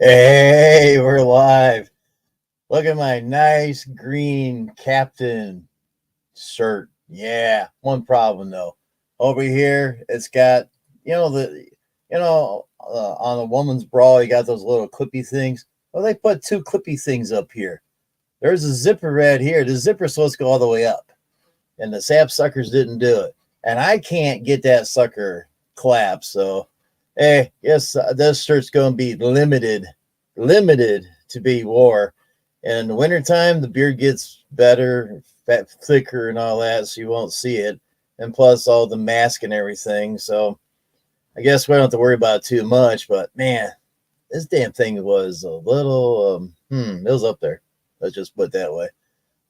Hey, we're live. Look at my nice green captain shirt. Yeah, one problem though. Over here, it's got on a woman's bra, you got those little clippy things. Well, they put two clippy things up here. There's a zipper right here. The zipper's supposed to go all the way up, and the sap suckers didn't do it, and I can't get that sucker clap. So, hey, yes, this shirt's going to be limited to be wore. And in the wintertime, the beard gets better, fat, thicker, and all that, so you won't see it. And plus, all the mask and everything. So, I guess we don't have to worry about it too much. But man, this damn thing was a little, it was up there. Let's just put it that way.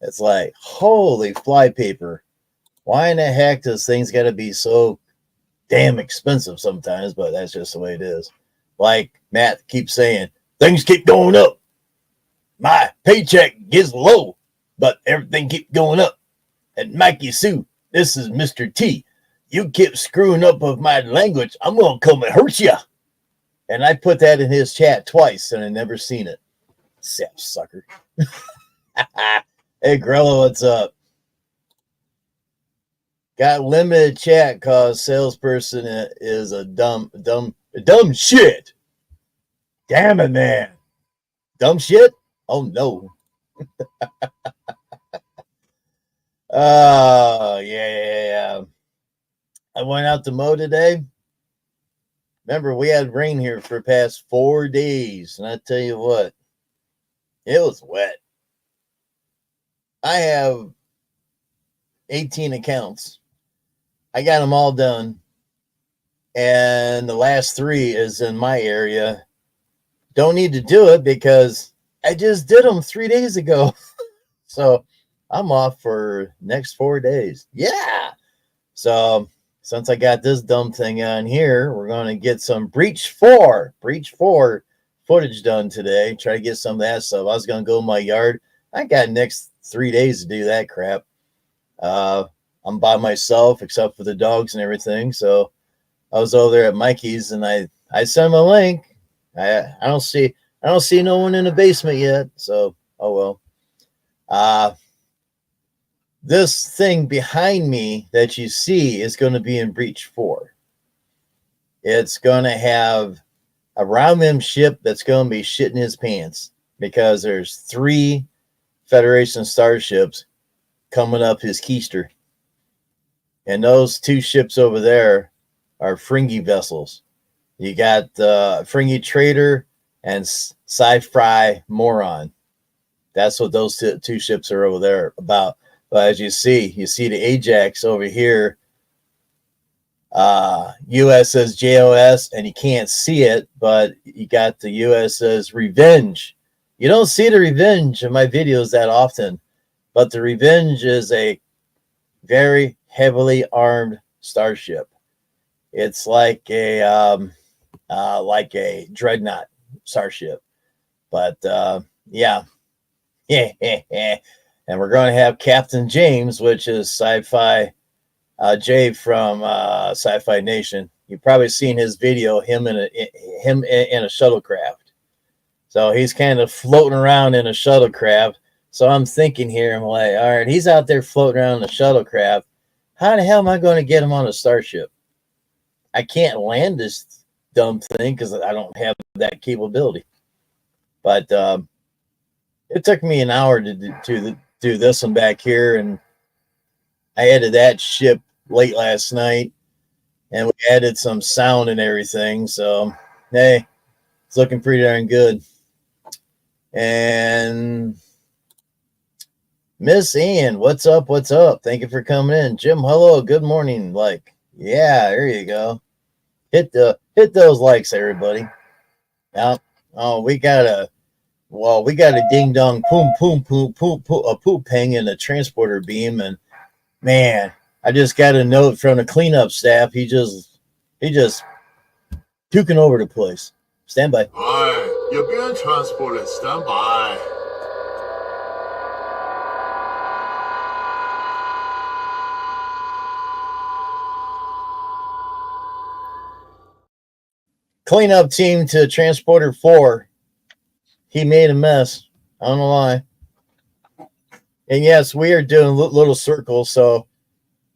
It's like, holy flypaper. Why in the heck does things got to be so damn expensive sometimes? But that's just the way it is. Like Matt keeps saying, things keep going up. My paycheck gets low, but everything keeps going up. And Mikey Sue, this is Mr. T. You keep screwing up with my language, I'm going to come and hurt you. And I put that in his chat twice, and I never seen it. Sap sucker. Hey, Grella, what's up? Got limited chat cause salesperson is a dumb shit. Damn it, man. Dumb shit? Oh, no. Oh, yeah. I went out to mow today. Remember, we had rain here for the past 4 days, and I tell you what, it was wet. I have 18 accounts. I got them all done, and the last 3 is in my area. Don't need to do it because I just did them 3 days ago. So I'm off for next 4 days. Yeah. So since I got this dumb thing on here, we're going to get some Breach 4 footage done today. Try to get some of that stuff. I was going to go in my yard. I got next 3 days to do that crap. I'm by myself except for the dogs and everything. So I was over there at Mikey's and I sent him a link. I don't see no one in the basement yet. So oh well. This thing behind me that you see is going to be in Breach 4. It's going to have a Round ship that's going to be shitting his pants because there's 3 Federation starships coming up his keister. And those 2 ships over there are Fringy vessels. You got Fringy Trader and Sci-Fi Moron. That's what those 2 ships are over there about. But as you see the Ajax over here, USS JOS, and you can't see it, but you got the USS Revenge. You don't see the Revenge in my videos that often, but the Revenge is a very heavily armed starship. It's like a dreadnought starship, but yeah. And we're going to have Captain James, which is Sci-Fi Jay from Sci-Fi Nation. You've probably seen his video, him in a shuttlecraft. So he's kind of floating around in a shuttlecraft. So I'm thinking here, I'm like, all right, he's out there floating around in a shuttlecraft. How the hell am I going to get him on a starship? I can't land this dumb thing because I don't have that capability. But it took me an hour to do this one back here, and I added that ship late last night, and we added some sound and everything. So, hey, it's looking pretty darn good. And Miss Ann, what's up? What's up? Thank you for coming in. Jim, hello. Good morning. Like, yeah, there you go. Hit those likes, everybody. Now, oh, we got a ding dong a poop hang in a transporter beam, and man, I just got a note from the cleanup staff. He just puking over the place. Stand by. Hi, you're being transported. Stand by. Cleanup team to Transporter 4. he made a mess. I don't know why. And yes, we are doing little circles. So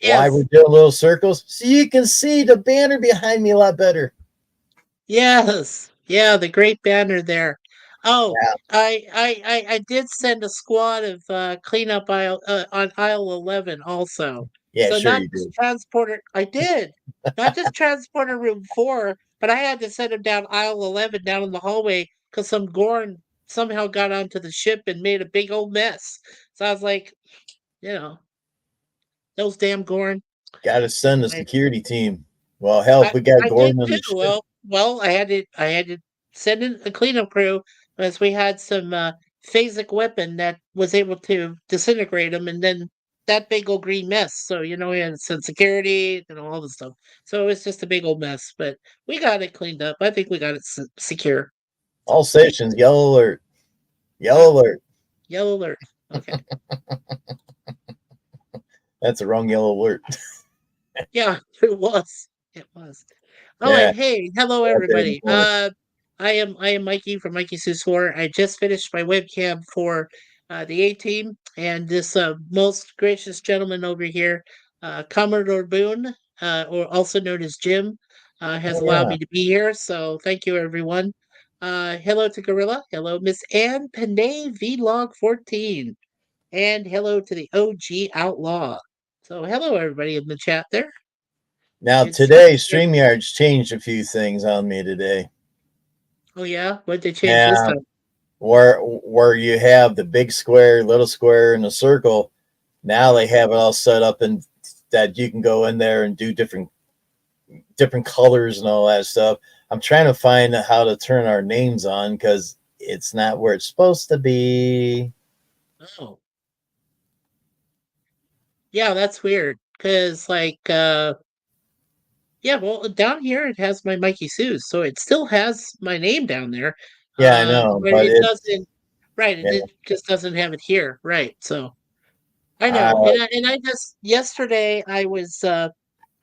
why we're Yes. doing little circles? So you can see the banner behind me a lot better. Yes. Yeah, the great banner there. Oh, Yeah, I did send a squad of cleanup aisle on aisle 11 also. yeah, So sure not you just do. transporter. I did. Not just transporter room 4, but I had to send him down aisle 11 down in the hallway because some Gorn somehow got onto the ship and made a big old mess. So I was like, you know, those damn Gorn. Got to send a Anyway, security team. Well, hell, if we got I did Gordon on too. the ship. Well, I had to send in a cleanup crew as we had some phasic weapon that was able to disintegrate them, and then that big old green mess. So we had some security and all this stuff. So it was just a big old mess, but we got it cleaned up. I think we got it secure. All So stations, yellow alert. uh, Yellow alert. yellow alert. Okay. That's the wrong yellow alert. Yeah, it was. It was. Oh, Yeah, and hey, hello right there in the everybody. corner. I am Mikey from Mikey Sus 4. I just finished my webcam for the A team, and this most gracious gentleman over here, Commodore Boone, or also known as Jim, has Oh allowed yeah. me to be here. So thank you, everyone. Hello to Gorilla. Hello, Miss Ann Panay Vlog 14, and hello to the OG Outlaw. So hello, everybody in the chat there. Now It's today, StreamYard's changed a few things on me today. Oh yeah, what they change this Yeah, time? where you have the big square, little square, and a circle. Now they have it all set up and that you can go in there and do different colors and all that stuff. I'm trying to find how to turn our names on because it's not where it's supposed to be. Oh, yeah, that's weird. Cause yeah, well, down here it has my Mikey Sue's, so it still has my name down there. Yeah, I know, But but it it's doesn't. Right, yeah. it just doesn't have it here. Right, so I Uh, know, and I just yesterday I was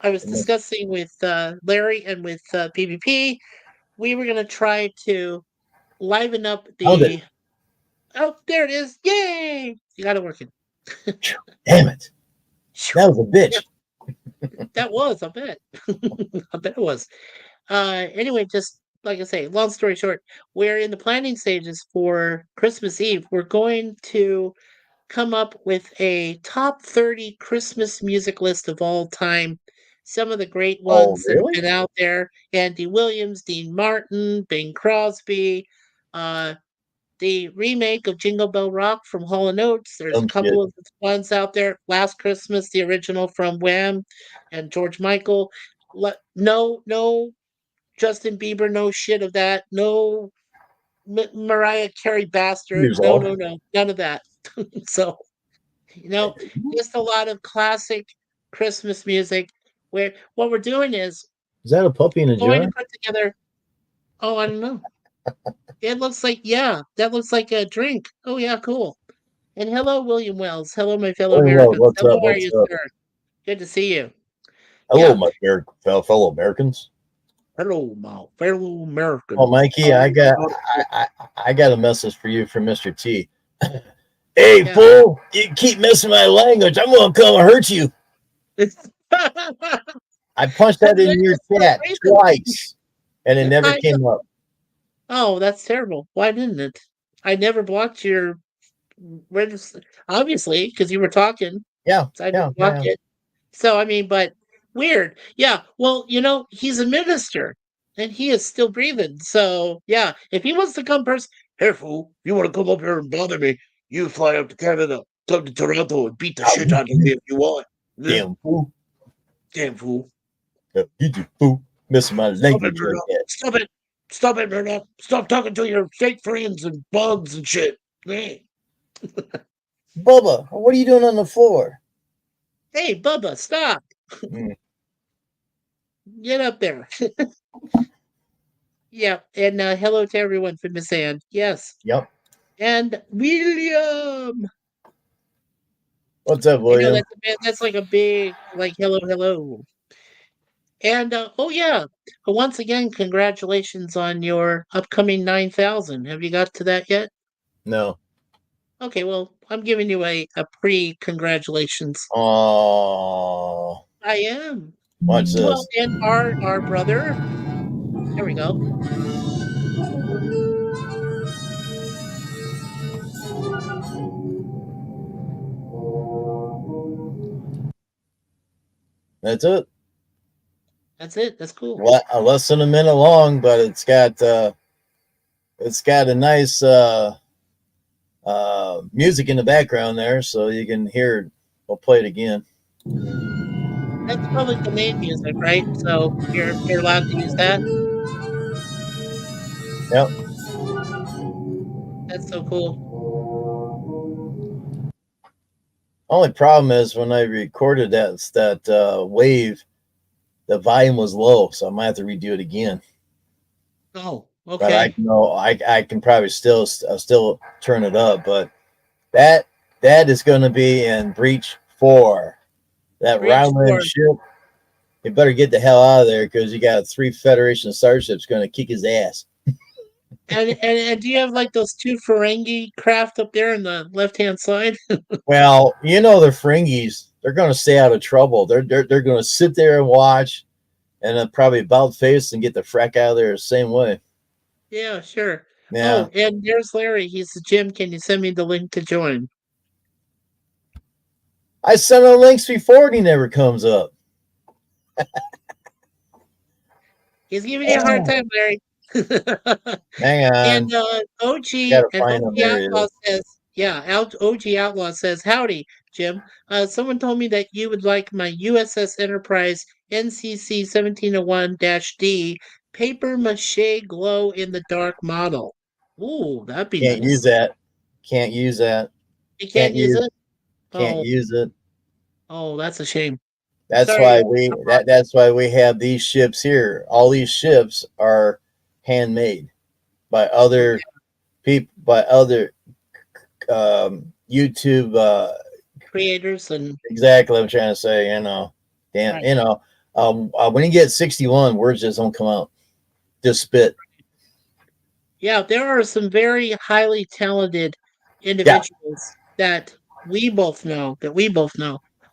discussing with Larry and with PvP. We were gonna try to liven up found it. the. Oh, there it is! Yay! You got it working. Damn it! That was a Yeah, bitch. that was, I bet. I bet it was. Anyway, just like I say, long story short, we're in the planning stages for Christmas Eve. We're going to come up with a top 30 Christmas music list of all time. Some of the great Oh, ones that have really? been out there: Andy Williams, Dean Martin, Bing Crosby, uh, the remake of Jingle Bell Rock from Hall and Oates. There's a Dumb shit. couple of ones out there. Last Christmas, the original from Wham and George Michael. No Justin Bieber, no shit of that. No Mariah Carey bastard. Years No, off. no, no, none of that. So, you know, just a lot of classic Christmas music. Where what we're doing is Is that a puppy in a going to jar? put together. Oh, I don't know. It looks like, yeah, that looks like a drink. Oh yeah, cool. And hello, William Wells. Hello, my fellow William Wells, Americans. what's How up? are What's you, up? sir? Good to see you. Hello, Yeah. my fellow Americans. Hello, my fellow Oh, Americans. Mikey, I got a message for you from Mr. T. Hey, Yeah. fool! You keep messing my language. I'm gonna come hurt you. I punched How that did I in your just start chat racist? twice, and it never I came up. Oh, that's terrible. Why didn't it? I never blocked your register, obviously, because you were talking. Yeah, So I yeah, didn't block yeah. it. So I mean, but weird. Yeah. Well, he's a minister and he is still breathing. So yeah, if he wants to come hey fool, you want to come up here and bother me, you fly up to Canada, come to Toronto and beat the How shit you out of me do, if you want. Yeah, damn fool! damn fool. You do fool, messing my Stop it, language like Murdoch. that. Stop it. Stop it, Murdoch. Stop talking to your fake friends and bugs and shit. Hey, Bubba, what are you doing on the floor? hey, Bubba, stop. Mm, Get up there. Yeah, and hello to everyone from Miss Ann. Yes, yep. and William. What's up, I know William? that's like a big, like, hello, hello. And oh yeah, once again, congratulations on your upcoming 9,000. Have you got to that yet? No. Okay, well, I'm giving you a pre congratulations. Oh, I am. watch Well, this. and our brother. There we go. That's it. That's it. That's cool. Less than a minute long, but it's got a nice music in the background there, so you can hear it. We'll play it again. That's public domain music, right? So you're allowed to use that. Yep. That's so cool. Only problem is when I recorded that wave, the volume was low, so I might have to redo it again. Oh, But I okay. know I can probably still turn it up. But that that is going to be in Breach 4. That Breach Ryland 4. ship, you better get the hell out of there because you got 3 Federation starships going to kick his ass. And do you have like those two Ferengi craft up there on the left hand side? Well, you know the Fringis, they're going to stay out of trouble. They're going to sit there and watch, and then probably about face and get the frack out of there the same way. Yeah, sure. Yeah, Oh, and there's Larry. He's the Jim. Can you send me the link to join? I sent him links before, and he never comes up. He's giving you a hard time, Larry. Hang And on, I OG gotta and find him. OG There he Outlaw is. says, yeah, OG Outlaw says, howdy, Jim. Someone told me that you would like my USS Enterprise NCC 1701-D paper mache glow in the dark model. Ooh, that'd be Can't use nice. that. Can't use that. You Can't can't use use. it? Can't Oh, use it. oh, that's a shame. That's Sorry. why that's why we have these ships here. All these ships are handmade by Oh, other people, by other YouTube. creators and Exactly what I'm trying to say. Damn. right. When you get 61, words just don't come out. Just spit. Yeah, there are some very highly talented Yeah. individuals that we both know,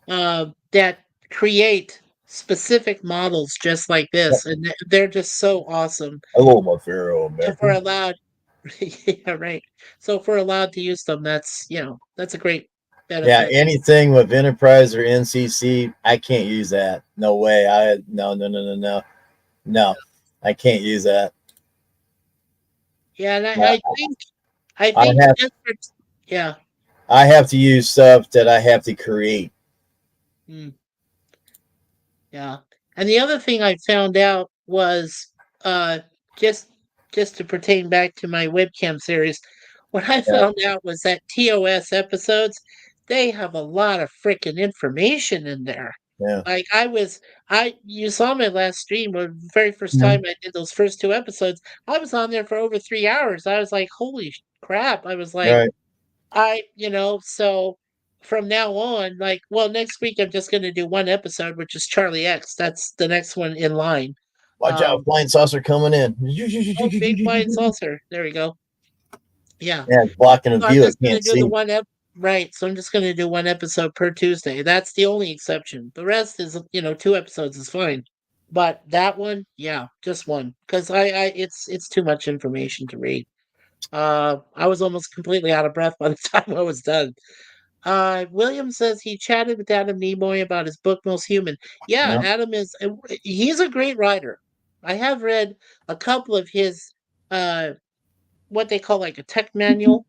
that create specific models just like this, and they're just so awesome. Hello, my fellow If we're American. allowed, yeah, right. So if we're allowed to use them, that's a great Yeah, benefit. anything with Enterprise or NCC, I can't use that. No way. No. I can't use that. Yeah, and Uh, I I think have just for yeah. I have to use stuff that I have to create. Mm. Yeah. And the other thing I found out was uh just just to pertain back to my webcam series, what I Yeah, found out was that TOS episodes, they have a lot of freaking information in there. yeah. Like I you saw my last stream, the very first time Mhm. I did those first two episodes, I was on there for over 3 hours. I was like, holy crap. I was like, Right. so from now on, like, well, next week I'm just going to do one episode, which is Charlie X. That's the next one in line. Watch out, Um, flying saucer coming in. oh, big flying saucer. There we go. Yeah. Yeah, it's blocking a So I'm view. I just going to can't do the see. one right. So I'm just going to do one episode per Tuesday. That's the only exception. The rest is, 2 episodes is fine. But that one, yeah, just one, because it's too much information to read. I was almost completely out of breath by the time I was done. William says he chatted with Adam Nimoy about his book Most Human. Yeah, No, Adam he's a great writer. I have read a couple of his uh what they call like a tech manual,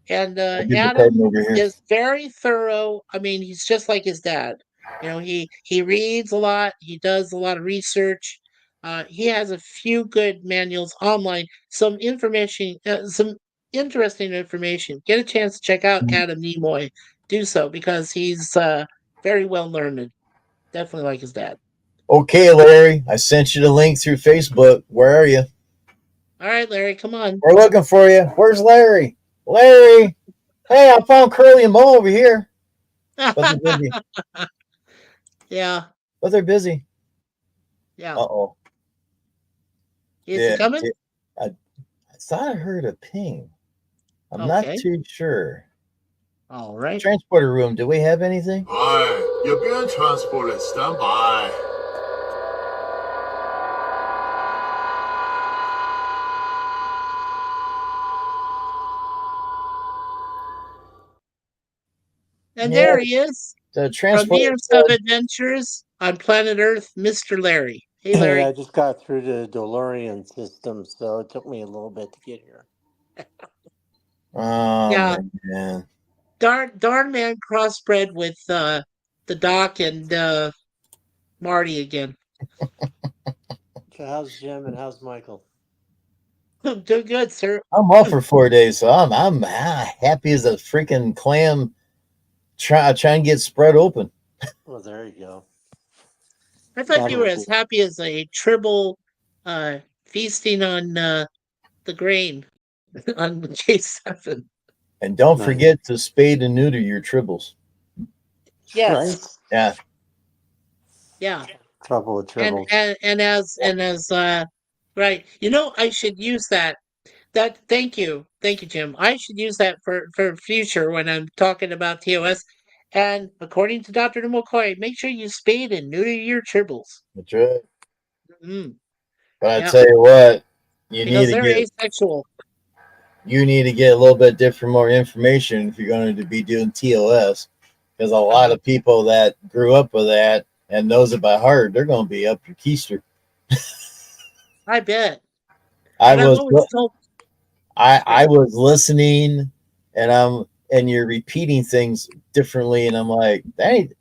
and I'll get the card Adam over here. is very thorough. I mean, he's just like his dad. He reads a lot, he does a lot of research. He has a few good manuals online, some interesting information. Get a chance to check out Adam Nimoy. Do so because he's very well learned. Definitely like his dad. Okay, Larry, I sent you the link through Facebook. Where are you? All right, Larry, come on. We're looking for you. Where's Larry? Larry! Hey, I found Curly and Mo over here. But they're busy. Yeah, But they're busy. Yeah. Uh-oh. Is he Yeah, coming? I, I thought I heard a ping. I'm not Okay. too sure. All right. Transporter room, do we have anything? Aye, you're being transported. Stand by. And Yeah, there he is the from transporter Years of said, Adventures on Planet Earth, Mr. Larry. Hey, Hey, Larry. I just got through the DeLorean system, so it took me a little bit to get here. oh Yeah, man. darn man crossbred with the Doc and Marty again. So how's Jim and how's Michael? Doing good, sir. I'm off for 4 days, so I'm happy as a freaking clam trying to get spread open. Well, there you go. I thought you were That'll as do. happy as a tribble feasting on the grain on J7. And don't Nice. forget to spade and neuter your tribbles. Yes. Right? Yeah, Yeah. Trouble with And tribbles. as right. You know, I should use that. Thank you. Thank you, Jim. I should use that for future when I'm talking about TOS. And according to Dr. McCoy, make sure you spade and neuter your tribbles. that's right. Mm, But I yeah, tell you what, you need because to they're get asexual. a little bit different, more information if you're going to be doing TOS, because a lot Uh-huh. of people that grew up with that and knows it by heart, they're going to be up your keister. I bet. I But I'm was always told, I right. was listening, and you're repeating things differently, and I'm like, that ain't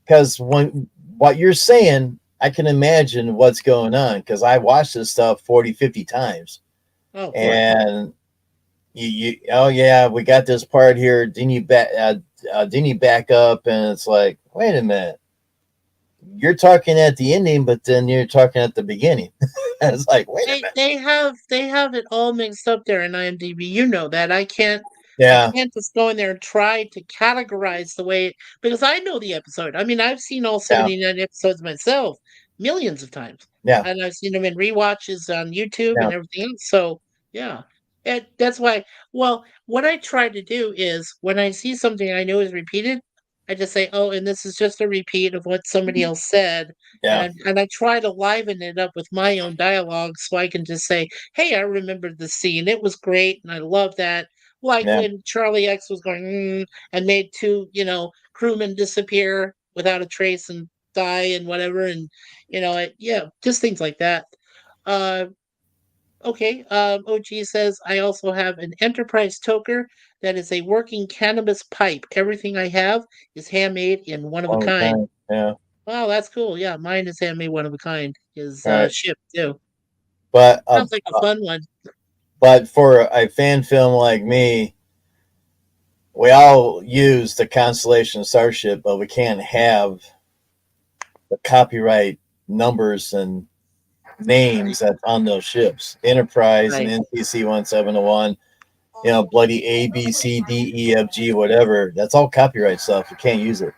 because when what you're saying, I can imagine what's going on because I watched this stuff 40, 50 times, Oh, boy. and you oh yeah, we got this part here. Then you back up, and it's like, wait a minute, you're talking at the ending, but then you're talking at the beginning. And it's like, wait a minute, They have it all mixed up there in IMDb. You know that. I yeah, can't just go in there and try to categorize the way because I know the episode. I mean, I've seen all yeah, 79 episodes myself millions of times. yeah, And I've seen them in rewatches on YouTube yeah, and everything else. So, yeah. That's why well, what I try to do is when I see something I know is repeated, I just say, "Oh, and this is just a repeat of what somebody else said." And yeah, I try to liven it up with my own dialogue so I can just say, "Hey, I remember the scene. It was great and I love that." Like yeah, when Charlie X was going and made two, crewmen disappear without a trace and die and whatever, and yeah, just things like that. Uh, okay. OG says I also have an Enterprise toker that is a working cannabis pipe. Everything I have is handmade in one of a one of a kind. kind, yeah, Wow, that's cool. Yeah, mine is handmade one of a kind. Is right. shipped too. But Sounds like a fun one. for a fan film like me, we all use the Constellation Starship, but we can't have the copyright numbers and Right. names that's on those ships. Enterprise and Right. NCC 1701, bloody A, B, C, D, E, F, G, whatever. That's all copyright stuff. You can't use it.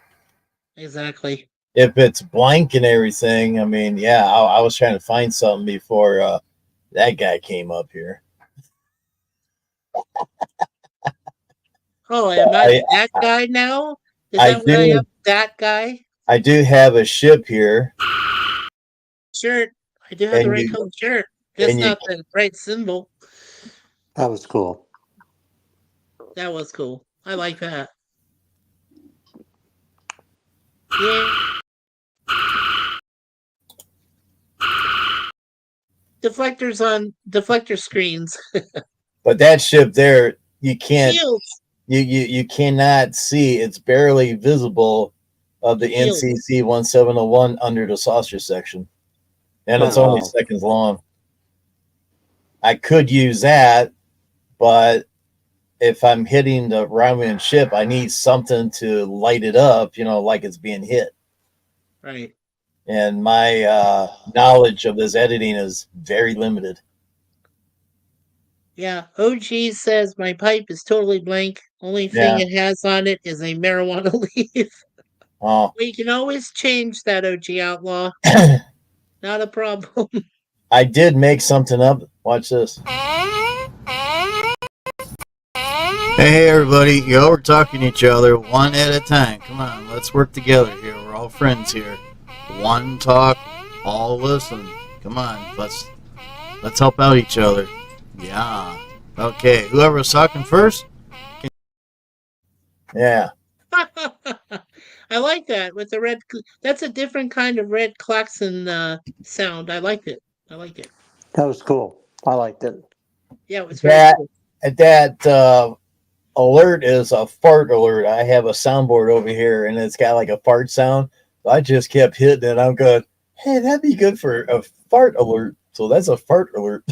Exactly. If it's blank and everything, I mean, yeah, I was trying to find something before that guy came up here. Oh, am I I, that guy now? Is I that what I am? do That guy? I do have a ship here, Shirt. I do have the and right you color shirt. and Just you not the right symbol. That was cool. That was cool. I like that. Yeah. Deflectors on deflector screens. but that ship there, you can't Shields. you cannot see. It's barely visible of the Shields. NCC 1701 under the saucer section, and Oh, it's only wow. seconds long. I could use that, but if I'm hitting the Romulan ship, I need something to light it up, like it's being hit. Right. And my knowledge of this editing is very limited. Yeah. OG says my pipe is totally blank. Only thing Yeah. it has on it is a marijuana leaf. Oh, We can always change that, OG Outlaw. Not a problem. I did make something up. Watch this. Hey, everybody. Yo, we're talking to each other one at a time. Come on, let's work together here. We're all friends here. One talk, all listen. Come on, let's help out each other. Yeah. Okay, whoever was talking first? Yeah. I like that with the red. That's a different kind of red klaxon sound. I liked it. I like it. That was cool. I liked it. Yeah, it was very That cool. that alert is a fart alert. I have a soundboard over here, and it's got like a fart sound. I just kept hitting it. I'm going, hey, that'd be good for a fart alert. So that's a fart alert.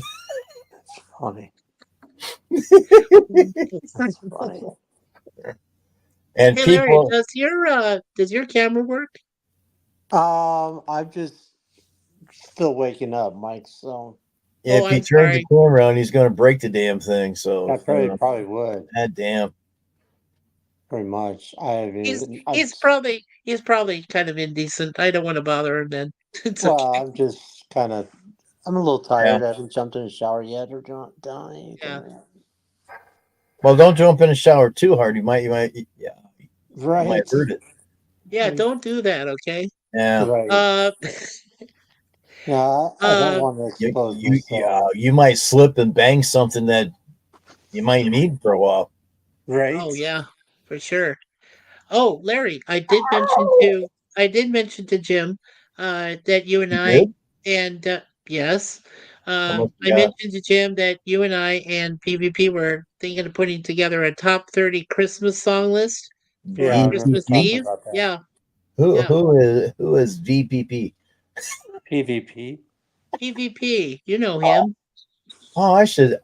Funny. That's Funny. And Hey Larry, people, does your camera work? I'm just still waking up, Mike. So Oh, if he I'm turns the sorry. camera on, he's going to break the damn thing. So, I probably would. God damn. Pretty much. I haven't even. He's probably kind of indecent. I don't want to bother him. Then it's Well, okay. I'm just kind of. I'm a little Yeah. tired. I haven't jumped in the shower yet or done Yeah. anything. Well, don't jump in the shower too hard. You might, yeah, you might Right. hurt it. Yeah. Don't do that. Okay. Yeah. Right. Uh. No, I don't want to expose myself. You might slip and bang something that you might need for a while. Right. Oh yeah, for sure. Oh, Larry, I did mention to Jim that you and You I did? and yes, I must I have mentioned to Jim that you and I and PvP were thinking of putting together a top 30 Christmas song list for Yeah, I remember Christmas talking VPP. Eve. about that. Yeah, Who yeah. who is VPP? PvP. PvP, you know him. Oh, I should.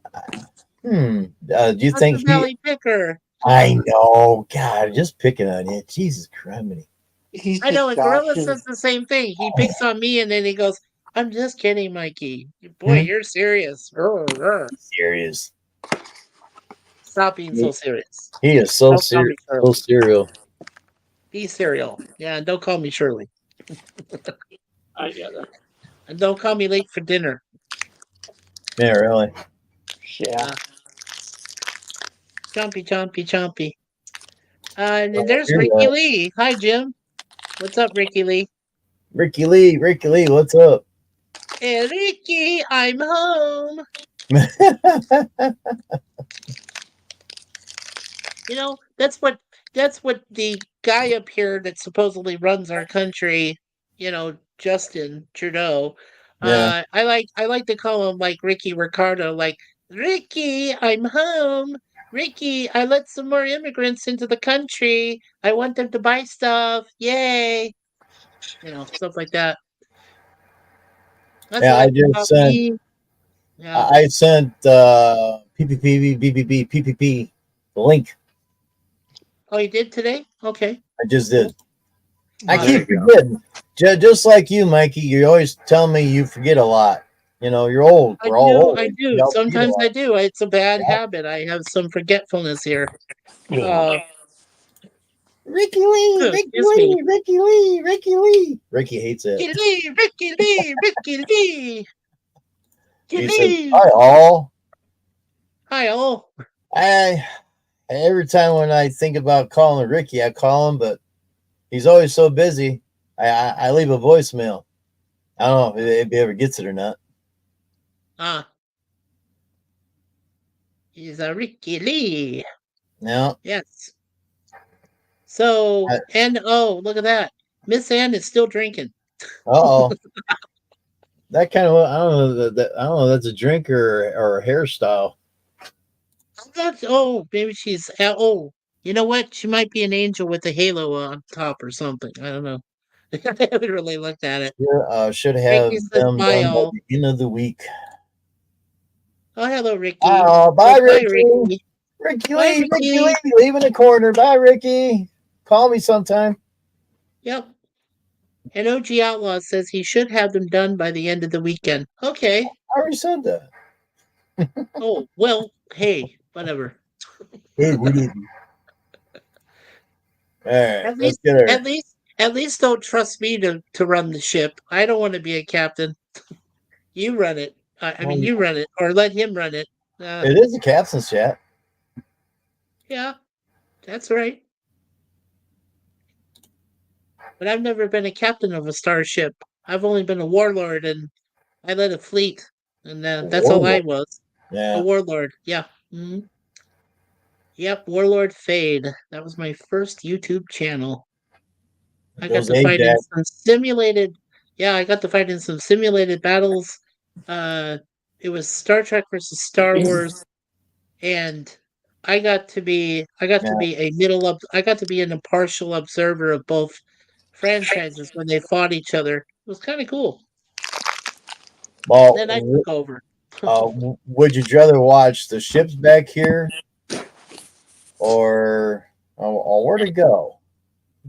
Do you That's the think he? Valley Picker. Come I on. know. God, just picking on you. Jesus Christ. He's I know, just and Gorilla joshing. says the same thing. He picks on me and then he goes, I'm just kidding, Mikey. Boy, Hmm? you're serious. Rrr, rrr. Serious. Stop being so He, serious. he is so Don't call serious. me So Shirley. serial. Be cereal. Yeah, and don't call me Shirley. I get it. And don't call me late for dinner. Yeah, really. Yeah. Yeah. Chompy, chompy, chompy. And then Don't there's do Ricky that. Lee. Hi, Jim. What's up, Ricky Lee? Ricky Lee, what's up? Hey, Ricky, I'm home. You know, that's what the guy up here that supposedly runs our country, Justin Trudeau. Yeah. I like to call him like Ricky Ricardo, like Ricky, I'm home. Ricky, I let some more immigrants into the country. I want them to buy stuff. Yay. Stuff like that. That's Yeah, what I I think just about sent me. Yeah. I sent PPP the link. Oh, you did today? Okay. I just Cool. did. I There keep you go. forgetting. Just like you, Mikey, you always tell me you forget a lot. You're old. I We're all do. old. I We do. all forget a Sometimes I lot. do. It's a bad Yeah. habit. I have some forgetfulness here. Yeah. Uh, Ricky Lee, Ricky excuse me. Lee, Ricky Lee, Ricky Lee. Ricky hates it. Ricky Lee, Ricky Lee, Ricky Lee, Ricky He says, Lee. "Hi all." Hi, all. I every time when I think about calling Ricky, I call him, but he's always so busy. I leave a voicemail. I don't know if he ever gets it or not. Ah, he's a Ricky Lee. No. Yes. So, Uh and oh, look at that. Miss Ann is still drinking. oh. That kind of I don't know I don't know if that's a drink or a hairstyle. Maybe she's, oh, you know what? She might be an angel with a halo on top or something. I don't know. I haven't really looked at it. Should Ricky have says, them bye, done by all. the end of the week. Oh, hello, Ricky. Oh, Oh, bye, bye, Ricky. Ricky. Ricky Bye, Lee, Ricky Ricky. Lee, leave in the corner. Bye, Ricky. Call me sometime. Yep. And OG Outlaw says he should have them done by the end of the weekend. Okay. I already said that. Oh, well, hey, whatever. Hey, what is it? All right, At let's least, get her. at least, At least don't trust me to run the ship. I don't want to be a captain. You run it. I mean, you run it, or let him run it. It is a captain's chat. Yeah, that's right. But I've never been a captain of a starship. I've only been a warlord, and I led a fleet, and that's all I Warlord. was. A Yeah. warlord. Yeah. hmm Yep, Warlord Fade. That was my first YouTube channel. I got Those to fight in Ajax. some simulated. Yeah, I got to fight in some simulated battles. Uh, it was Star Trek versus Star Wars, and I got to Yeah. be I got to be an impartial observer of both franchises when they fought each other. It was kind of cool. Then I Well, took over. would you rather watch the ships back here or where'd it go?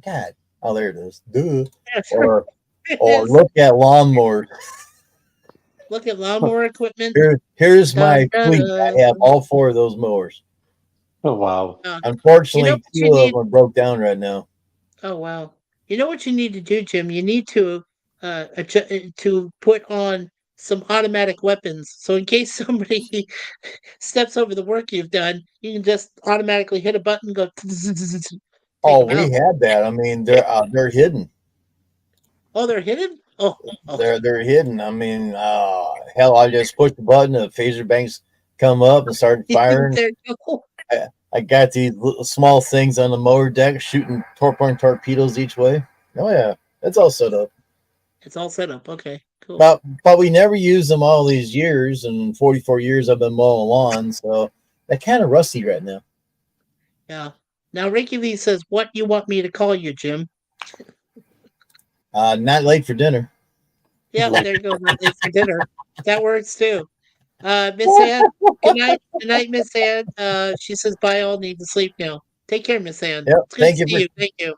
God. Oh, there it is. Duh. Or It is. look at lawnmowers. Look at lawnmower equipment. Here's Dun, my dun, fleet. I have dun. all 4 of those mowers. Oh wow. You know Unfortunately, what 2 you of need? them are broke down right now. Oh wow! You know what you need to do, Jim? You need to to put on some automatic weapons, so in case somebody steps over the work you've done, you can just automatically hit a button, go take Oh, them we out. had that. I mean, they're hidden. Oh, they're hidden. Oh, okay. They're hidden. I mean, hell, I just pushed the button, and the phaser banks come up and started firing. There you go. I got these little small things on the mower deck shooting torpedoes each way. Oh yeah, it's all set up. It's all set up. Okay, cool. But we never used them all these years, and 44 years I've been mowing lawns, so they're kind of rusty right now. Yeah. Now Ricky Lee says, "What you want me to call you, Jim?" Not late for dinner. Yep, there you go. Not late for dinner. That works too. Miss Ann, good night, Miss Ann. She says, bye, all need to sleep now. Take care, Miss Ann. Yep. It's good to see you. Thank you.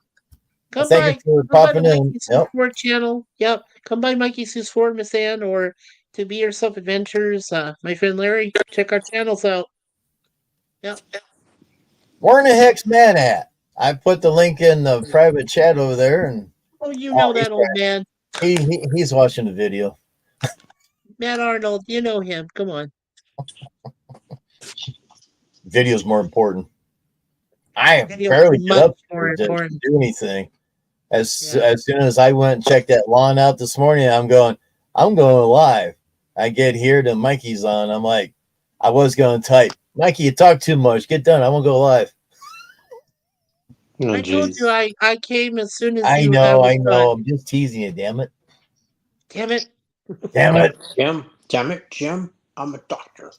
Thank you for Come by the popping in. Mikey Sus Yep. 4 channel. Yep. Come by Mikey Sus 4, Miss Ann, or to Be Yourself Adventures. My friend Larry, check our channels out. Yep. Where in the heck's Matt at? I put the link in the private chat over there, and Oh, you know he's that old man. he's watching the video. Matt Arnold, you know him. Come on. Video's more important. I Video's barely get much up more to important. do anything. Yeah. As soon as I went and checked that lawn out this morning, I'm going live. I get here to Mikey's on. I'm like, I was going to type, Mikey, you talk too much. Get done. I won't go live. Oh, I told you jeez. I came as soon as I I know. was done. I'm just teasing you. Damn it. Damn it. Damn it. Damn it, Jim. I'm a doctor.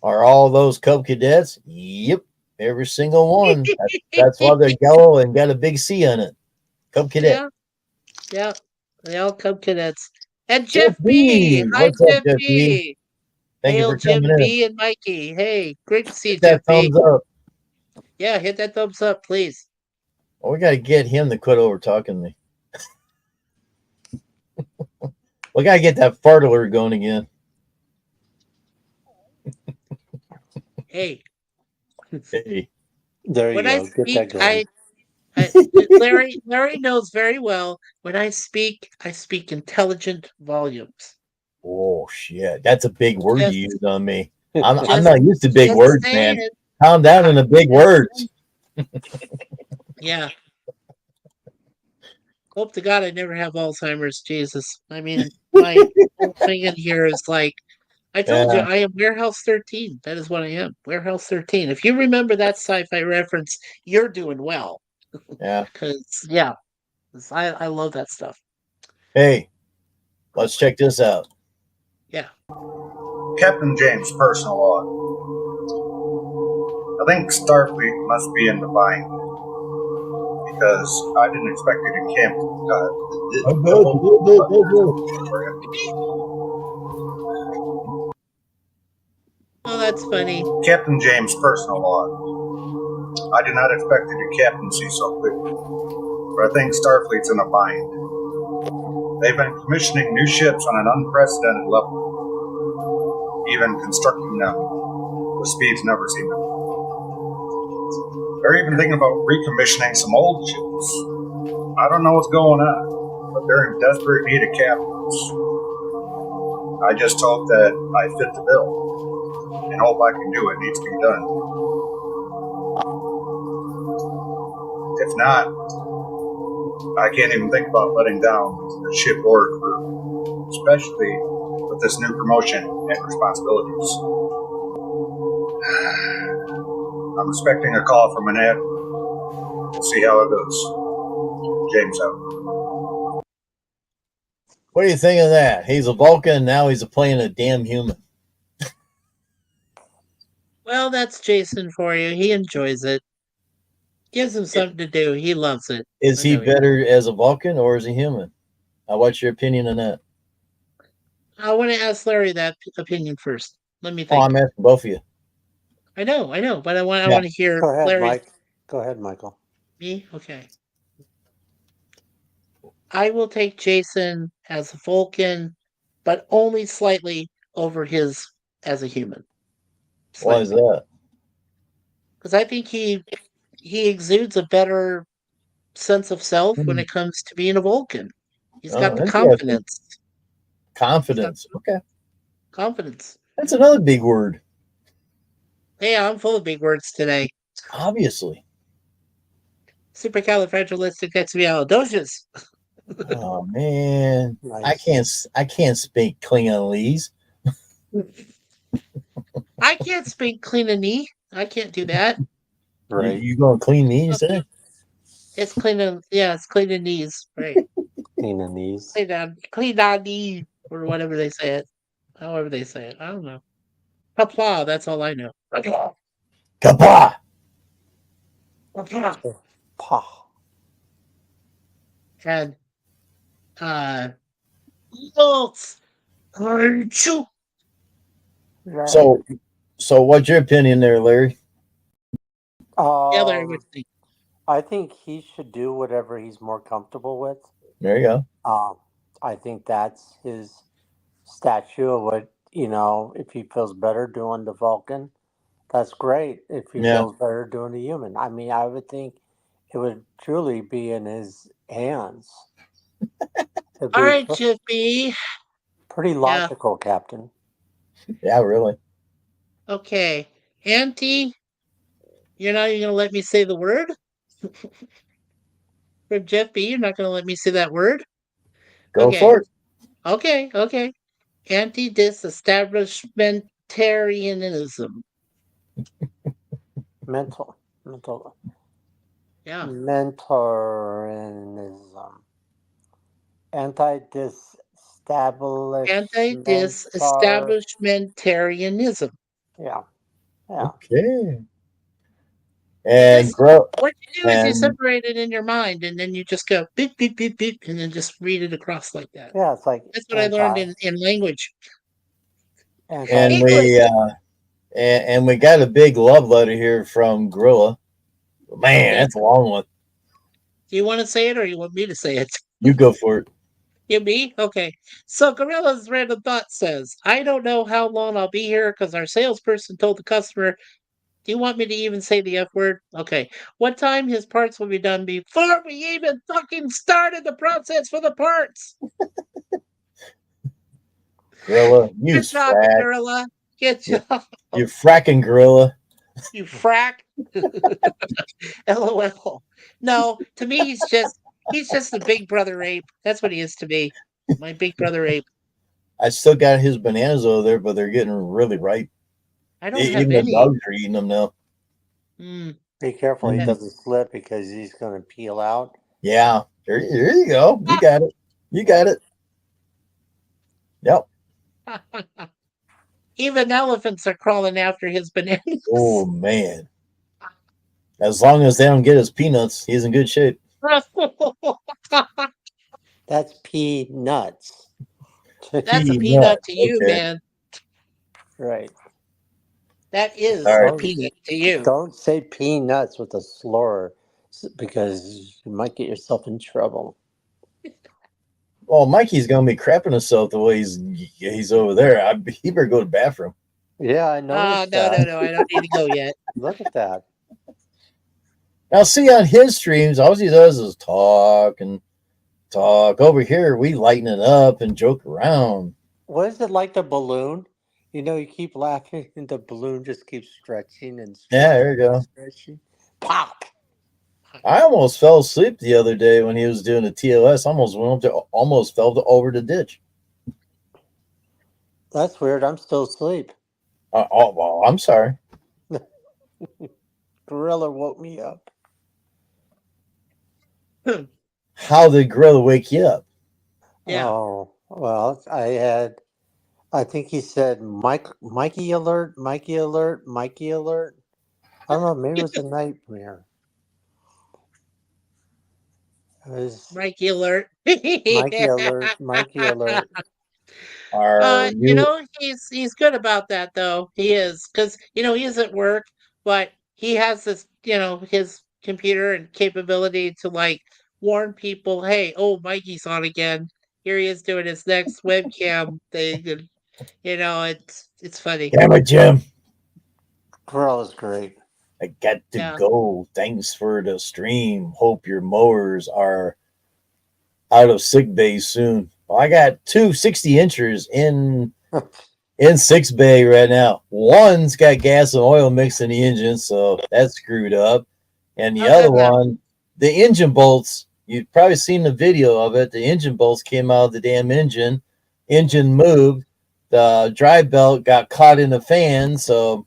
Are all those Cub Cadets? Yep. Every single one. That's why they're yellow and got a big C on it. Cub Cadet. Yeah. They all Cub Cadets. And Jeff Jeff B. B. Hi, What's up, Jeff Jeff B? B. Thank you Hail for coming Jim in. B and Mikey. Hey, great to see you, Hit that Jeff B. thumbs up. Yeah, hit that thumbs up, please. Well, we got to get him to quit over talking to me. We got to get that fart alert going again. Hey. Hey. There you When I go. Get that speak, going. Larry knows very well. When I speak intelligent volumes. Oh shit, that's a big word Just, you used on me. I'm just, not used to big just words, saying. man. Calm down on the big words. Yeah. Hope to God I never have Alzheimer's. Jesus. I mean, my whole thing in here is like, I told you, Yeah, I am Warehouse 13. That is what I am. Warehouse 13. If you remember that sci-fi reference, you're doing well. yeah. Because, yeah, 'cause I love that stuff. Hey, let's check this out. Yeah. Captain James, personal log. I think Starfleet must be in the bind because I didn't expect you to camp. Oh, that's funny. Captain James, personal log. I did not expect you to captaincy so quickly, but I think Starfleet's in a bind. They've been commissioning new ships on an unprecedented level, even constructing them with speeds never seen before. They're even thinking about recommissioning some old ships. I don't know what's going on, but they're in desperate need of captains. I just hope that I fit the bill and hope I can do what needs to be done. If not, I can't even think about letting down the shipboard crew, especially with this new promotion and responsibilities. I'm expecting a call from an admiral. We'll see how it goes. James out. What do you think of that? He's a Vulcan, and now he's playing a damn human. Well, that's Jason for you. He enjoys it. Gives him something to do. He loves it. Is he better as a Vulcan or is he human? What's your opinion on that? I want to ask Larry that opinion first. Let me Oh, think. I'm asking both of you. I know, but I want to hear Go ahead, Larry. Mike. Go ahead, Michael. Me? Okay. I will take Jason as a Vulcan, but only slightly over his as a human. Why is that? Because I think he exudes a better sense of self when it comes to being a Vulcan. He's got the confidence. Confidence. Okay. Confidence. That's another big word. Hey, I'm full of big words today. Obviously. Supercalifragilisticexpialidocious. Oh man, Nice. I can't speak Klingonese. I can't speak clean. I can't do that. Right. You gonna clean me? You said It's clean. Yeah, it's clean knees. Right. Cleaning these. Clean on knee, or whatever they say it. However they say it. I don't know. Kapla, that's all I know. Kapla. Kapla. Kapla. Pah. And bolts. Choo. Right. So what's your opinion there, Larry? Yeah, Larry, what do you think? I think he should do whatever he's more comfortable with. There you go. I think that's his statue of what, if he feels better doing the Vulcan, that's great. If he Yeah. feels better doing the human. I mean, I would think it would truly be in his hands. It'd be All right, Jiffy. pretty logical, Captain. Yeah, really. Okay. Auntie, you're not even going to let me say the word? From Jeff B, you're not going to let me say that word? Go for it. Okay. Anti-disestablishmentarianism. Mental. Yeah. Mentorianism. Anti-disestablishmentarianism. Yeah. Okay. And what you do is you separate it in your mind, and then you just go beep, beep, beep, beep, and then just read it across like that. Yeah, it's like that's what I learned in language. And we got a big love letter here from Gorilla. Man, that's a long one. Do you want to say it or you want me to say it? You go for it. You me? Okay. So Gorilla's random thought says, I don't know how long I'll be here because our salesperson told the customer, do you want me to even say the F word? Okay. What time his parts will be done before we even fucking started the process for the parts? Gorilla, you Good job, Gorilla. Good job. You fracking Gorilla. You frack. LOL. No, to me he's just the big brother ape. That's what he is to me. My big brother ape. I still got his bananas over there, but they're getting really ripe. I don't have Even any. the dogs are eating them now. Be careful he doesn't slip because he's going to peel out. Yeah. There you go. You got it. Yep. Even elephants are crawling after his bananas. Oh man. As long as they don't get his peanuts, he's in good shape. That's peanuts. That's a peanut to you, man. Right. That is a peanut to you. Don't say peanuts with a slur because you might get yourself in trouble. Well, Mikey's gonna be crapping himself the way he's over there. He better go to the bathroom. Yeah, I know. No, I don't need to go yet. Look at that. Now, see, on his streams, all he does is talk and talk. Over here, we lighten it up and joke around. What is it like the balloon? You know, you keep laughing and the balloon just keeps stretching and Yeah, stretching there you and go. stretching. Pop! I almost fell asleep the other day when he was doing the TOS. Almost fell over the ditch. That's weird. I'm still asleep. Oh, well, I'm sorry. Gorilla woke me up. How did Gorilla wake you up? Yeah. Oh, well, I think he said, Mikey alert, Mikey alert, Mikey alert. I don't know, maybe it was a nightmare. It was Mikey alert. Mikey alert, Mikey alert. Are You you? know, he's good about that though. He is because he's at work, but he has this, his computer and capability to like warn people, "Hey, oh, Mikey's on again. Here he is doing his next webcam thing," and it's funny. Damn it, Jim. Gorilla's great. I got to Yeah. go. Thanks for the stream. Hope your mowers are out of sick bay soon. Well, I got two 60 inchers in 6 bay right now. One's got gas and oil mixed in the engine, so that's screwed up. And the How's other that happen? one, the engine bolts, you've probably seen the video of it. The engine bolts came out of the damn engine. Engine moved. The drive belt got caught in the fan, so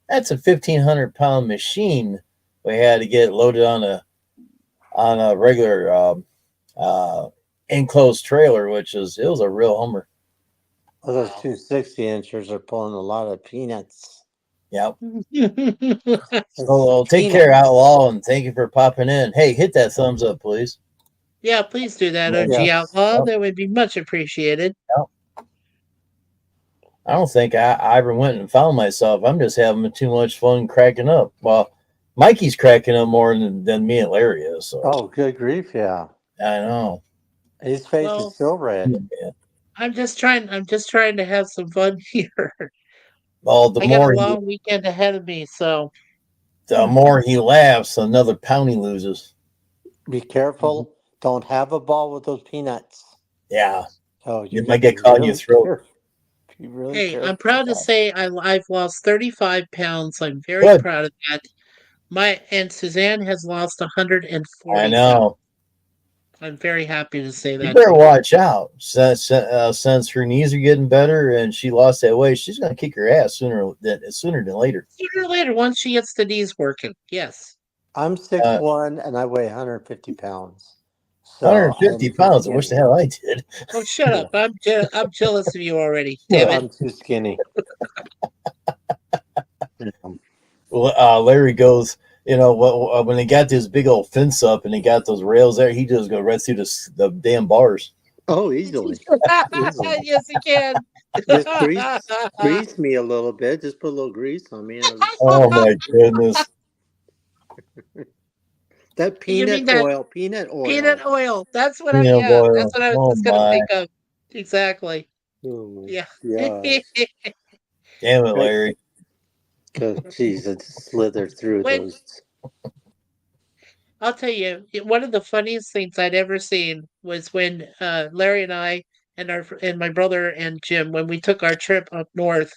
that's a 1,500-pound machine. We had to get loaded on a regular enclosed trailer, it was a real Hummer. Well, those two 60 inchers are pulling a lot of peanuts. Yep. It's So take care, peanuts. Outlaw, and thank you for popping in. Hey, hit that thumbs up, please. Yeah, please do that, OG Yes. Outlaw. That would be much appreciated. I don't think I ever went and found myself. I'm just having too much fun cracking up. Well, Mikey's cracking up more than me and Larry is. So Oh, good grief, yeah. I know. His face Well, is still red. Yeah. I'm just trying to have some fun here. Well, the I got a more long weekend ahead of me, so he laughs, another pound he loses. Be careful. Don't have a ball with those peanuts. Yeah, Oh, you might get caught in your throat. Be really hey, careful. I'm proud to with that. say I've lost 35 pounds. I'm very Good. proud of that. And Suzanne has lost 140 I pounds. know. I'm very happy to say You that. better watch out. Since her knees are getting better and she lost that weight, she's gonna kick your ass sooner than later. Sooner or later, once she gets the knees working, yes. I'm 6'1" and I weigh 150 pounds. So 150 I'm too pounds. I wish the skinny. hell I did. Oh, shut up! I'm jealous of you already. Yeah. Damn it! I'm too skinny. Larry goes, when they got this big old fence up and they got those rails there, he just go right through the damn bars. Oh, easily. Yes, he can. Just grease me a little bit. Just put a little grease on me. And Oh my goodness. that You mean peanut that oil. Peanut oil. peanut oil. That's what Peanut yeah, oil. that's what I was Oh just gonna my. think of. Exactly. Oh, Yeah. gosh. Damn it, Larry. Jeez, it slithered through Wait. those. I'll tell you, one of the funniest things I'd ever seen was when Larry and I and my brother and Jim when we took our trip up north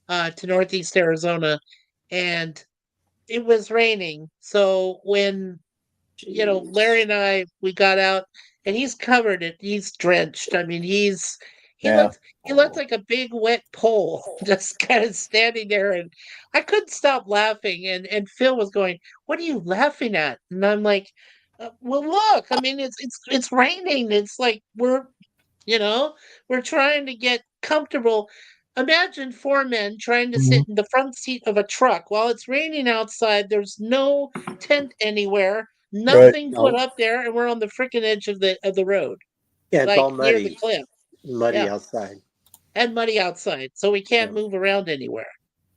to Northeast Arizona, and it was raining. So when Larry and we got out, and he's covered it. He's drenched. I mean, he Yeah. looked like a big wet pole, just kind of standing there, and I couldn't stop laughing. And Phil was going, "What are you laughing at?" And I'm like, "Well, look. I mean, it's raining. It's like we're trying to get comfortable." Imagine four men trying to sit in the front seat of a truck while it's raining outside. There's no tent anywhere, nothing put No. up there, and we're on the freaking edge of the road, Yeah, it's all like near the muddy. cliff. Muddy Yeah, outside. and muddy outside, so we can't Yeah. move around anywhere.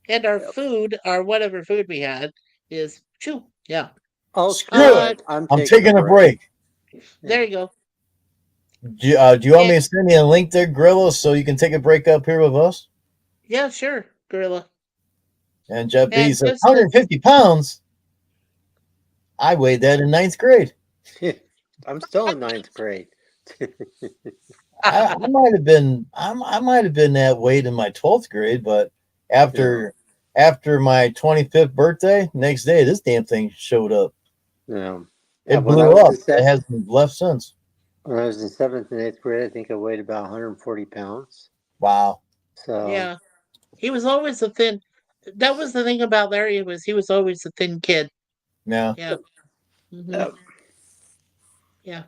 And our food, our whatever food we had, is chew. Yeah, Oh, Screw it. I'm taking a break. there you go. Do you want me to send you a link there, Gorilla, so you can take a break up here with us? Yeah, sure, Gorilla. And Jeff B And says, just 150 pounds? I weighed that in 9th grade. I'm still in 9th grade. I might have been I might have been that weight in my 12th grade, but after my 25th birthday, next day this damn thing showed up. Yeah. It When I blew was up. in It hasn't left since. when I was in 7th and 8th grade, I think I weighed about 140 pounds. Wow. So Yeah. He was always a thin. That was the thing about Larry, was he was always a thin kid. Yeah. Yeah. hmm uh, Yeah.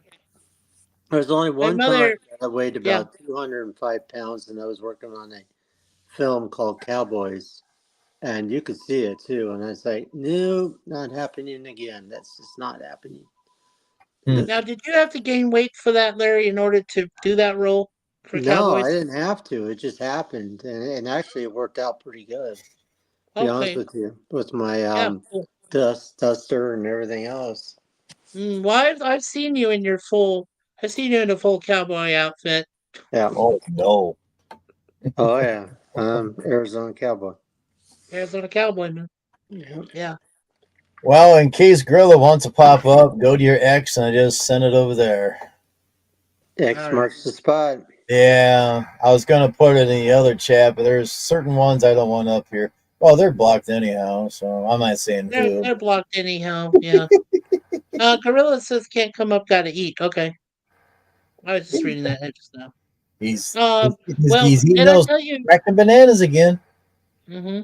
there's only My one time mother. that I weighed Yeah. about 205 pounds, and I was working on a film called Cowboys, and you could see it too. And I was like, no, not happening again. That's just not happening. Hmm. Now, did you have to gain weight for that, Larry, in order to do that role for No, I Cowboys? didn't have to. It just happened, and actually it worked out pretty good. To be honest Okay. with you, with my Yeah. Cool. duster and everything else. Well, I've seen you in your full. I've seen you in a full cowboy outfit. Yeah. Oh no. Oh yeah. Arizona Cowboy. Arizona cowboy man. Yeah. Yeah. Well, in case Gorilla wants to pop up, go to your X and I just send it over there. X All right. marks the spot. Yeah, I was gonna put it in the other chat, but there's certain ones I don't want up here. Well, they're blocked anyhow, so I'm not saying who. They're blocked anyhow. Yeah. Gorilla says can't come up. Got to eat. Okay. I was just reading that just now. He's Um. Well, he's eating did I those tell you? cracked bananas again. hmm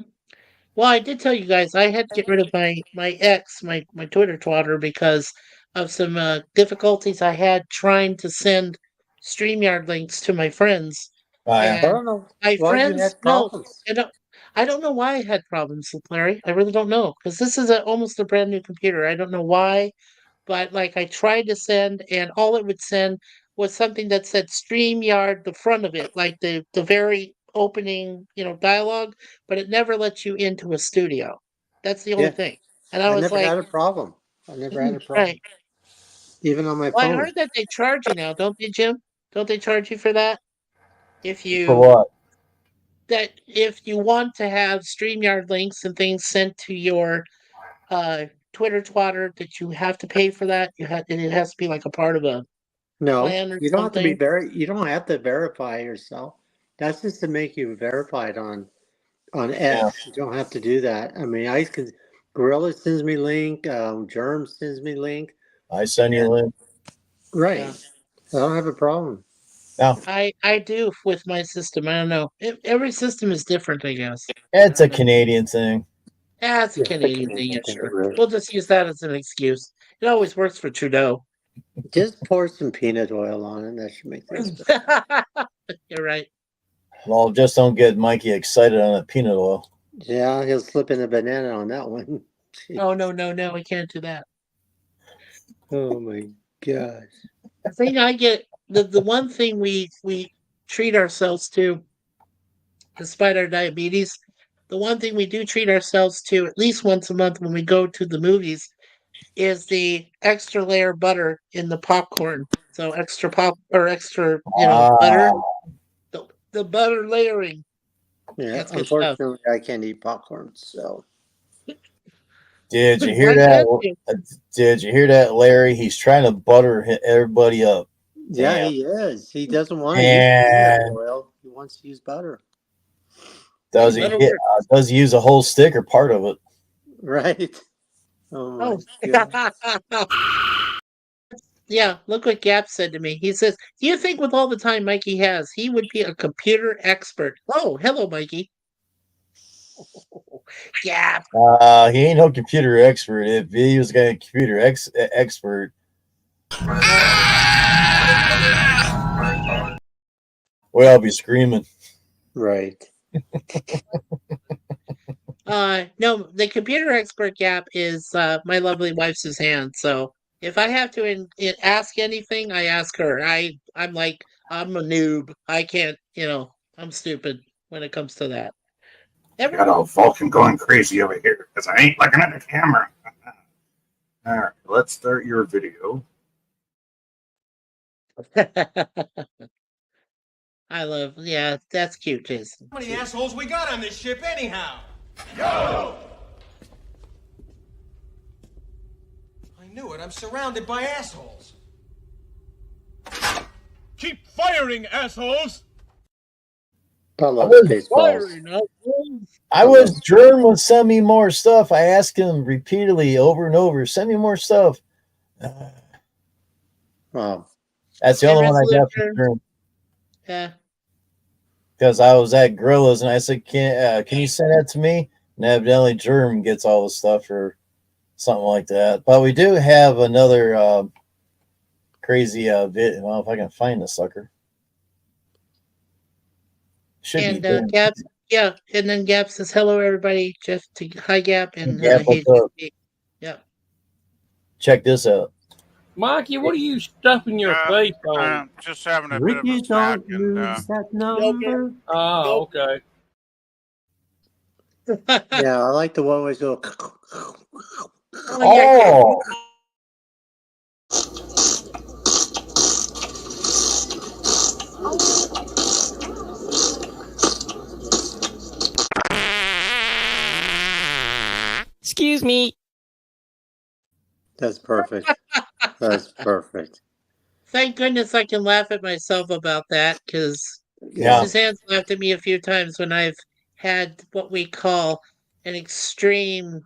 Well, I did tell you guys I had to get rid of my ex, my Twitter twatter, because of some difficulties I had trying to send StreamYard links to my friends. Oh yeah. I And don't know my why you friends, had no, problems. I don't know why I had problems, Larry. I really don't know, because this is almost a brand new computer. I don't know why, but like I tried to send, and all it would send was something that said StreamYard, the front of it, like the very opening, dialogue, but it never lets you into a studio. That's the only Yeah, thing. And I I was never like, had a problem. I never had a problem, right. even on my Well, I phone. heard that they charge you now, don't they, Jim? Don't they charge you for that? If For you what? if you want to have StreamYard links and things sent to your Twitter twatter, that you have to pay for that. And it has to be like a part of a No, plan or you don't have to be something. You don't have to verify yourself. That's just to make you verified on Yeah, X. You don't have to do that. I mean, I can. Gorilla sends me link. Germ sends me link. I send you a And link. Yeah. right, I don't have a problem. Now I do with my system. I don't know. Every system is different, I guess. I it's a don't know. Canadian thing. That's a Yeah, I Canadian thing, yeah, can't think sure. of it. We'll just use that as an excuse. It always works for Trudeau. Just pour some peanut oil on it. That should make things better. You're right. Well, just don't get Mikey excited on the peanut oil. Yeah, he'll slip in a banana on that one. Oh no, we can't do that. Oh my gosh. The thing I get the one thing we treat ourselves to, despite our diabetes, the one thing we do treat ourselves to at least once a month when we go to the movies is the extra layer butter in the popcorn. So extra pop or extra, butter. Ah, The butter layering. Yeah, That's good stuff. unfortunately, I can't eat popcorn. So did you hear Why that? can't you? Did you hear that, Larry? He's trying to butter everybody up. yeah, Damn. he is. He doesn't want to use peanut And oil. He wants to use butter. does he Butter hit? works. Does he use a whole stick or part of it? Right. Oh my Oh. god. Yeah, look what Gap said to me. He says, "Do you think with all the time Mikey has, he would be a computer expert?" Oh, hello, Mikey. Gap. He ain't no computer expert. If he was going to computer expert, well, I'll be screaming. Right. No, the computer expert Gap is my lovely wife's hand. So if I have to ask anything, I ask her. I'm like I'm a noob. I can't. I'm stupid when it comes to that. Got all Vulcan going crazy over here because I ain't looking at the camera. All right, let's start your video. Yeah, that's cute, Jason. How many assholes we got on this ship anyhow? Yo! I knew it. I'm surrounded by assholes. Keep firing, assholes! I love was Spaceballs. I was Germ would send me more stuff. I asked him repeatedly over and over, send me more stuff. Oh, That's the Hey, only one I got Resolution. from Germ. Yeah. Because I was at Gorillas and I said, can you send that to me? And evidently Germ gets all the stuff or something like that. But we do have another crazy vid. Well, if I can find the sucker. Should And be doing Gab, yeah, and then Gab says hello everybody. Jeff to hi Gab and Gab, hey what's up? JP. Yeah. Check this out. Mikey, what are you stuffing your face on? Just having a Ricky, bit of a snack don't and lose that number. Oh, okay. yeah, I like the one where it's go. Oh, Excuse me. That's perfect. That's perfect. Thank goodness I can laugh at myself about that because yeah. Suzanne's laughed at me a few times when I've had what we call an extreme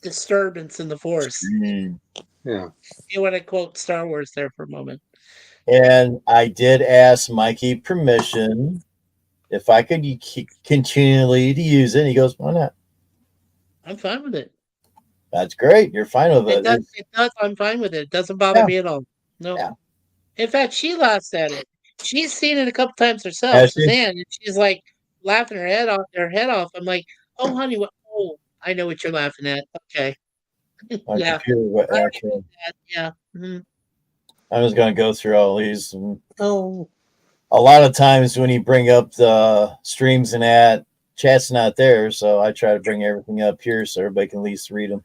disturbance in the force. Yeah. You want to quote Star Wars there for a moment. And I did ask Mikey permission if I could continually to use it. And he goes, why not? I'm fine with it. That's great. You're fine with it. It does. I'm fine with it. It doesn't bother me at all. No. Yeah. In fact, she laughs at it. She's seen it a couple times herself, Has she? Suzanne, and she's like laughing her head off. I'm like, oh honey, what I know what you're laughing at. Okay. My Yeah. computer actually. Yeah. Mhm. I'm just going to go through all these. Oh. A lot of times when you bring up the streams and that, chat's not there. So I try to bring everything up here so everybody can at least read them.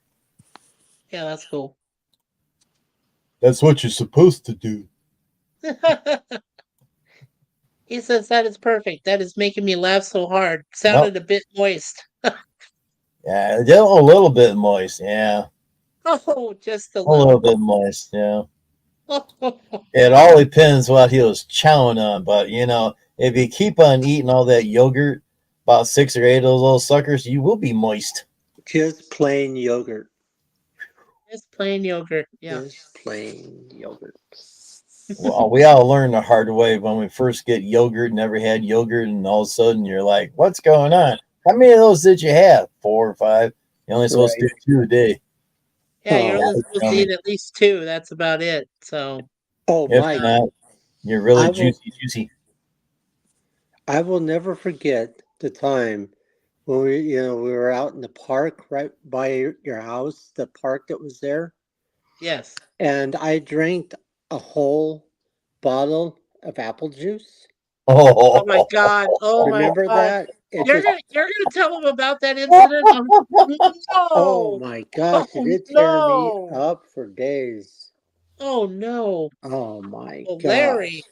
Yeah, that's cool. That's what you're supposed to do. He says that is perfect. That is making me laugh so hard. Sounded a bit moist. Yeah, a little bit moist. Yeah. Oh, just a A little little. bit moist. Yeah. It all depends what he was chowing on. But, if you keep on eating all that yogurt, about 6 or 8 of those little suckers, you will be moist. Just plain yogurt. Just plain yogurt. Yeah. Just plain yogurt. Well, we all learned the hard way when we first get yogurt, never had yogurt, and all of a sudden you're like, what's going on? How many of those did you have? 4 or 5? You're only supposed to do 2 a day. Yeah, you're only supposed to eat at least 2. That's about it. So. Oh, if my. not, you're really juicy. I will never forget the time when we were out in the park right by your house, the park that was there. Yes. And I drank a whole bottle of apple juice. Oh my God! Oh remember my God! that? You're gonna tell him about that incident? No! Oh my gosh! It did tear me up for days. Oh no! Oh my Oh, gosh! Larry.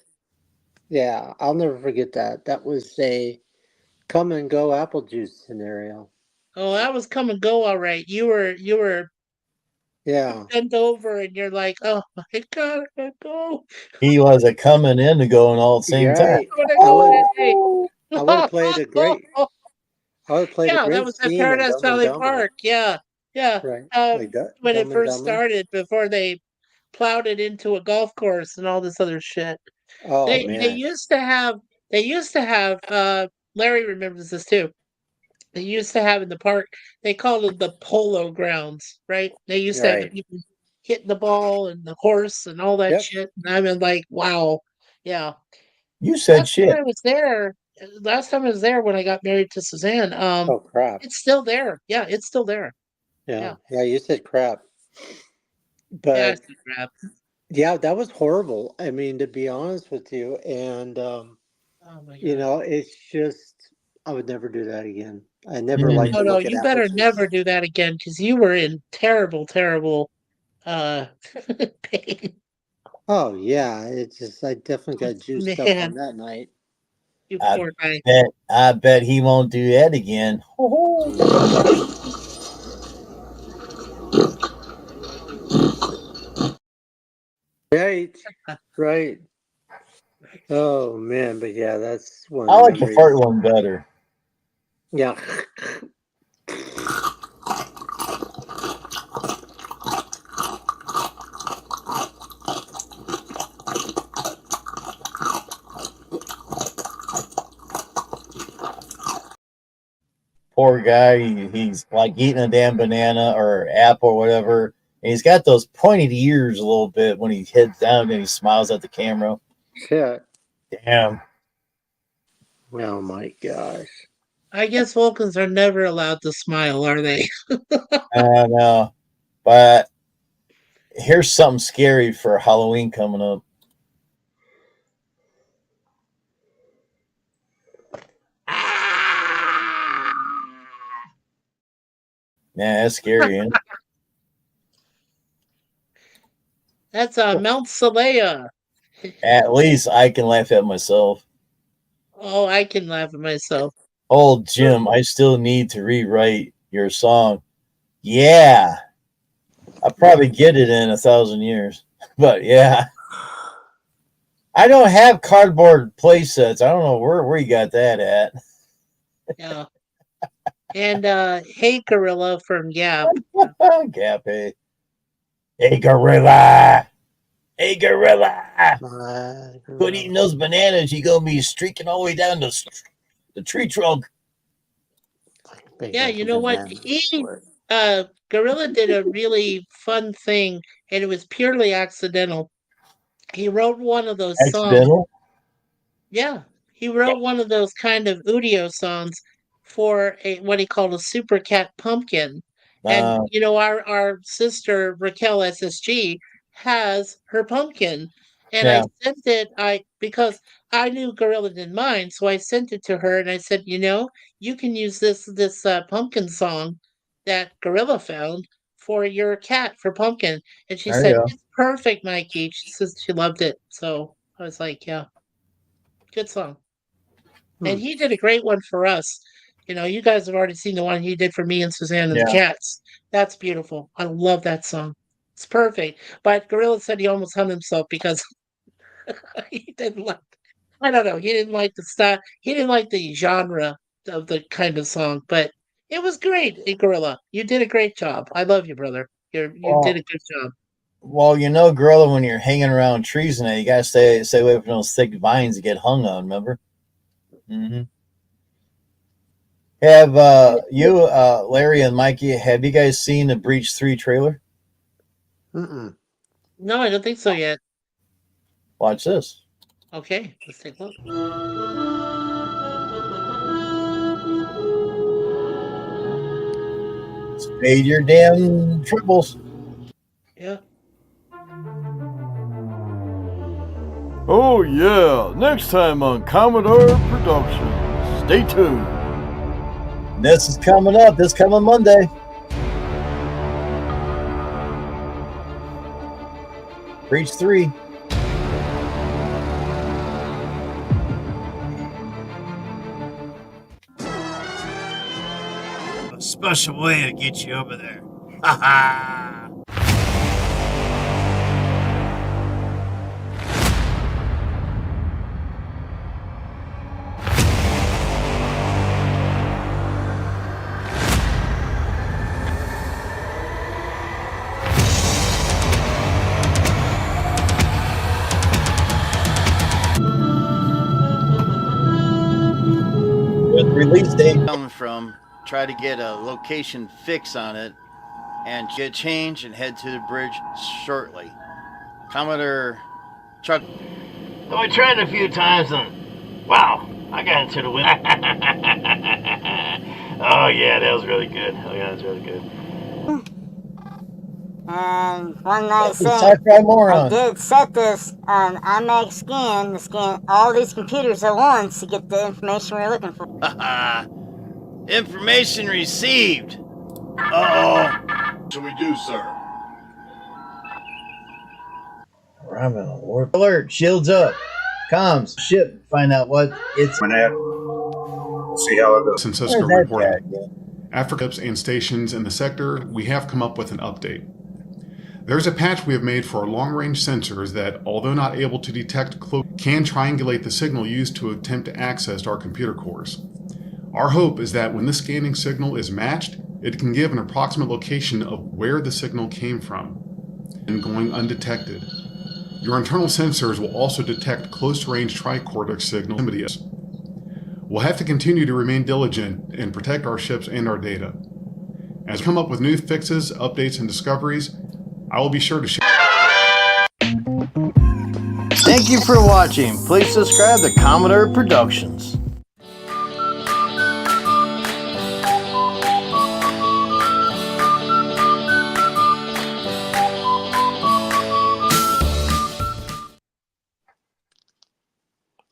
Yeah, I'll never forget that. That was a come and go apple juice scenario. Oh, that was come and go, all right. You were Yeah. bent over, and you're like, oh my God, I gotta go. He was a coming in and going all at the same time. I would have played a great. I would have played a Yeah, great that was at scene in Paradise Dumb and Valley Dumber. Park. Yeah, yeah. Right. When Dumb it and first Dumber. started, before they plowed it into a golf course and all this other shit. Oh They man. used to have Larry remembers this too. They used to have in the park, they called it the polo grounds, right? They used to have the people hitting the ball and the horse and all that shit. And I was like, wow. Yeah. You said shit. Last time I was there when I got married to Suzanne, oh crap. It's still there. Yeah, it's still there. Yeah, you said crap. But yeah, I said crap. Yeah, that was horrible. I mean, to be honest with you, and oh my God. it's just I would never do that again. I never liked to No, look at you apple better juice. never do that again because you were in terrible pain. Oh yeah, it's just I definitely got juiced up on that night. You poor guy. I bet he won't do that again. Right. Right. Oh man, but yeah, that's one of I the like the memories. fart one better. Yeah. Poor guy, he's like eating a damn banana or apple or whatever, and he's got those pointed ears a little bit when he heads down and he smiles at the camera. Shit. Damn. Oh my gosh. I guess Vulcans are never allowed to smile, are they? I know. But here's something scary for Halloween coming up. Yeah, that's scary, ain't it? That's Mount Salea. At least I can laugh at myself. Oh, I can laugh at myself. Oh, Jim, I still need to rewrite your song. Yeah. I'll probably get it in 1,000 years. But yeah. I don't have cardboard play sets. I don't know where you got that at. Yeah. And Hey Gorilla from Gap. Gap, hey. Hey, gorilla. Hey, gorilla. Quit eating those bananas. You're going to be streaking all the way down the tree trunk. Yeah, you know what? Gorilla did a really fun thing, and it was purely accidental. He wrote one of those songs. Accidental? Yeah, he wrote one of those kind of Udio songs for what he called a Super Cat Pumpkin. And you know, our sister Raquel SSG has her pumpkin, and Yeah. I sent it. Because I knew Gorilla didn't mind, so I sent it to her, and I said, you know, you can use this pumpkin song that Gorilla found for your cat for pumpkin. And she There you said, go. it's perfect, Mikey. She says she loved it. So I was like, yeah. Good song. And he did a great one for us. You know, you guys have already seen the one he did for me and Suzanne and the Yeah. cats. That's beautiful. I love that song. It's perfect. But Gorilla said he almost hung himself because he didn't like, I don't know, he didn't like the style, he didn't like the genre of the kind of song. But it was great, Gorilla. You did a great job. I love you, brother. You did a good job. Well, you know, gorilla, when you're hanging around trees and that, you gotta stay away from those thick vines to get hung on. Remember? Mm-hmm. Have you, Larry and Mikey? Have you guys seen the Breach 3 trailer? Mm-mm. No, I don't think so yet. Watch this. Okay, let's take a look. Spade your damn triples. Yeah. Oh yeah! Next time on Commodore Productions. Stay tuned. This is coming up this coming Monday. Breach 3. A special way to get you over there. Ha ha! With release date coming from, try to get a location fix on it and get change and head to the bridge shortly. Commodore Chuck. I tried it a few times and wow, I got into the wind. Oh yeah, that was really good. Oh yeah, that was really good. And one nice thing, I did set this on IMAX scan to scan all these computers at once to get the information we were looking for. Information received. Uh-oh. What should we do, sir? Alert, shields up. Comms, ship, find out what it's. We'll see how it goes. And Cisco reporting. After clips and stations in the sector, we have come up with an update. There's a patch we have made for our long-range sensors that, although not able to detect close, can triangulate the signal used to attempt to access our computer cores. Our hope is that when the scanning signal is matched, it can give an approximate location of where the signal came from and going undetected. Your internal sensors will also detect close-range tricortex signals. We'll have to continue to remain diligent and protect our ships and our data. As we come up with new fixes, updates, and discoveries, I will be sure to share. Thank you for watching. Please subscribe to Commodore Productions.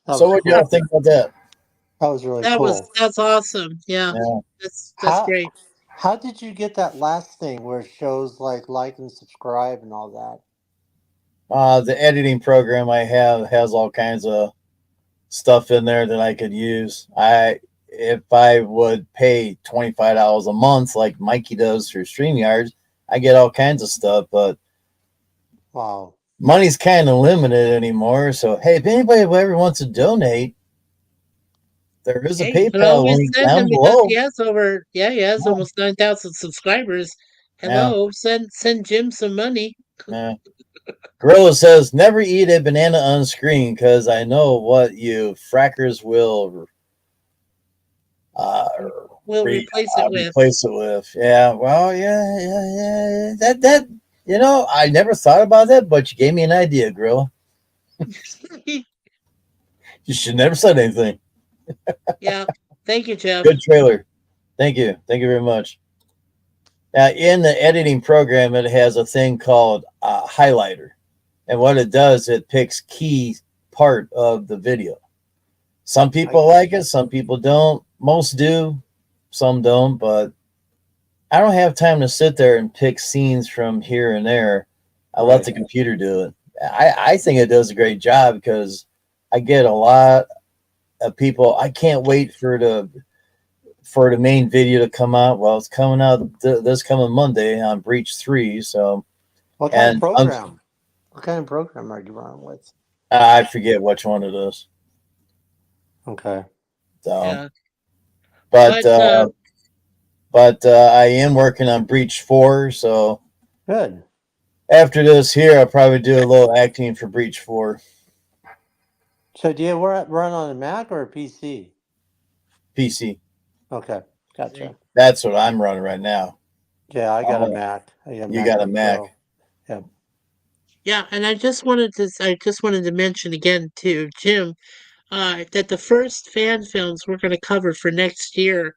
So what do y'all think about that? That was really That was cool. that's awesome. Yeah, Yeah. that's How great. how did you get that last thing where it shows like and subscribe and all that? The editing program I have has all kinds of stuff in there that I could use. If I would pay $25 a month like Mikey does through StreamYard, I get all kinds of stuff, but Wow. money's kind of limited anymore. So hey, if anybody ever wants to donate, there is a Hey, you can PayPal always link send down him because below. he has he has Yeah. almost 9,000 subscribers. Yeah. Hello, send Jim some money. Yeah. Gorilla says, never eat a banana on screen because I know what you frackers will uh, We'll replace it with. replace it with. Yeah, well, yeah. That I never thought about that, but you gave me an idea, Gorilla. You should never said anything. Yeah. Thank you, Jeff. Good trailer. Thank you. Thank you very much. Now, in the editing program, it has a thing called highlighter. And what it does, it picks key part of the video. Some people like it, some people don't. Most do, some don't. But I don't have time to sit there and pick scenes from here and there. I let the computer do it. I think it does a great job because I get a lot of people. I can't wait for the main video to come out. Well, it's coming out this coming Monday on Breach 3. So, What kind of program? What kind of program are you running with? I forget which one it is. Okay. So, Yeah. but I am working on Breach 4. So, good. After this here, I'll probably do a little acting for Breach 4. So, do you run on a Mac or a PC? PC. Okay, gotcha. That's what I'm running right now. Yeah, I got a Mac. You got a Mac. Yeah. Yeah, and I just wanted to mention again to Jim that the first fan films we're going to cover for next year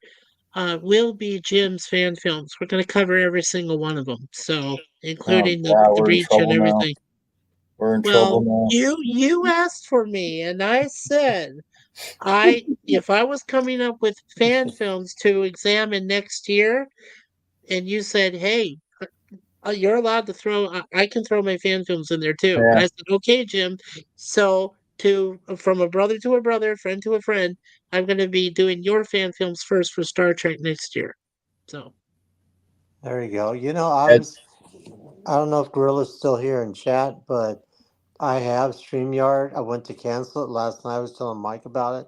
will be Jim's fan films. We're going to cover every single one of them, so including the we're in breach and trouble now. everything. We're in trouble now. You asked for me, and I said if I was coming up with fan films to examine next year, and you said, "Hey, you're allowed to throw. I can throw my fan films in there too." And Yeah. I said, "Okay, Jim." So from a brother to a brother, friend to a friend, I'm going to be doing your fan films first for Star Trek next year. So there you go. I don't know if Gorilla's still here in chat, but I have StreamYard. I went to cancel it last night. I was telling Mike about it,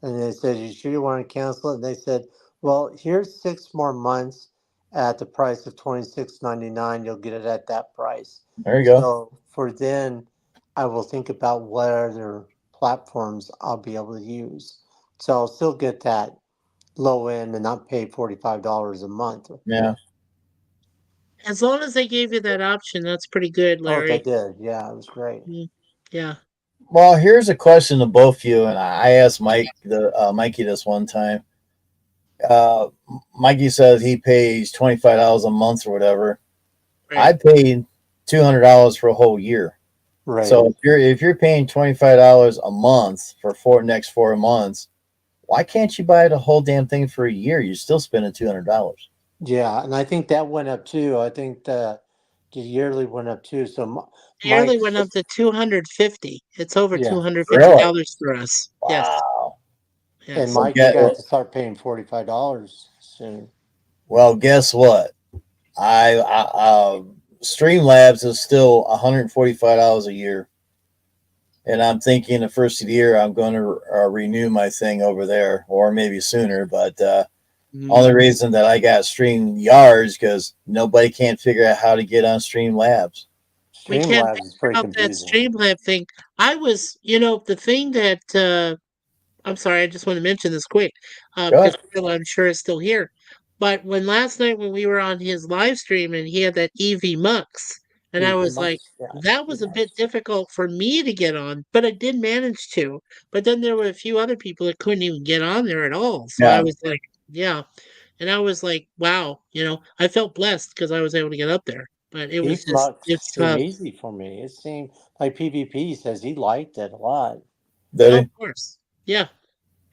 and they said, "You sure you want to cancel it?" And they said, "Well, here's 6 more months at the price of $26.99. You'll get it at that price." There you go. So for then, I will think about what other platforms I'll be able to use. So I'll still get that low end and not pay $45 a month. Yeah. as long as they gave you that option, that's pretty good, Oh, they Larry. did. Yeah, it was great. Yeah. Well, here's a question to both you, and I asked Mikey this one time. Mikey says he pays $25 a month or whatever. Right. I paid $200 for a whole year. Right. So if you're paying $25 a month for next 4 months, why can't you buy the whole damn thing for a year? You're still spending $200. Yeah, and I think that went up too. I think the yearly went up too. So Yearly went up to 250. It's over Yeah. $250 for us. Yes. Wow. Yes. And Mike, you're gonna have to start paying $45 soon. Well, guess what? Streamlabs is still $145 a year, and I'm thinking the first of the year I'm going to renew my thing over there, or maybe sooner. But only reason that I got StreamYards because nobody can't figure out how to get on Streamlabs. We can't Streamlabs is figure pretty out that confusing. Streamlab thing. I was, the thing that I'm sorry, I just want to mention this quick, Go because ahead. Phil, I'm sure, is still here. But when last night when we were on his live stream and he had that EV Mux, and I Easy was like, much. Yeah. that was a bit difficult for me to get on, but I did manage to. But then there were a few other people that couldn't even get on there at all. So I Yeah, was like, yeah. And I was like, wow, I felt blessed because I was able to get up there. But it was Eve just, Mux it's seemed tough. easy for me. It seemed like PvP says he liked it a lot. did Oh, he? of course. Yeah.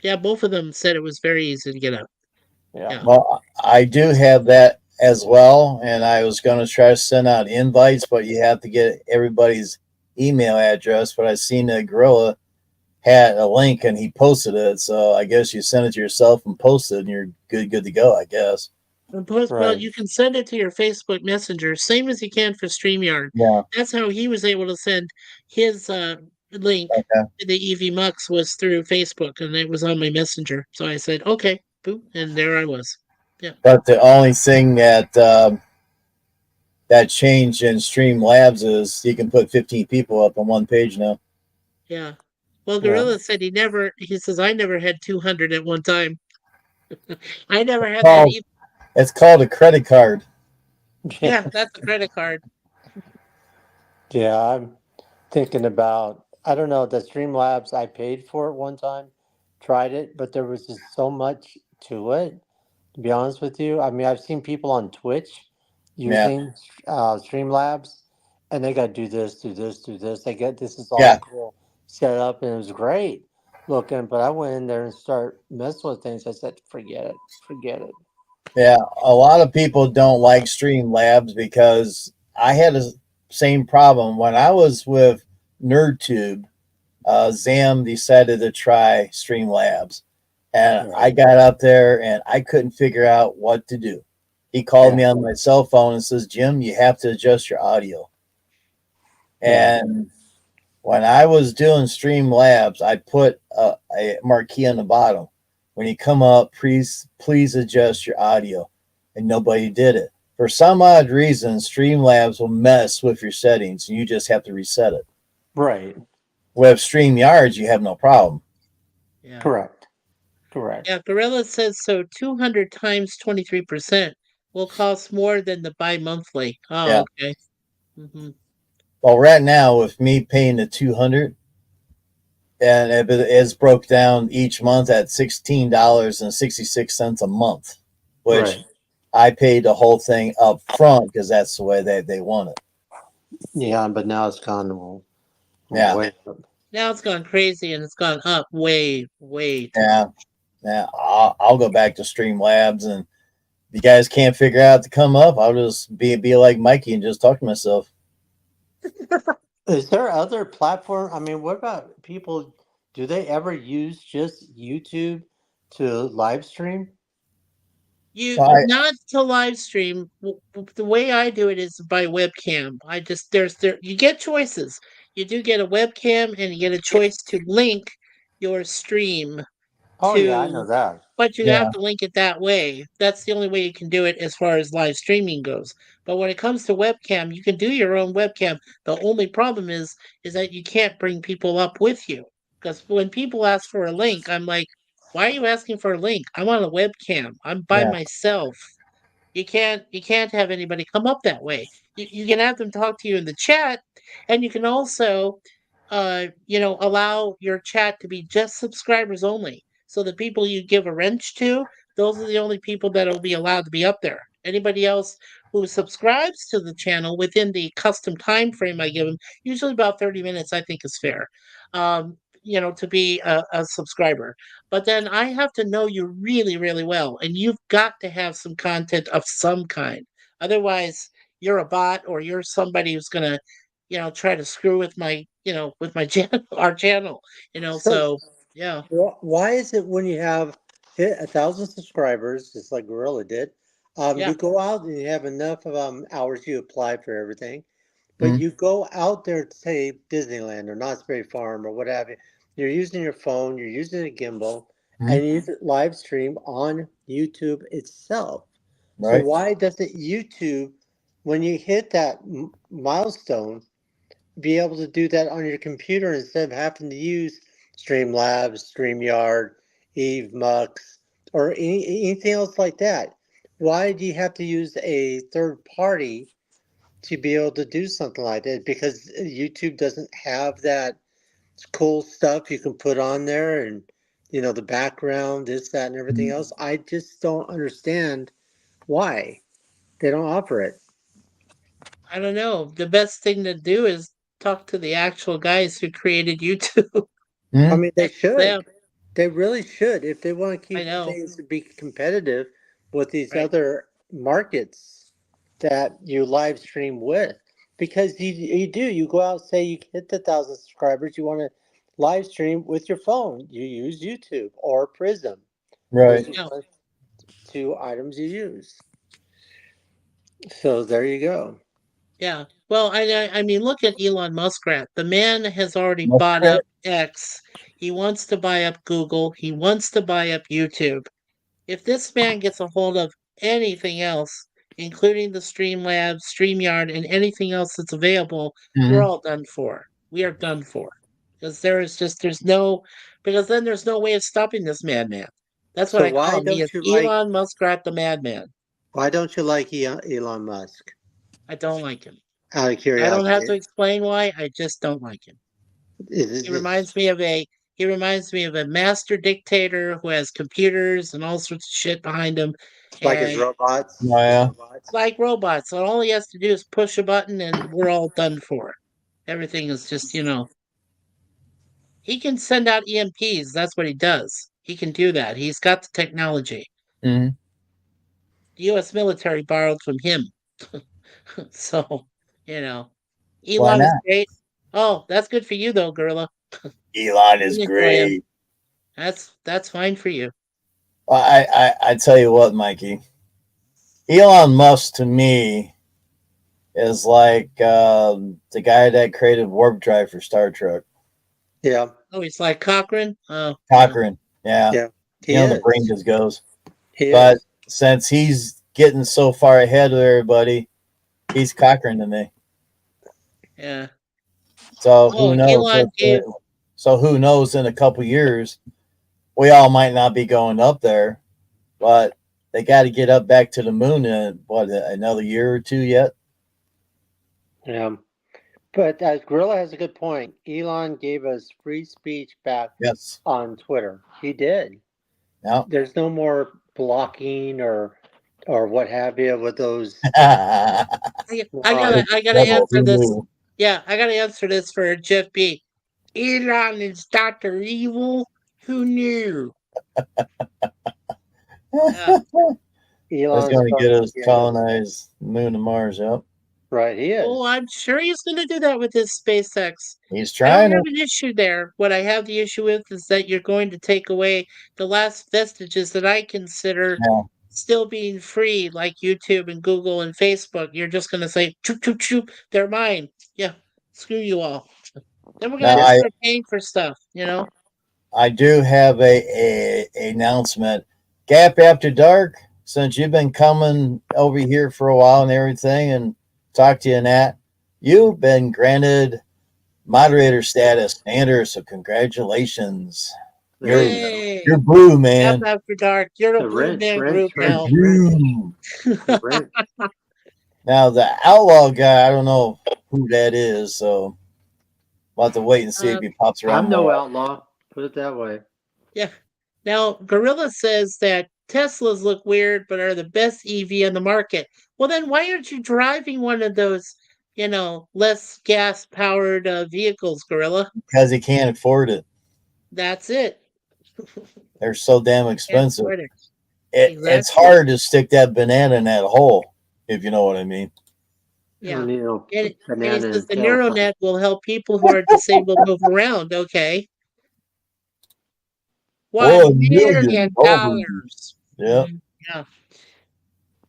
Yeah. Both of them said it was very easy to get up. Yeah. Yeah. Well, I do have that as well, and I was going to try to send out invites, but you have to get everybody's email address. But I seen that Gorilla had a link and he posted it, so I guess you send it to yourself and post it, and you're good to go. I guess. And plus, well, Right. you can send it to your Facebook Messenger, same as you can for StreamYard. Yeah. That's how he was able to send his link Okay. to the EV Mux was through Facebook, and it was on my Messenger. So I said, okay, boop, and there I was. Yeah, But the only thing that changed in Streamlabs is you can put 15 people up on one page now. yeah. Well, Yeah. Gorilla said he says, I never had 200 at one time. I never had that Oh, either. it's called a credit card. Yeah, that's a credit card. Yeah. I'm thinking about, I don't know, the Streamlabs, I paid for it one time, tried it, but there was just so much to it, to be honest with you. I mean, I've seen people on Twitch Yeah. using Streamlabs, and they got to do this, do this, do this. They get this is all Yeah. cool set up, and it was great looking. But I went in there and start messing with things. I said, forget it, forget it. Yeah. A lot of people don't like Streamlabs because I had the same problem when I was with NerdTube. Zam decided to try Streamlabs, and I Right. got up there and I couldn't figure out what to do. He called Yeah. me on my cell phone and says, "Jim, you have to adjust your audio." Yeah. And when I was doing Streamlabs, I put a marquee on the bottom. When you come up, please adjust your audio, and nobody did it. For some odd reason, Streamlabs will mess with your settings, and you just have to reset it. Right. With StreamYards, you have no problem. Yeah. Correct. Correct. Yeah, Gorilla says so 200 times 23% will cost more than the bi-monthly. Oh, Yeah. okay. Hmm. Well, right now, with me paying the 200, and it is broke down each month at $16.66 a month, which Right. I paid the whole thing up front because that's the way they want it. Yeah, but now it's gone Yeah, way up. Now it's gone crazy and it's gone up way, way too yeah, much. yeah. I'll go back to Streamlabs, and if you guys can't figure out to come up, I'll just be like Mikey and just talk to myself. Is there other platform? I mean, what about people? Do they ever use just YouTube to live stream? You I not to live stream. The way I do it is by webcam. I just there you get choices. You do get a webcam and you get a choice to link your stream Oh yeah, I know to, that. but you have Yeah, to link it that way. That's the only way you can do it as far as live streaming goes. But when it comes to webcam, you can do your own webcam. The only problem is that you can't bring people up with you. Because when people ask for a link, I'm like, why are you asking for a link? I want a webcam. I'm by yeah, myself. You can't have anybody come up that way. You can have them talk to you in the chat, and you can also allow your chat to be just subscribers only. So the people you give a wrench to, those are the only people that will be allowed to be up there. Anybody else who subscribes to the channel within the custom time frame I give them, usually about 30 minutes, I think is fair. To be a subscriber. But then I have to know you really, really well, and you've got to have some content of some kind. Otherwise, you're a bot or you're somebody who's gonna, try to screw with my channel, our channel. So So yeah. why is it when you have hit 1,000 subscribers, just like Gorilla did? Yeah. You go out and you have enough of hours, you apply for everything, but you go out there to say Disneyland or Knott's Berry Farm or what have you. You're using your phone, you're using a gimbal, and you use it live stream on YouTube itself. So Right. why doesn't YouTube, when you hit that milestone, be able to do that on your computer instead of having to use Streamlabs, StreamYard, EveMux, or anything else like that? Why do you have to use a third party to be able to do something like that? Because YouTube doesn't have that cool stuff you can put on there and the background, this, that, and everything else. I just don't understand why they don't offer it. I don't know. The best thing to do is talk to the actual guys who created YouTube. I mean, they Ask them. should. They really should. If they want to I keep know. things to be competitive with these Right. other markets that you live stream with. Because you go out, say you hit the 1,000 subscribers, you want to live stream with your phone. You use YouTube or Prism. Those Right. are Yeah. the two items you use. So there you go. Yeah. Well, I mean, look at Elon Muskrat. The man has already bought Muskrat. up X. He wants to buy up Google. He wants to buy up YouTube. If this man gets a hold of anything else, including the Streamlabs, StreamYard, and anything else that's available, we're all done for. We are done for. Because because then there's no way of stopping this madman. That's what So I call why him. He don't is you like Elon Muskrat the madman. Elon Musk? I don't like him. Out of I don't have curiosity, to explain why. I just don't like him. is it He just reminds me of a master dictator who has computers and all sorts of shit behind him, like his and robots? Oh, His yeah. robots? like robots. So all he has to do is push a button, and we're all done for. Everything is just he can send out EMPs. That's what he does. He can do that. He's got the technology. Mhm. The U.S. military borrowed from him. So you know, Why Elon is not? great. Oh, that's good for you though, Gorilla. Elon You is enjoy him. great. That's fine for you. Well, I tell you what, Mikey. Elon Musk to me is like the guy that created warp drive for Star Trek. Yeah, Oh, he's like Cochrane. Oh, yeah. Cochrane. Yeah. yeah, he The brain is. just goes. He But is. since he's getting so far ahead of everybody, he's Cochrane to me. Yeah. So Oh, who knows? Elon gave. So who knows? In a couple years, we all might not be going up there, but they got to get up back to the moon in what another year or two yet. Yeah. But Gorilla has a good point. Elon gave us free speech back Yes. on Twitter. He did. Yeah. There's no more blocking or what have you with those. I morons. gotta Devil, answer who this. knew? Yeah, I gotta answer this for Jeff B. Elon is Doctor Evil. Who knew? Yeah. That's Elon's going to get us propaganda. colonize the moon and Mars. Yep. Right, he Oh, is. I'm sure he's gonna do that with his SpaceX. He's I don't trying have to. an issue there. What I have the issue with is that you're going to take away the last vestiges that I consider Yeah. still being free, like YouTube and Google and Facebook. You're just going to say, choop, choop, choop, they're mine. Yeah, screw you all. Then we're going to Now have to Yeah. start paying for stuff. I do have a announcement. Gap After Dark, since you've been coming over here for a while and everything and talk to you and that, you've been granted moderator status, Anders, so congratulations. There You're you go. Yay! you're blue, Gap man. After Dark. You're a The blue Rinse, man rinse, group You're rinse, now. rinse. blue. The Rinse. Now the outlaw guy, I don't know who that is, so we'll have to wait and see if uh, he pops around I'm no more. outlaw. Put it that way. yeah. Now, Gorilla says that Teslas look weird, but are the best EV on the market. Well, then why aren't you driving one of those, less gas powered vehicles, Gorilla? Because he can't afford it. That's it. They're so damn Can't expensive. afford it. It's Exactly. hard to stick that banana in that hole, if you know what I mean. I don't Yeah. need no And he banana says and the tailpipe. NeuroNet will help people who are disabled move around. Okay. $1 $1 million. million. Yeah. Yeah.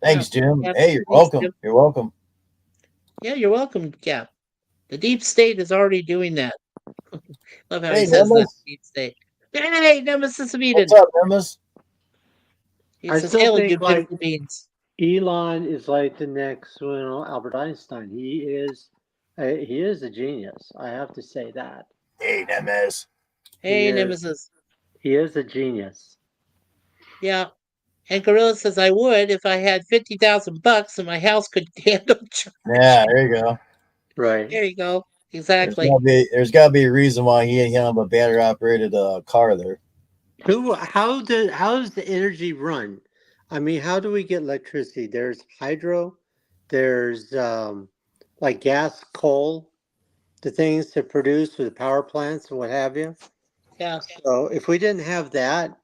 Thanks, Jim. Yeah, Hey, you're thanks, welcome. Jim. You're welcome. Yeah, you're welcome, Cap. The deep state is already doing that. Love how he Hey, says that, Nemesis. deep state. Hey, Nemesis of What's Eden. up, Nemesis? He I says, still hail, you think like beautiful beings. Elon is like the next, Albert Einstein. He is a genius. I have to say that. Hey, Nemesis. Hey, He is Nemesis. he is a genius. Yeah. And Gorilla says, I would if I had $50,000 and my house could handle charge. Yeah, there you go. Right. There you go. There's Exactly. gotta be a reason why he didn't have a battery operated car there. How does the energy run? I mean, how do we get electricity? There's hydro, there's like gas, coal, the things to produce with the power plants and what have you. Yeah. So if we didn't have that,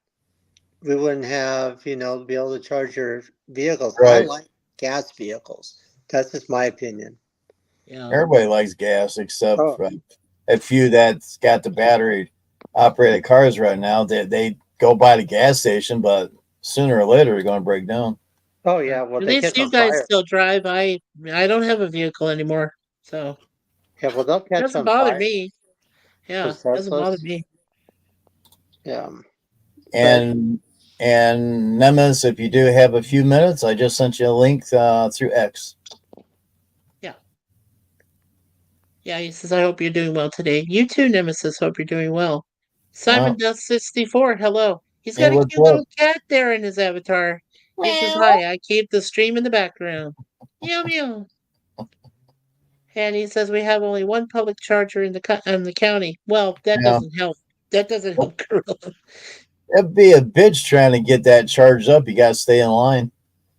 we wouldn't have, be able to charge your vehicles. I Right. like gas vehicles. That's just my opinion. Yeah. Everybody likes gas except Oh. a few that's got the battery operated cars right now. They go by the gas station, but sooner or later they're going to break down. Oh yeah, well At they least catch you on guys fire. still drive. I don't have a vehicle anymore. So Yeah, well they'll it catch doesn't on bother fire. me. Yeah. Those It doesn't bother Teslas. me. Yeah. And Nemesis, if you do have a few minutes, I just sent you a link through X. Yeah. Yeah, he says, I hope you're doing well today. You too, Nemesis. Hope you're doing well. Simon Dust 64, hello. He's Hey, got a what's cute up? little cat there in his avatar. He says, hi, I keep the stream in the background. Meow meow. And he says we have only one public charger in the county. Well, that Yeah. doesn't help. That doesn't help Gorilla. It'd be a bitch trying to get that charged up. You got to stay in line.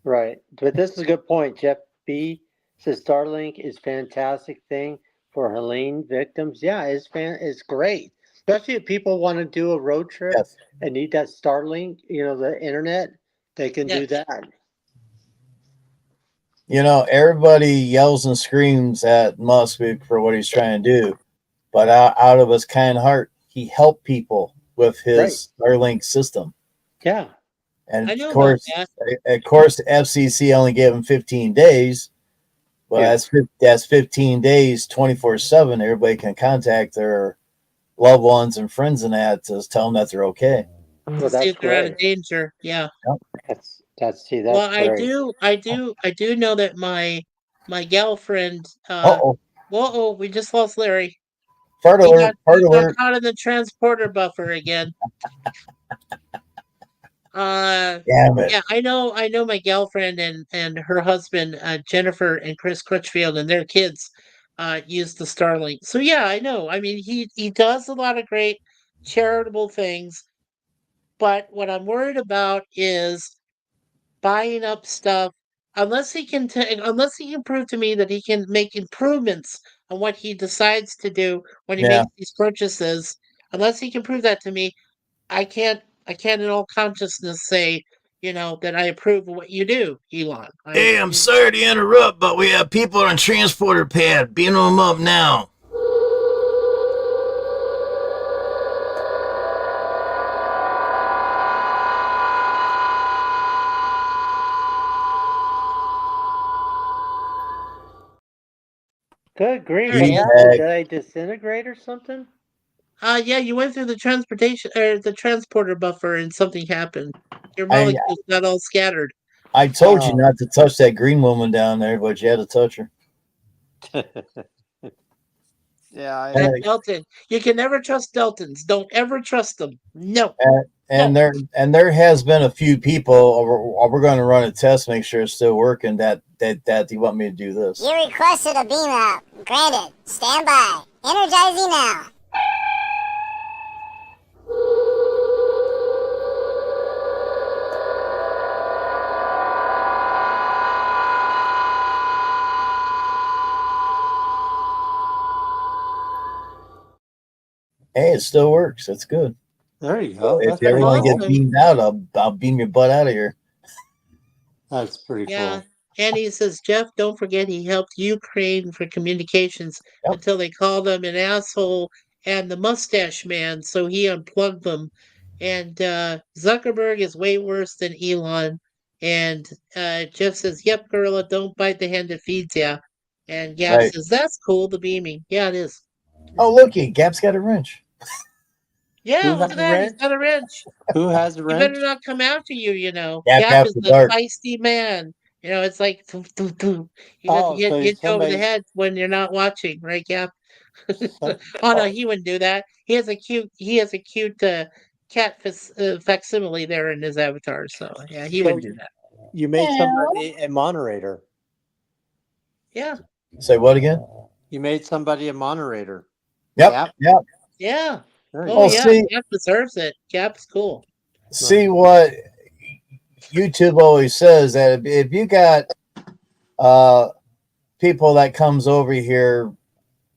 Right. But this is a good point. Jeff B says Starlink is fantastic thing for Helene victims. Yeah, it's great. Especially if people want to do a road trip Yes. and need that Starlink, the internet, they can do Yes. that. Everybody yells and screams at Musk for what he's trying to do, but out of his kind heart, he helped people with his Starlink system. Yeah. And I know about that. of course, the FCC only gave him 15 days, but that's 15 days, 24/7. Everybody can contact their loved ones and friends and that to tell them that they're okay. Well, See that's if they're out of great. danger. Yeah. That's Well, great. I do know that my gal friend. Uh-oh. Whoa! We just lost Larry. Fart alert. Fart He got alert. caught in the transporter buffer again. Damn it. Yeah, I know my girlfriend and her husband, Jennifer and Chris Crutchfield and their kids, use the Starlink. So yeah, I know. I mean, he does a lot of great charitable things, but what I'm worried about is buying up stuff unless he can prove to me that he can make improvements on what he decides to do when he Yeah. makes these purchases. Unless he can prove that to me, I can't in all consciousness say, that I approve of what you do, Elon. Hey, I'm sorry to interrupt, but we have people on transporter pad. Beam them up now. Good grief. All What right. happened? Did I disintegrate or something? Yeah, you went through the transporter buffer and something happened. Your I molecules got all scattered. I told you Oh. not to touch that green woman down there, but you had to touch her. Yeah. That Delton. You can never trust Deltons. Don't ever trust them. No. And there has been a few people. We're going to run a test, make sure it's still working. That you want me to do this? You requested a beam up. Granted. Stand by. Energizing now. Hey, it still works. That's good. There you go. If That's you ever pretty want to cool. get beamed out, I'll beam your butt out of here. That's pretty Yeah. cool. And he says, Jeff, don't forget he helped Ukraine for communications until they called him an asshole and the mustache man, so he unplugged them. And Zuckerberg is way worse than Elon. And Jeff says, "Yep, Gorilla, don't bite the hand that feeds ya." And Gab Right. says, "That's cool, the beaming." Yeah, it is. Oh, looky, Gap's got a wrench. Yeah, Who look has at a that. He's wrench? got a wrench. Who has a He wrench? better not come after you, you know. Gap Gap is after the dark. feisty man. You know, it's like thoo, thoo, thoo. He doesn't Oh, so hit you over the somebody's head when you're not watching, right, Gap? so, Oh no, he wouldn't do that. He has a cute cat facsimile there in his avatar, so yeah, he so wouldn't do that. you made somebody a moderator. Yeah, Say what again? You made somebody a moderator. Yep. Gap? Yep. yeah. There Oh you yeah, go. see, Gap deserves it. Gap's cool. see what YouTube always says, that if you got people that comes over here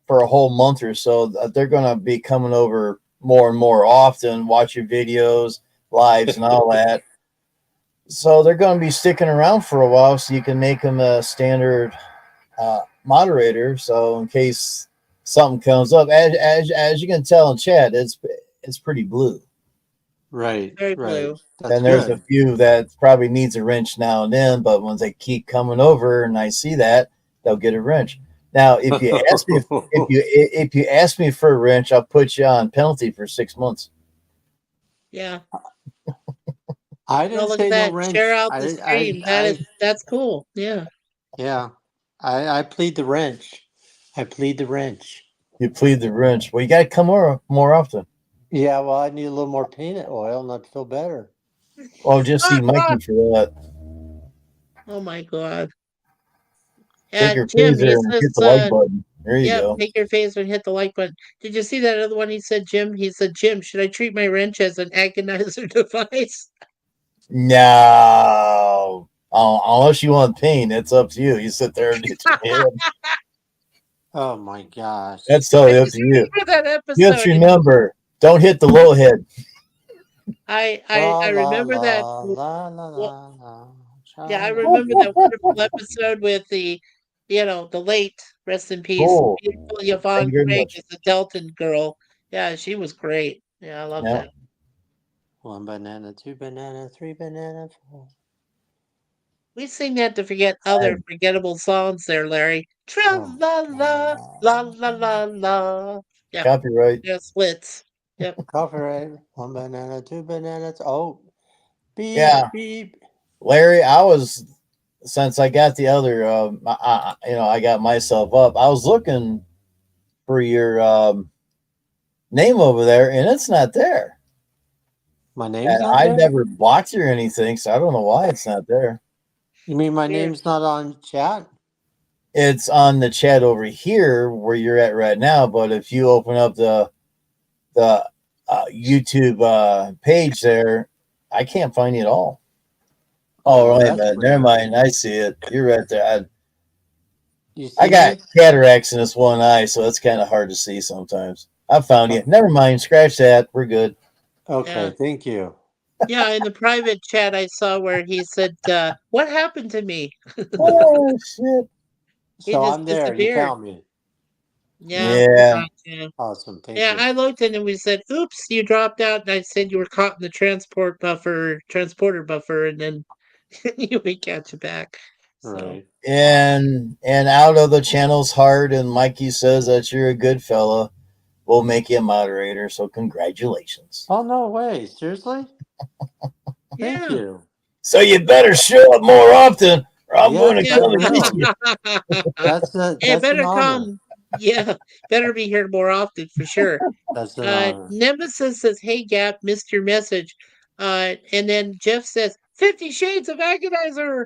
for a whole month or so, they're going to be coming over more and more often, watch your videos, lives, and all that. So they're going to be sticking around for a while, so you can make them a standard moderator. So in case something comes up, as you can tell in chat, it's pretty blue. Right. Very Right. blue. That's And there's a good. few that probably needs a wrench now and then, but once they keep coming over and I see that, they'll get a wrench. Now, if you ask me if you ask me for a wrench, I'll put you on penalty for 6 months. Yeah. I Oh, didn't look at say no that. wrench. Share out the stream. That's cool. Yeah. Yeah. I plead the wrench. I plead the wrench. You plead the wrench. Well, you got to come more often. Yeah, well, I need a little more peanut oil not to feel better. Well, just see Mikey for that. Oh my god. Take your Jim, he phaser and hit says, the like button. There you yeah, go. take your phaser and hit the like button. Did you see that other one he said, Jim? He said, Jim, should I treat my wrench as an agonizer device? No. Unless you want pain, it's up to you. You sit there and hit your head. Oh my gosh. That's I totally up just to you. remember that Just episode. remember, don't hit the low head. I La la remember that. la la la Well, la la. yeah, I Cha-la. remember that wonderful episode with the late, rest in peace, Cool. beautiful Thank Yvonne you very Craig much. as the Delton girl. Yeah, she was great. Yeah, I love Yeah. that. 1 banana, 2 banana, 3 banana, 4. We sing that to forget other forgettable songs there, Larry. Tra Oh. la la la la la la. Yeah, Copyright. yeah, splits. Yep. Copyright. 1 banana, 2 bananas. Oh. Beep Yeah. beep. Larry, since I got the other, I got myself up. I was looking for your name over there, and it's not there. My name's And not I there? never blocked you or anything, so I don't know why it's not there. You mean my Weird. name's not on chat? It's on the chat over here where you're at right now, but if you open up the YouTube page there, I can't find you at all. Oh, Oh, wait a that's minute. Never weird. mind. I see it. You're right there. You I see got me? cataracts in this one eye, so it's kind of hard to see sometimes. I found you. Oh, Never mind. Scratch that. We're good. okay, Yeah. thank you. Yeah, in the private chat I saw where he said, what happened to me? Oh, shit. He So just I'm there. You disappeared. found me. Yeah, we Yeah. got you. Awesome. Thank Yeah, you. I looked in and we said, oops, you dropped out. And I said you were caught in the transporter buffer, and then we got you back. So, Right. And out of the channel's heart, and Mikey says that you're a good fella. We'll make you a moderator, so congratulations. Oh, no way. Seriously? Thank yeah. you. So you better show up more often, or I'm Yeah, going to Yeah. come I and get will. you. Hey, That's an better honor. come. Yeah, better be here more often for sure. That's an honor. Nemesis says, "Hey, Gap, missed your message." And then Jeff says, 50 Shades of Agonizer.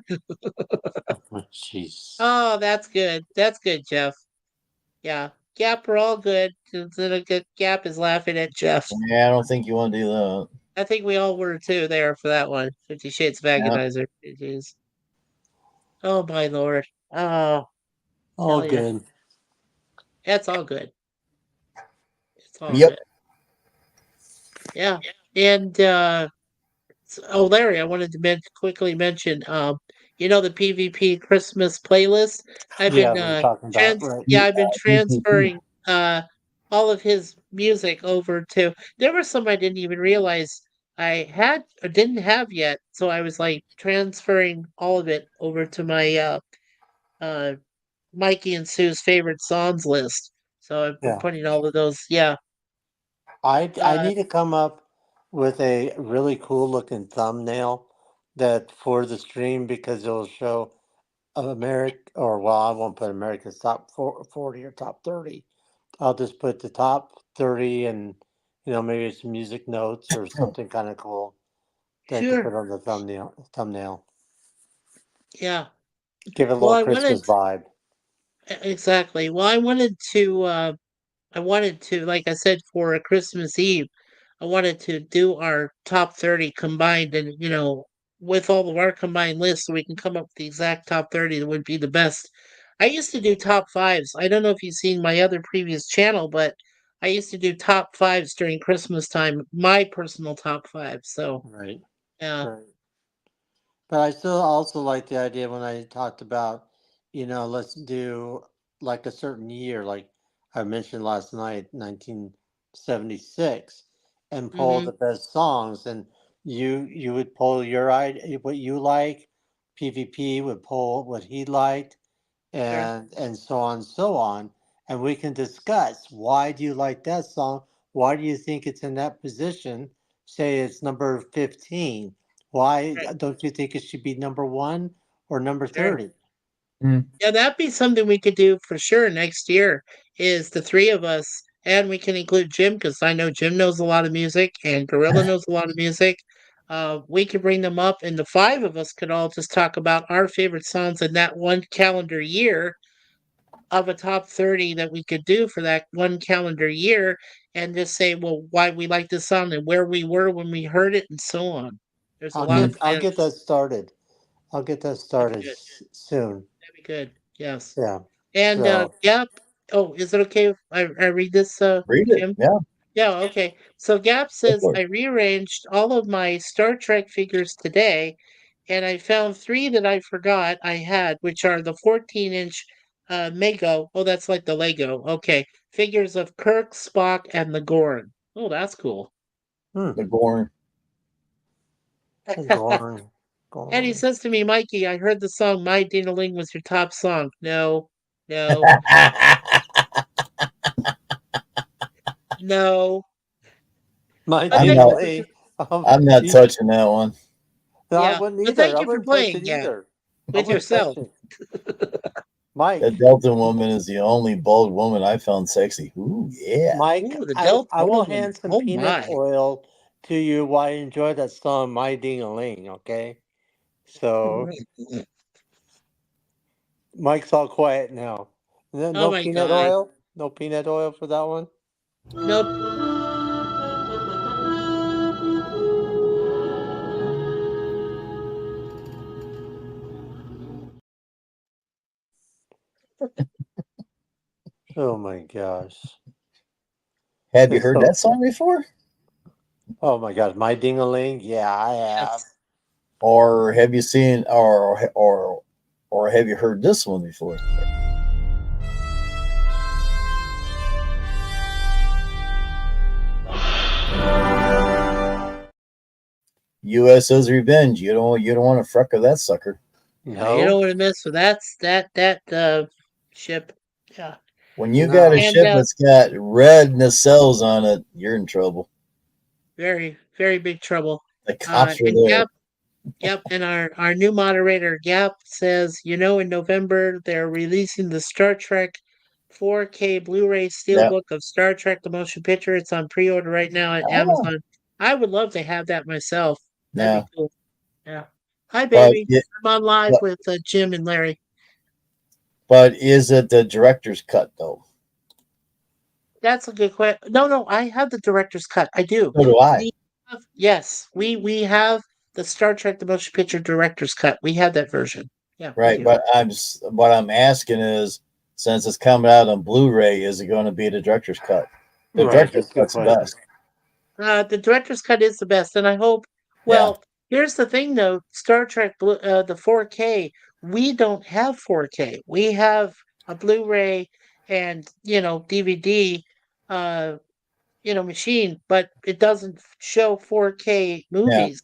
Jeez. Oh, that's good. That's good, Jeff. Yeah, Gap, we're all good. Gap is laughing at Jeff. Yeah, I don't think you want to do that. I think we all were too there for that one. 50 Shades of Yeah. Agonizer. It is. Oh my lord. Oh, All tell ya. good. That's all good. It's all Yep. good. Yeah. And Larry, I wanted to quickly mention, the PvP Christmas playlist. I've Yeah, been we were talking about right. I've been transferring all of his music over to. There were some I didn't even realize had or didn't have yet, so I was like transferring all of it over to my uh Mikey and Sue's favorite songs list. So I've been Yeah. putting all of those. Yeah. I need to come up with a really cool looking thumbnail that for the stream because it'll show America, or well, I won't put America's top 40 or top 30. I'll just put the top 30 and, maybe some music notes or something kind of cool that to Sure. put on the thumbnail. Yeah. Give it a Well, little Christmas vibe. exactly. Well, I wanted to, like I said, for a Christmas Eve, I wanted to do our top 30 combined and, with all of our combined lists so we can come up with the exact top 30 that would be the best. I used to do top fives. I don't know if you've seen my other previous channel, but I used to do top fives during Christmas time, my personal top five. So, Right. yeah. Right. But I still also like the idea when I talked about, let's do like a certain year, like I mentioned last night, 1976, and poll Mm-hmm. the best songs. And you would poll your what you like, PvP would poll what he liked, Sure. and so on and so on. And we can discuss why do you like that song? Why do you think it's in that position? Say it's number 15. Why Right. don't you think it should be number one or number Sure. 30? Yeah, that'd be something we could do for sure next year. Is the three of us, and we can include Jim because I know Jim knows a lot of music, and Gorilla knows a lot of music. We could bring them up, and the five of us could all just talk about our favorite songs in that one calendar year of a top 30 that we could do for that one calendar year, and just say, well, why we like this song and where we were when we heard it, and so on. There's a I'll lot of get I'll fans. get that started. I'll get that That'd be started good. soon. That'd be good. Yes. Yeah. And So Gap. Oh, is it okay if I read this, Read it. Jim? Yeah, Yeah, okay. So Gap go says for it. I rearranged all of my Star Trek figures today, and I found three that I forgot I had, which are the 14-inch Mego. Oh, that's like the Lego. Okay, figures of Kirk, Spock, and the Gorn. Oh, that's cool. hmm, The Gorn. Gorn, And he Gorn. says to me, Mikey, I heard the song My Ding-a-Ling was your top song. No, no, no. My But I'm thank you not. for Dingley. I'm not You, touching that one. no, I yeah. wouldn't But either. thank I you for wouldn't touch playing, it Gap, either. I with wouldn't touch yourself. it. That Mike, Delta woman is the only bald woman I found sexy. Ooh, yeah. Mike, Ooh, the I Delta will woman. hand some Oh peanut my. oil to you while I enjoy that song, My Ding-a-Ling, okay? So Mike's all quiet now. No, Oh no my peanut God. oil? No peanut oil for that one? Nope. Oh my gosh. Have you It's heard so, that song before? oh my gosh, My Ding-a-Ling? Yeah, I have. Yes. Or have you seen or have you heard this one before? USS Revenge. You don't want to freck with that sucker. Yeah, you don't No? want to mess with that ship. Yeah. When you got a No. And ship that's got red nacelles on it, you're in trouble. very, very big trouble. The cops are And there. Gap, yep, and our new moderator, Gap, says, in November they're releasing the Star Trek 4K Blu-ray Yeah. Steelbook of Star Trek the Motion Picture. It's on pre-order right now at Oh, Amazon. I would love to have that myself. That'd be yeah. cool. Yeah. Hi, But baby. it, I'm on live but, with Jim and Larry. but is it the director's cut though? That's a good question. No, no, I have the director's cut. I do. So do I. We yes, we have the Star Trek the Motion Picture director's cut. We have that version. Yeah, we Right. do. But what I'm asking is, since it's coming out on Blu-ray, is it going to be the director's cut? The Right, director's that's a good cut's the question. best. The director's cut is the best, and I hope. Yeah. Well, here's the thing, though. Star Trek, the 4K. We don't have 4K. We have a Blu-ray and DVD. Uh, machine, but it doesn't show 4K movies.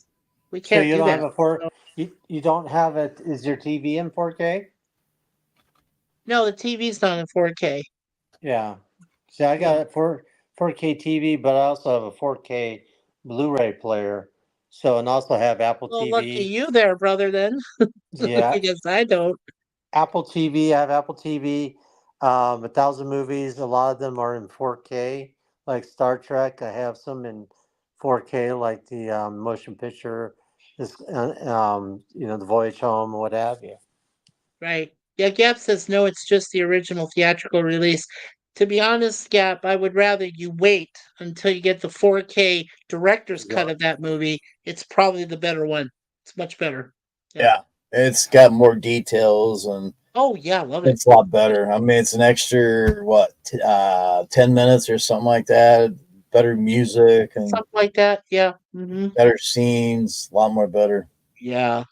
We So can't you do don't have that. a you don't have it. Is your TV in 4K? No, the TV's not in 4K. Yeah. See, I got Yeah. it for 4K TV, but I also have a 4K Blu-ray player. So and also have Apple Well, lucky TV. you there, brother, then. Yeah, Because I don't. Apple TV. I have Apple TV. 1,000 movies. A lot of them are in 4K, like Star Trek. I have some in 4K, like the motion picture, the Voyage Home, what have you. Right. Yeah, Gap says no, it's just the original theatrical release. To be honest, Gap, I would rather you wait until you get the 4K director's cut Yeah. of that movie. It's probably the better one. It's much better. Yeah. Yeah, it's got more details and Oh, yeah, love it. it's a lot better. I mean, it's an extra 10 minutes or something like that. Better music and Something like that. Yeah. Hmm. better scenes. A lot more better. Yeah.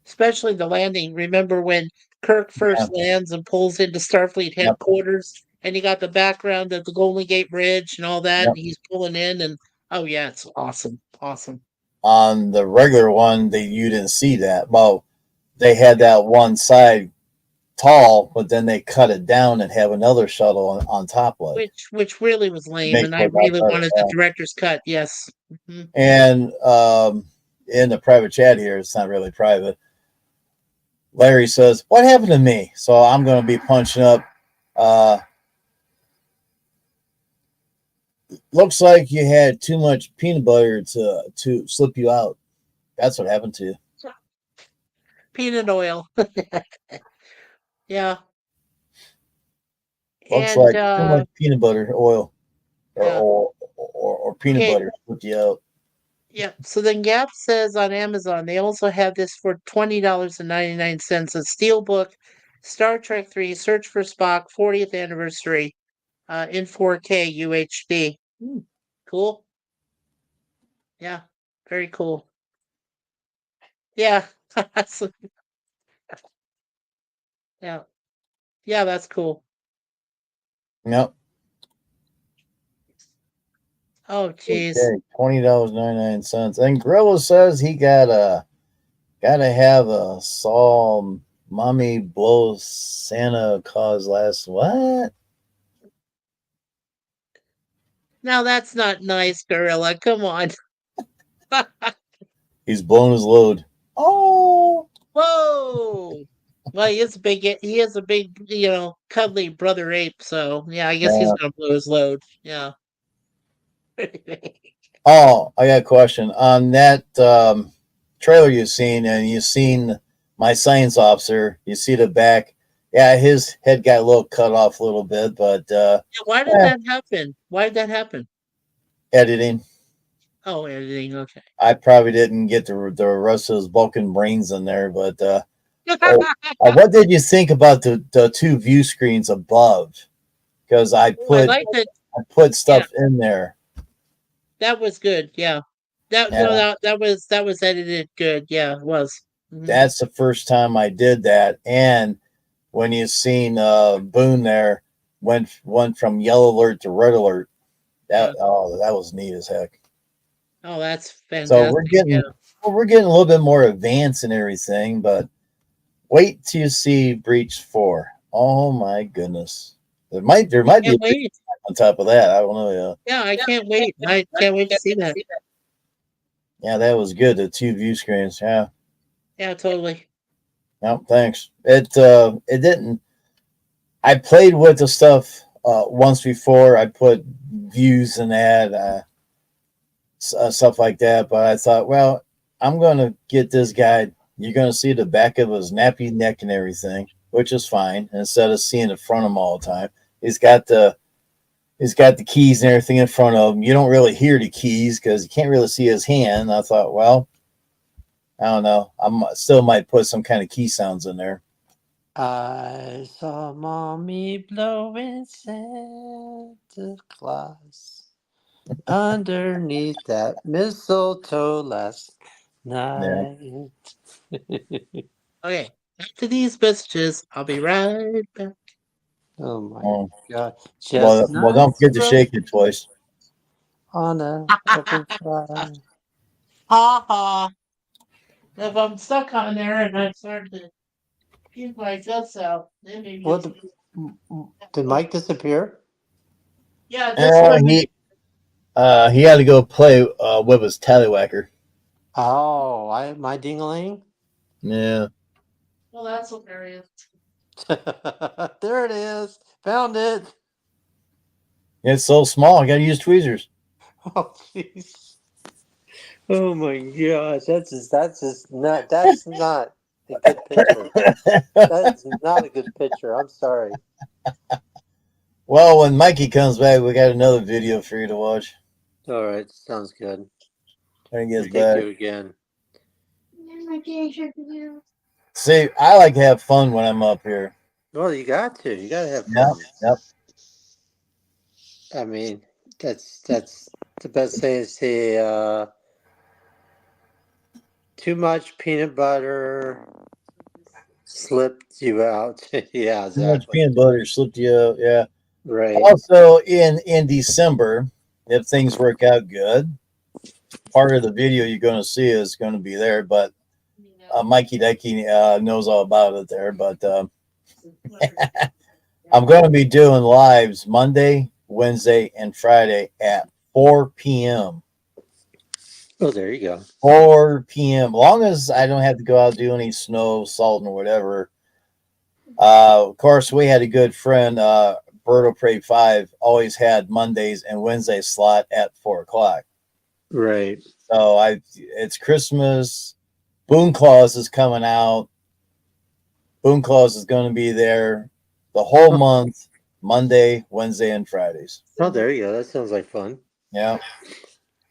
Especially the landing. Remember when Kirk Yeah, first lands and pulls into Starfleet yep, headquarters and you got the background of the Golden Gate Bridge and all that, yep. and he's pulling in and oh yeah, it's awesome. Awesome. On the regular one, you didn't see that. Well, they had that one side tall, but then they cut it down and have another shuttle on top, like Which really was lame, make and I it look really better. wanted the Yeah. director's cut. Yes. Hmm. And in the private chat here, it's not really private. Larry says, "What happened to me?" So I'm going to be punching up. Uh, Looks like you had too much peanut butter to slip you out. That's what happened to you. Peanut oil. Yeah. Looks And like too much peanut butter oil or yeah. peanut Okay. butter slipped you out. Yeah. So then Gap says on Amazon they also have this for $20.99. A steelbook, Star Trek 3, Search for Spock, 40th anniversary, in 4K UHD. Cool. Yeah. Very cool. Yeah. So- yeah. Yeah, that's cool. Yep. Oh, jeez. Okay. $20.99. And Gorilla says he gotta have a saw mommy blow Santa cause last what? Now that's not nice, Gorilla. Come on. He's blown his load. Oh, Whoa! Well, he is a big, cuddly brother ape, so yeah, I guess he's yeah. gonna blow his load. Yeah. Oh, I got a question on that trailer you've seen, and you've seen my science officer. You see the back. Yeah, his head got a little cut off a little bit, but Yeah, why did that happen? Why did that happen? editing. Oh, editing, okay. I probably didn't get the rest of his Vulcan brains in there, but oh, what did you think about the two view screens above? Because Oh, I like that. I put Yeah, stuff in there. that was good. Yeah. That Yeah, no, that was edited good. Yeah, it was. Hmm. that's the first time I did that. And when you seen Boone there went from yellow alert to red alert. Yeah. That was neat as heck. Oh, that's So fantastic. Yeah. we're getting a little bit more advanced and everything, but wait till you see Breach 4. Oh my goodness. There I might be a can't Breach wait. on top of that. I don't know. Yeah, I can't wait. I can't wait to see that. Yeah, that was good. The two view screens. Yeah. Yeah, totally. No, thanks. It didn't. I played with the stuff once before. I put views and that stuff like that, but I thought, well, I'm gonna get this guy. You're gonna see the back of his nappy neck and everything, which is fine. Instead of seeing the front of him all the time, he's got the keys and everything in front of him. You don't really hear the keys because you can't really see his hand. I thought, well, I don't know. I still might put some kind of key sounds in there. I saw mommy blowing Santa Claus underneath that mistletoe last Yeah. night. Okay. After these messages, I'll be right back. Oh my Oh. god. Well, don't Chestnuts forget to shake roast. it twice. on a open fly. Ha ha. If I'm stuck on there and I start to puke my guts out, then maybe What? it's Did Mike disappear? yeah, just for a minute. He had to go play with his tallywhacker. Oh, my dingaling. Yeah. Well, that's hilarious. There it is. Found it. It's so small. I got to use tweezers. Oh, jeez. Oh my gosh, that's not that's not a good picture. That's not a good picture. I'm sorry. Well, when Mikey comes back, we got another video for you to watch. All right, sounds good. When he gets Thank back. you again. See, I like to have fun when I'm up here. Well, you got to. You got to have Yep. fun. Yep. I mean, that's the best thing is the too much peanut butter slipped you out. Yeah, Too much exactly. peanut butter slipped you out. Yeah. Right. Also, in December, if things work out good, part of the video you're going to see is going to be there. But Mikey Decky knows all about it there. But I'm going to be doing lives Monday, Wednesday, and Friday at 4 p.m. Oh, there you go. 4 p.m. Long as I don't have to go out do any snow, salting, or whatever. Of course, we had a good friend, Berto Prey 5, always had Mondays and Wednesdays slot at 4 o'clock. Right. So it's Christmas. Boom Claus is coming out. Boom Claus is going to be there the whole month, Monday, Wednesday, and Fridays. Oh, there you go. That sounds like fun. Yeah.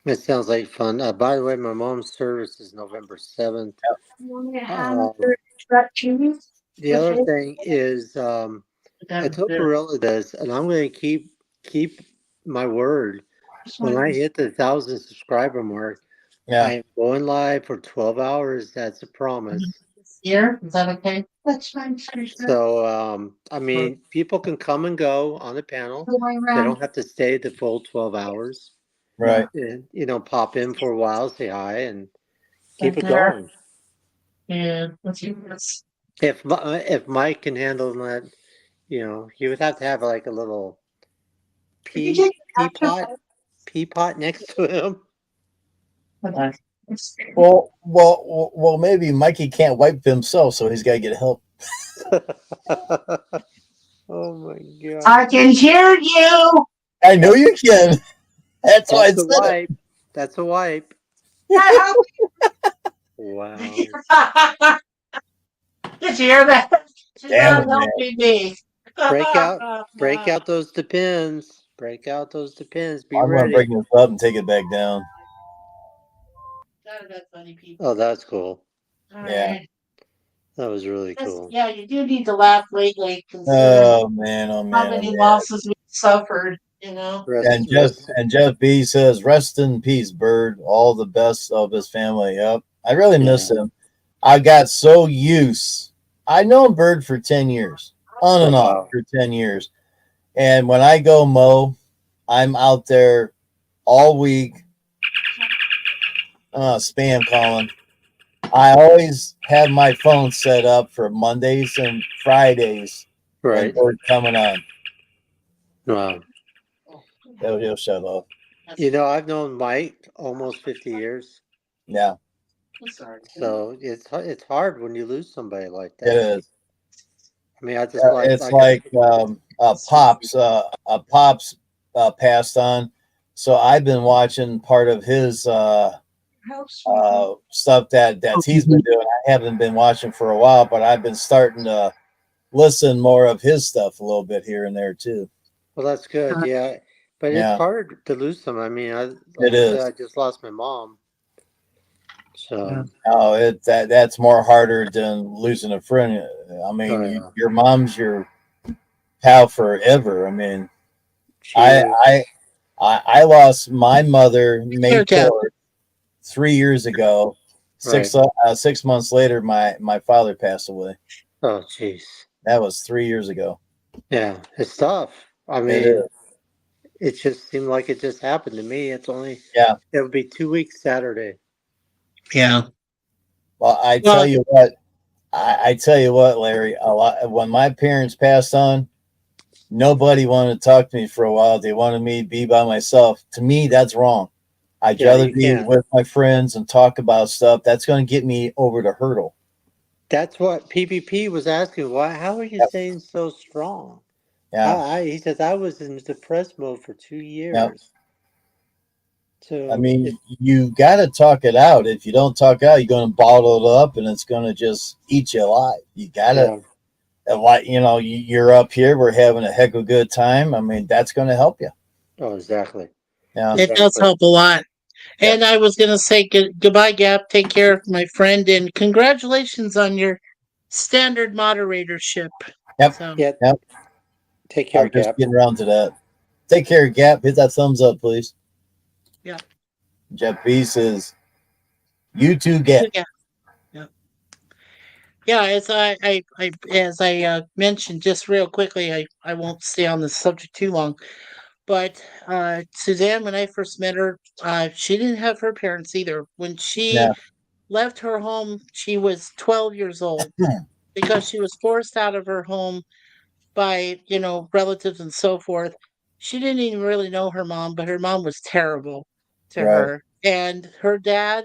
It sounds like fun. By the way, my mom's service is November 7th. The other thing is, I told Gorilla this, and I'm going to keep my word. When I hit the 1,000 subscriber mark, Yeah. I'm going live for 12 hours. That's a promise. Here, is that okay? That's fine. So, I mean, people can come and go on the panel. They don't have to stay the full 12 hours. Right. And, pop in for a while, say hi, and keep it There. going. Yeah, let's see this. If Mike can handle that, he would have to have like a little peapot next to him. Well, maybe Mikey can't wipe himself, so he's got to get help. Oh my god! I can hear you. I know you can. That's why I That's a said wipe. it. That's a wipe. Wow! Did you hear that? She's Damn not it, man. helping me. Break out those depends. Break out those depends. Be I'm going to ready. break this up and take it back down. That's funny, people. Oh, that's cool. Yeah. Right. That was really cool. Yeah, you do need to laugh lately. Oh man, oh How man, oh many man. losses we suffered, you know? And Jeff B says, "Rest in peace, Bird. All the best of his family." Yep, I really miss him. I got so used. I known Bird for 10 years, on and off for 10 years. And when I go mow, I'm out there all week. Spam calling. I always have my phone set up for Mondays and Fridays when Bird coming on. Wow. He'll shut off. I've known Mike almost 50 years. Yeah. So it's hard when you lose somebody like that. It is. I mean, I just it's like Pops. Pops passed on, so I've been watching part of his stuff that he's been doing. I haven't been watching for a while, but I've been starting to listen more of his stuff a little bit here and there too. Well, that's good. Yeah, but it's hard to lose them. I mean, I just lost my mom. So that's more harder than losing a friend. I mean, your mom's your pal forever. I mean, I lost my mother May 4th 3 years ago. 6 months later, my father passed away. Oh, jeez. That was 3 years ago. Yeah, it's tough. I mean, it just seemed like it just happened to me. It would be 2 weeks Saturday. Yeah. Well, I tell you what, Larry. A lot when my parents passed on, nobody wanted to talk to me for a while. They wanted me to be by myself. To me, that's wrong. I'd rather be with my friends and talk about stuff. That's going to get me over the hurdle. That's what PPP was asking. Why? How are you staying so strong? Yeah. He says I was in depressed mode for 2 years. Yep. So I mean, you got to talk it out. If you don't talk it out, you're going to bottle it up, and it's going to just eat you alive. You got to, you're up here. We're having a heck of a good time. I mean, that's going to help you. Oh, exactly. Yeah, it does help a lot. And I was going to say goodbye, Gap. Take care, my friend, and congratulations on your standard moderatorship. Yep. So, Yep. Take care, I'm just Gap. getting around to that. Take care, Gap. Hit that thumbs up, please. Yeah. Jeff B says, "You too, Gap." Yeah. Yeah, as I mentioned just real quickly, I won't stay on this subject too long. But Suzanne, when I first met her, she didn't have her parents either. When she left her home, she was 12 years old because she was forced out of her home by, relatives and so forth. She didn't even really know her mom, but her mom was terrible to her. And her dad,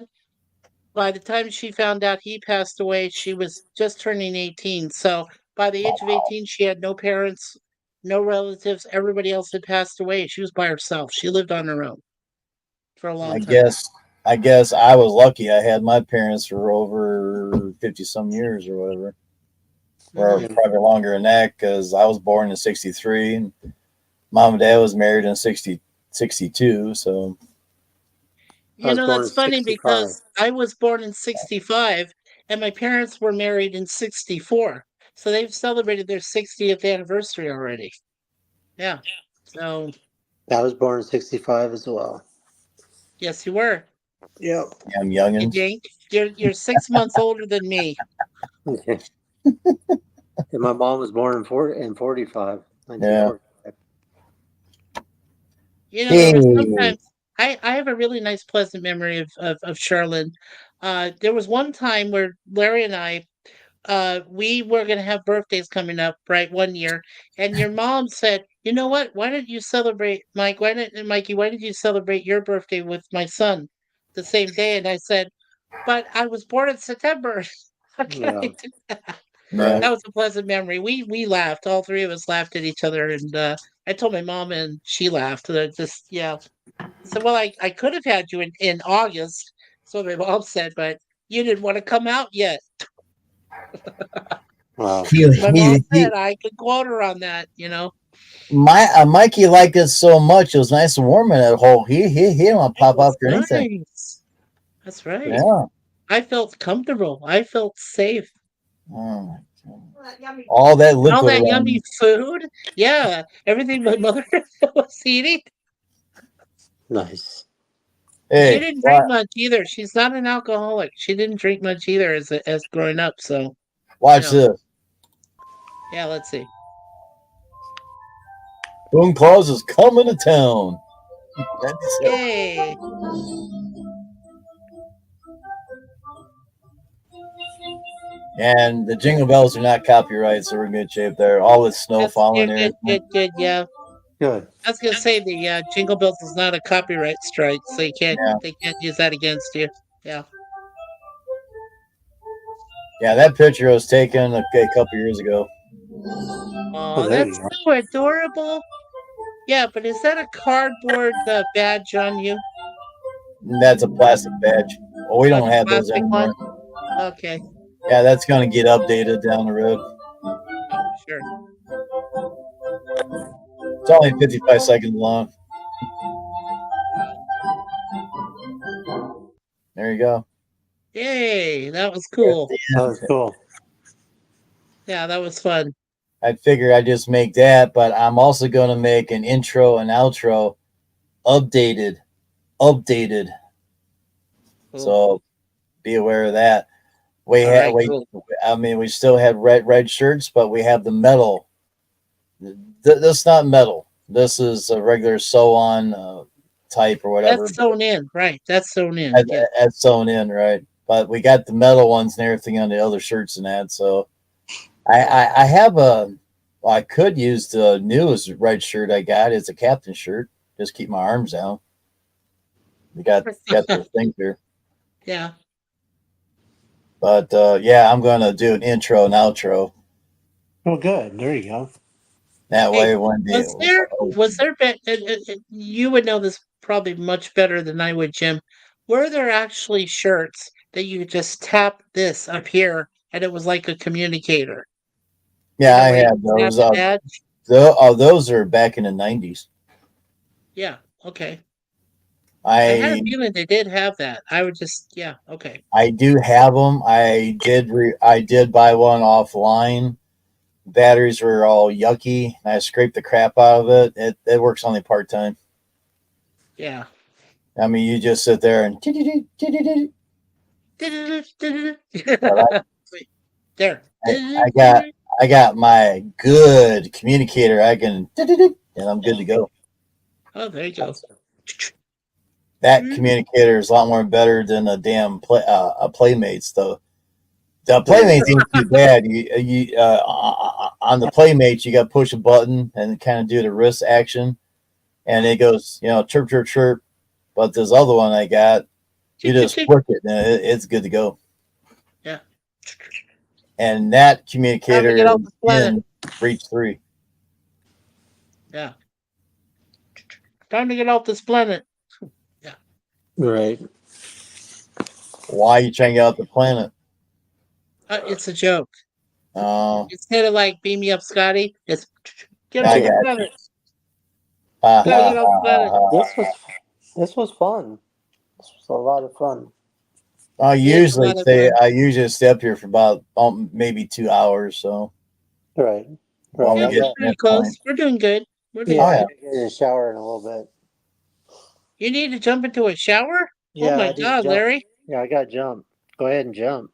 by the time she found out he passed away, she was just turning 18. So by the age of 18, she had no parents, no relatives. Everybody else had passed away. She was by herself. She lived on her own for a long time. I guess I was lucky. I had my parents for over 50 some years or whatever. Or probably longer than that, because I was born in 63 and mom and dad was married in 62. So that's funny because I was born in 65 and my parents were married in 64. So they've celebrated their 60th anniversary already. Yeah. So I was born in 65 as well. Yes, you were. Yep. I'm young and you're 6 months older than me. Okay. And my mom was born in 45. 1945. There was sometimes I have a really nice, pleasant memory of Charlotte. There was one time where Larry and I, we were going to have birthdays coming up, right, one year, and your mom said, "You know what? Why don't you celebrate, Mike? Mikey? Why did you celebrate your birthday with my son the same day?" And I said, "But I was born in September. How can I do that?" That was a pleasant memory. We laughed. All three of us laughed at each other, and I told my mom, and she laughed. So, well, I could have had you in August. So my mom said, but you didn't want to come out yet. Wow. My mom said I could quote her on that. Mikey liked it so much. It was nice and warm in that hole. He didn't want to pop up or anything. That's right. Yeah. I felt comfortable. I felt safe. Oh, all that liquid. All that yummy food. Yeah. Everything my mother was eating. Nice. Hey, she didn't drink much either. She's not an alcoholic. She didn't drink much either as growing up. So watch this. Yeah, let's see. Boom Claus is coming to town. Yay. And the jingle bells are not copyright, so we're in good shape there. All the snow falling there. Good, yeah. Good. I was gonna say the Jingle Bells is not a copyright strike, so they can't use that against you. Yeah. Yeah, that picture was taken a couple years ago. Oh, that's so adorable. Yeah, but is that a cardboard badge on you? That's a plastic badge. Well, we don't have those anymore. Okay. Yeah, that's going to get updated down the road. Oh, sure. It's only 55 seconds long. There you go. Yay, that was cool. That was cool. Yeah, that was fun. I figure I just make that, but I'm also going to make an intro and outro updated. Cool. So be aware of that. We still had red shirts, but we have the metal. That's not metal. This is a regular sew on type or whatever. That's sewn in, right? That's sewn in. That's, Yeah. that's sewn in, right? But we got the metal ones and everything on the other shirts and that. So I have a. Well, I could use the newest red shirt I got. It's a captain shirt. Just keep my arms out. We got the thing here. Yeah. But yeah, I'm gonna do an intro and outro. Oh, good. There you go. That Hey, way, when was there you would know this probably much better than I would, Jim. Were there actually shirts that you could just tap this up here and it was like a communicator? yeah, I Where you have tap those. the badge? Those are back in the '90s. Yeah, okay. I had a I feeling they did have that. I would just, yeah, okay. I do have them. I did buy one offline. Batteries were all yucky. I scraped the crap out of it. It works only part time. Yeah. I mean, you just sit there and There. I got my good communicator. I can and I'm good to go. Oh, there you go. That communicator is a lot more better than a damn a Playmates though. The Playmates ain't too bad. You on the Playmates you got to push a button and kind of do the wrist action, and it goes chirp chirp chirp. But this other one I got, you just flick it and it's good to go. Yeah. And that Time to communicator get is off the planet. in Reach 3. Yeah. Time to get off this planet. Yeah. Right. Why are you trying to get off the planet? It's a joke. Oh, Instead of like beam me up, Scotty, it's get I off the got planet. ha, Gotta ha, get off the planet. This was fun. This was a lot of fun. I It is a lot of fun. usually stay up here for about maybe 2 hours. So Right. when Right. Yeah, we get we're to pretty that close. point, We're doing good. We're doing Yeah, oh I yeah, good. gotta get in the shower in a little bit. You need to jump into a shower? Oh Yeah, my I need to God, jump. Larry. Yeah, I gotta jump. Go ahead and jump.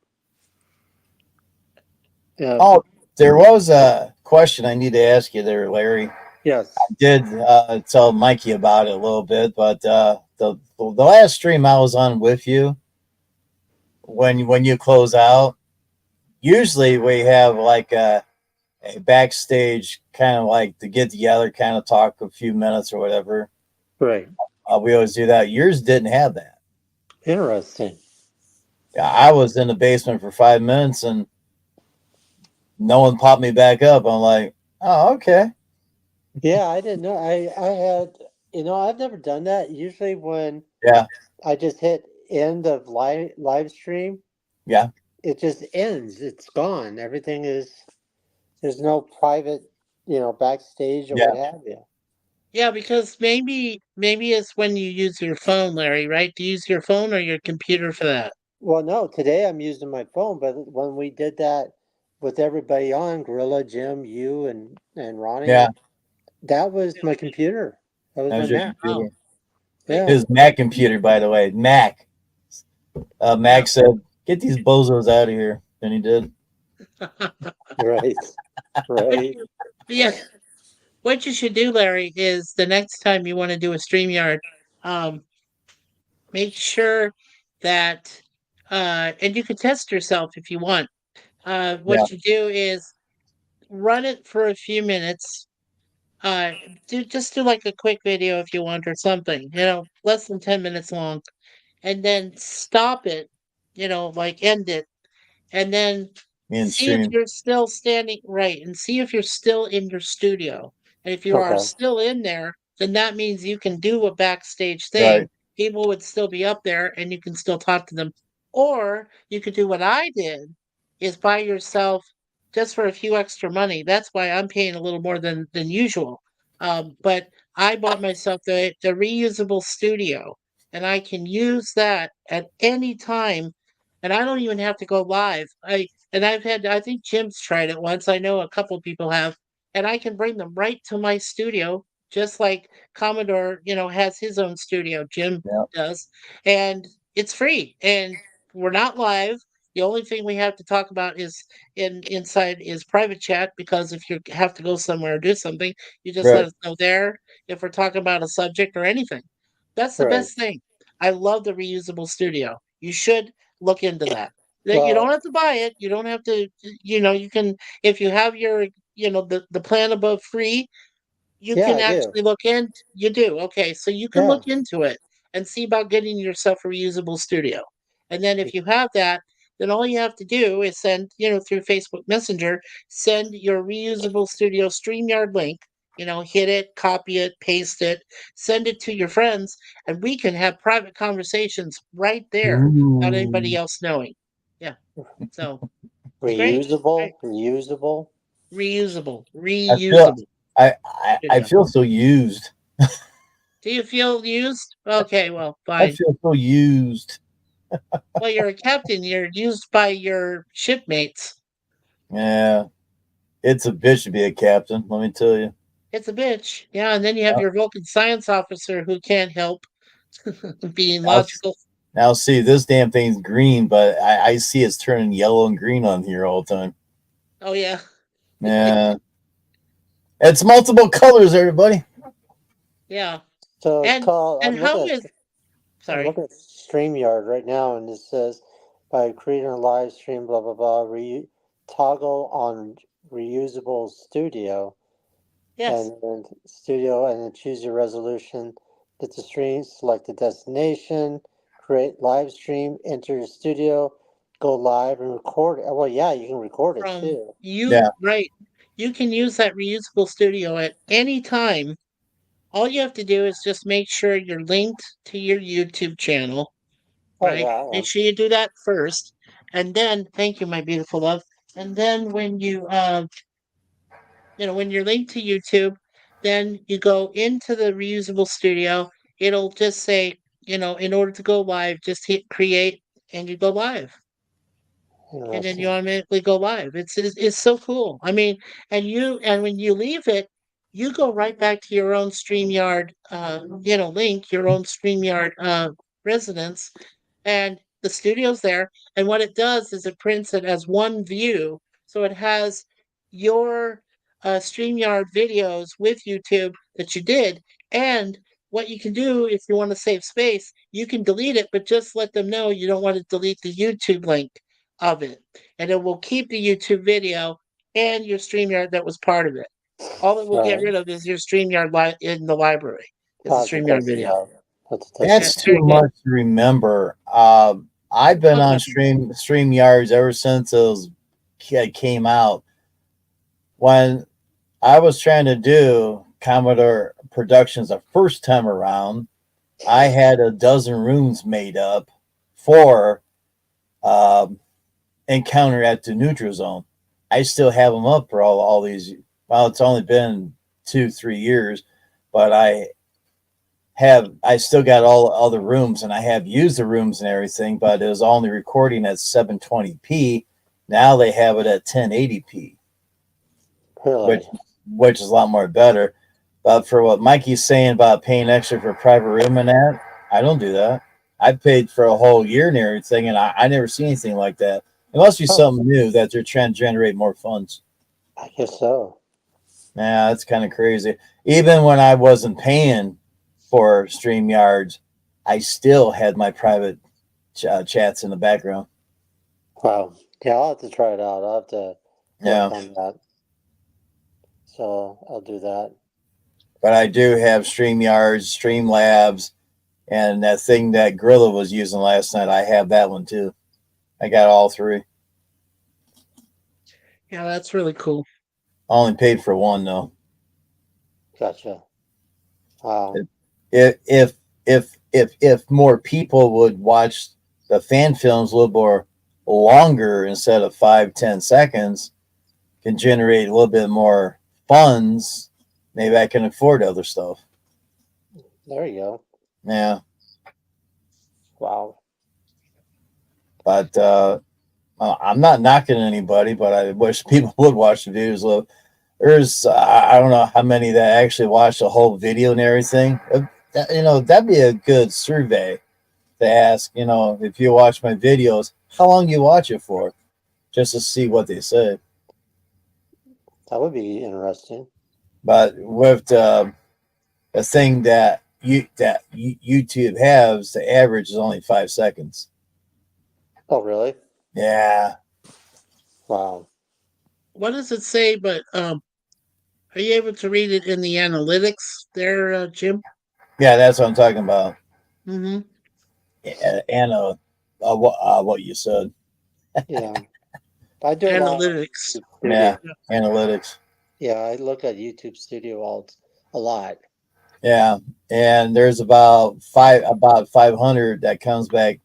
Yeah. oh, there was a question I need to ask you there, Larry. Yes. Did tell Mikey about it a little bit, but the last stream I was on with you when you close out, usually we have like a backstage kind of like to get together, kind of talk a few minutes or whatever. Right. We always do that. Yours didn't have that. Interesting. I was in the basement for 5 minutes and no one popped me back up. I'm like, oh, okay. Yeah, I didn't know. I had, I've never done that. Usually when Yeah, I just hit end of live stream, yeah, it just ends. It's gone. Everything is there's no private, backstage or what yeah. have you. Yeah, because maybe it's when you use your phone, Larry, right? Do you use your phone or your computer for that? Well, no, today I'm using my phone, but when we did that with everybody on, Gorilla, Jim, you and Ronnie, Yeah. that was my computer. That was That my was your Mac. computer. Yeah. His Mac computer, by the way. Mac. Yeah. Mac said, "Get these bozos out of here," and he did. Right. Right. Yeah. What you should do, Larry, is the next time you want to do a StreamYard, um, make sure that and you can test yourself if you want. Yeah, What you do is run it for a few minutes. Uh, do like a quick video if you want or something, less than 10 minutes long, and then stop it, like end it, and then me and see if stream. you're still standing right and see if you're still in your studio. And if you are Okay. still in there, then that means you can do a backstage thing. Right. People would still be up there and you can still talk to them. Or you could do what I did is buy yourself just for a few extra money. That's why I'm paying a little more than usual. But I bought myself the reusable studio and I can use that at any time and I don't even have to go live. I think Jim's tried it once. I know a couple people have, and I can bring them right to my studio, just like Commodore, has his own studio. Jim Yeah. does, and it's free. And we're not live, The only thing we have to talk about is inside is private chat, because if you have to go somewhere or do something, you just let Right. us know there if we're talking about a subject or anything. That's the Right. best thing. I love the reusable studio. You should look into that. You don't Well, have to buy it. You don't have to, you can, if you have your, the plan above free, you yeah, can I do. actually look in. You do. Okay. So you can Yeah. look into it and see about getting yourself a reusable studio. And then if you have that, then all you have to do is send, through Facebook Messenger, send your reusable studio StreamYard link, hit it, copy it, paste it, send it to your friends, and we can have private conversations right there without anybody Ooh. else knowing. Yeah. So it's great. Right. Reusable. Reusable. I feel Reusable I studio. feel so used. Do you feel used? Okay, well, I fine. feel so used. Well, you're a captain. You're used by your shipmates. Yeah, it's a bitch to be a captain. Let me tell you. It's a bitch. Yeah, and then you have Now, your Vulcan science officer who can't help being now, logical. now see, this damn thing's green, but I see it's turning yellow and green on here all the time. Oh yeah, Yeah, it's multiple colors, everybody. yeah. So, And Carl, and how is I'm sorry? looking at StreamYard right now, and it says by creating a live stream, blah blah blah, toggle on reusable studio, Yes, and then studio, and then choose your resolution. Hit the stream, select the destination, create live stream, enter your studio, go live and record it. Well, yeah, you can record it from too. you Yeah. right. You can use that reusable studio at any time. All you have to do is just make sure you're linked to your YouTube channel, Oh right? yeah, I Make am. sure you do that first. And then, thank you, my beautiful love. And then when when you're linked to YouTube, then you go into the reusable studio. It'll just say, in order to go live, just hit create and you go live. And then you Interesting. automatically go live. It's so cool. I mean, and when you leave it, you go right back to your own StreamYard link, your own StreamYard residence, and the studio's there. And what it does is it prints it as one view. So it has your StreamYard videos with YouTube that you did. And what you can do if you want to save space, you can delete it, but just let them know you don't want to delete the YouTube link of it. And it will keep the YouTube video and your StreamYard that was part of it. All it will get All rid of is your StreamYard in the library. It's right, a I'll have to StreamYard test it video. out. I'll have to test it Yeah, That's it's out. too very good. much to remember. I've been Oh, on nothing. StreamYards ever since it came out. When I was trying to do Commodore Productions the first time around, I had a dozen rooms made up for um, Encounter at the Neutral Zone. I still have them up for all these. Well, it's only been 2-3 years, but I still got all the rooms, and I have used the rooms and everything, but it was only recording at 720p. Now they have it at 1080p, which Really? which is a lot more better. But for what Mikey's saying about paying extra for private room and that, I don't do that. I paid for a whole year and everything, and I never see anything like that. It must be Huh? something new that they're trying to generate more funds. I guess so. Yeah, that's kind of crazy. Even when I wasn't paying for StreamYards, I still had my private chats in the background. Wow. Yeah, I'll have to try it out. I'll have to work Yeah, on that. So I'll do that. but I do have StreamYards, Streamlabs, and that thing that Gorilla was using last night. I have that one too. I got all three. Yeah, that's really cool. I only paid for one though. Gotcha. Wow. If more people would watch the fan films a little more longer instead of 5-10 seconds, can generate a little bit more funds. Maybe I can afford other stuff. There you go. Yeah, Wow. but I'm not knocking anybody, but I wish people would watch the videos. Look, there's I don't know how many that actually watch the whole video and everything. That'd be a good survey to ask. If you watch my videos, How long you watch it for? Just to see what they say. That would be interesting. But with a thing that YouTube has, the average is only 5 seconds. Oh, really? Yeah. Wow. What does it say? But are you able to read it in the analytics there, Jim? Yeah, that's what I'm talking about. Mm-hmm. And what you said. Yeah. I do a lot on Analytics. YouTube Yeah, Studio. analytics. Yeah, I look at YouTube Studio a lot. Yeah, and there's about 500 that comes back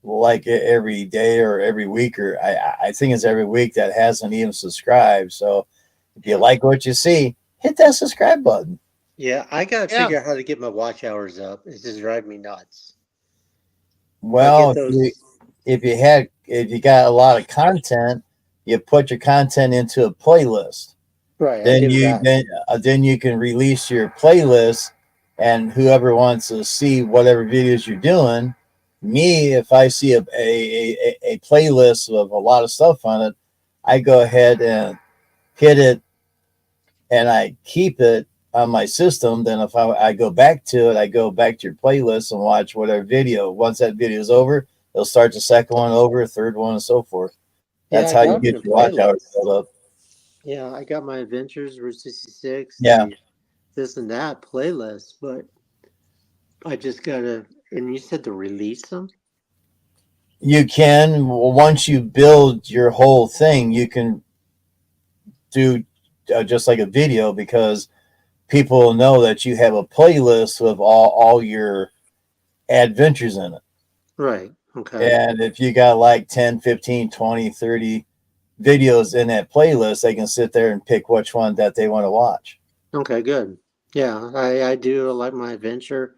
like every day or every week, or I think it's every week that hasn't even subscribed. So if you like what you see, hit that subscribe button. Yeah, I gotta Yeah. figure out how to get my watch hours up. It's just driving me nuts. I Well, get those. if you got a lot of content, you put your content into a playlist. Right, I Then do you that. then you can release your playlist, and whoever wants to see whatever videos you're doing. Me, if I see a playlist of a lot of stuff on it, I go ahead and hit it, and I keep it on my system. Then if I go back to it, I go back to your playlist and watch whatever video. Once that video is over, they'll start the second one over, third one, and so forth. Yeah, That's I how you got them get in your watch hours playlists. set up. Yeah, I got my Adventures, Route 66, Yeah. the this and that playlist, but I just gotta. And you said to release them? You can, once you build your whole thing, you can do just like a video, because people will know that you have a playlist with all your adventures in it. Right. Okay. And if you got like 10, 15, 20, 30 videos in that playlist, they can sit there and pick which one that they want to watch. Okay, good. Yeah, I do like my adventure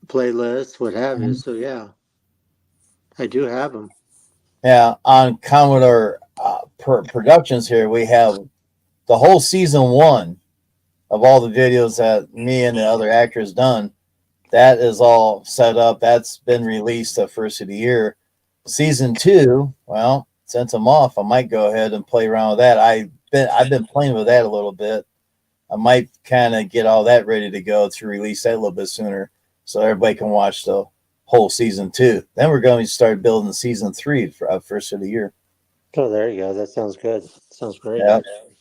playlist, what have you. Mhm. So yeah, I do have them. Yeah, on Commodore Productions here, we have the whole season one of all the videos that me and the other actors done. That is all set up. That's been released the first of the year. Season two, well, since I'm off, I might go ahead and play around with that. I've been playing with that a little bit. I might kind of get all that ready to go to release that a little bit sooner, so everybody can watch the whole season two. Then we're going to start building season three for first of the year. Oh, there you go. That sounds good. Sounds great, Yeah, actually.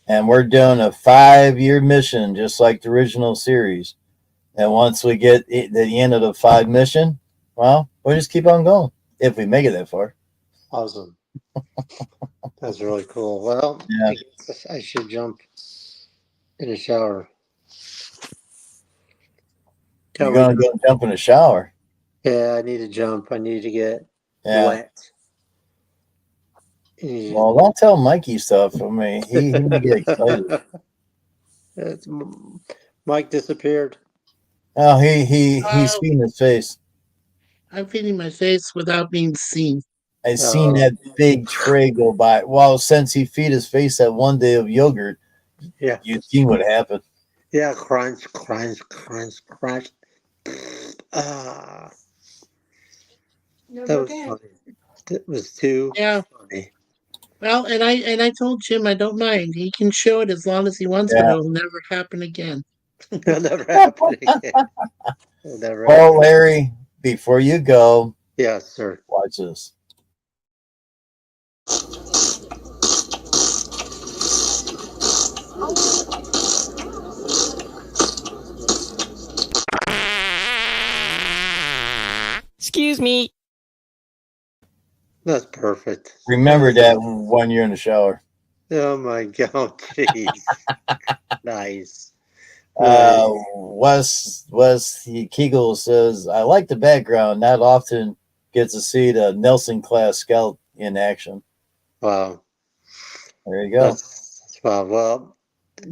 and we're doing a 5 year mission, just like the original series. And once we get the end of the 5 mission, well, we'll just keep on going if we make it that far. Awesome. That's really cool. Well, Yeah. I guess I should jump in the shower. You're Tell me. going to go jump in the shower. Yeah, I need to jump. I need to get Yeah. wet. Well, don't tell Mikey stuff. I mean, he may get excited. It's, Mike disappeared. Oh, he's feeding his face. I'm feeding my face without being seen. I seen that big tray go by. Well, since he feed his face that one day of yogurt, Yeah. you seen what happened. Yeah, crunch, crunch, crunch, crunch. Ah, that was funny. That was too Yeah. funny. Well, and I told Jim I don't mind. He can show it as long as he wants, but Yeah. it'll never happen again. It'll never happen again. It'll never Well, happen. Larry, before you go, Yes, sir. watch this. Excuse me. That's perfect. Remember that when you're in the shower. Oh my god, jeez. Nice. Wes Kegel says, I like the background. Not often gets to see the Nelson class scout in action. Wow. There you go. That's wow. Well,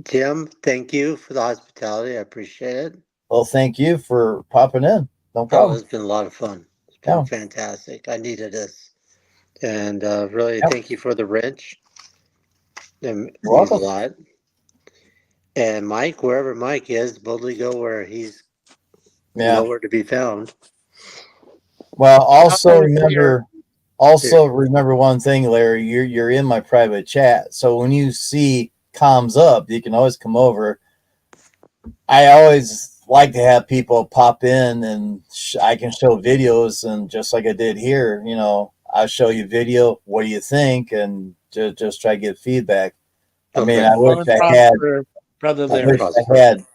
Jim, thank you for the hospitality. I appreciate it. Well, thank you for popping in. No Oh, problem. it's been a lot of fun. It's been Yeah. fantastic. I needed this. And really, Yep. thank you for the wrench. It means a welcome. lot. And Mike, wherever Mike is, boldly go where he's Yeah. nowhere to be found. Well, also Always remember Also, remember one thing, Larry. You're in my private chat, so when you see comms up, you can always come over. I always like to have people pop in, and I can show videos, and just like I did here, I'll show you video. What do you think? And just try to get feedback. I mean, Okay. I wish Well, I had. prosper, brother I there. wish I had.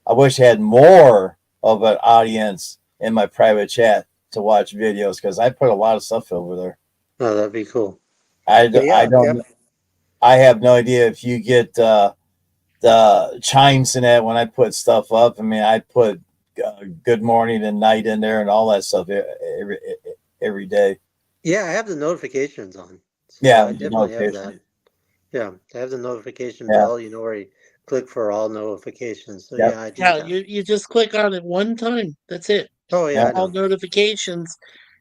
I wish I had more of an audience in my private chat to watch videos because I put a lot of stuff over there. Oh, that'd be cool. I Yeah, don't. I have no idea if you get the chimes in that when I put stuff up. I mean, I put good morning and night in there and all that stuff every day. Yeah, I have the notifications on. So Yeah, I definitely have that. Yeah, I have the notification Yeah. bell, where you click for all notifications. So Yep. yeah, I do Yeah, that. you just click on it one time. That's it. Oh yeah, I All know. notifications,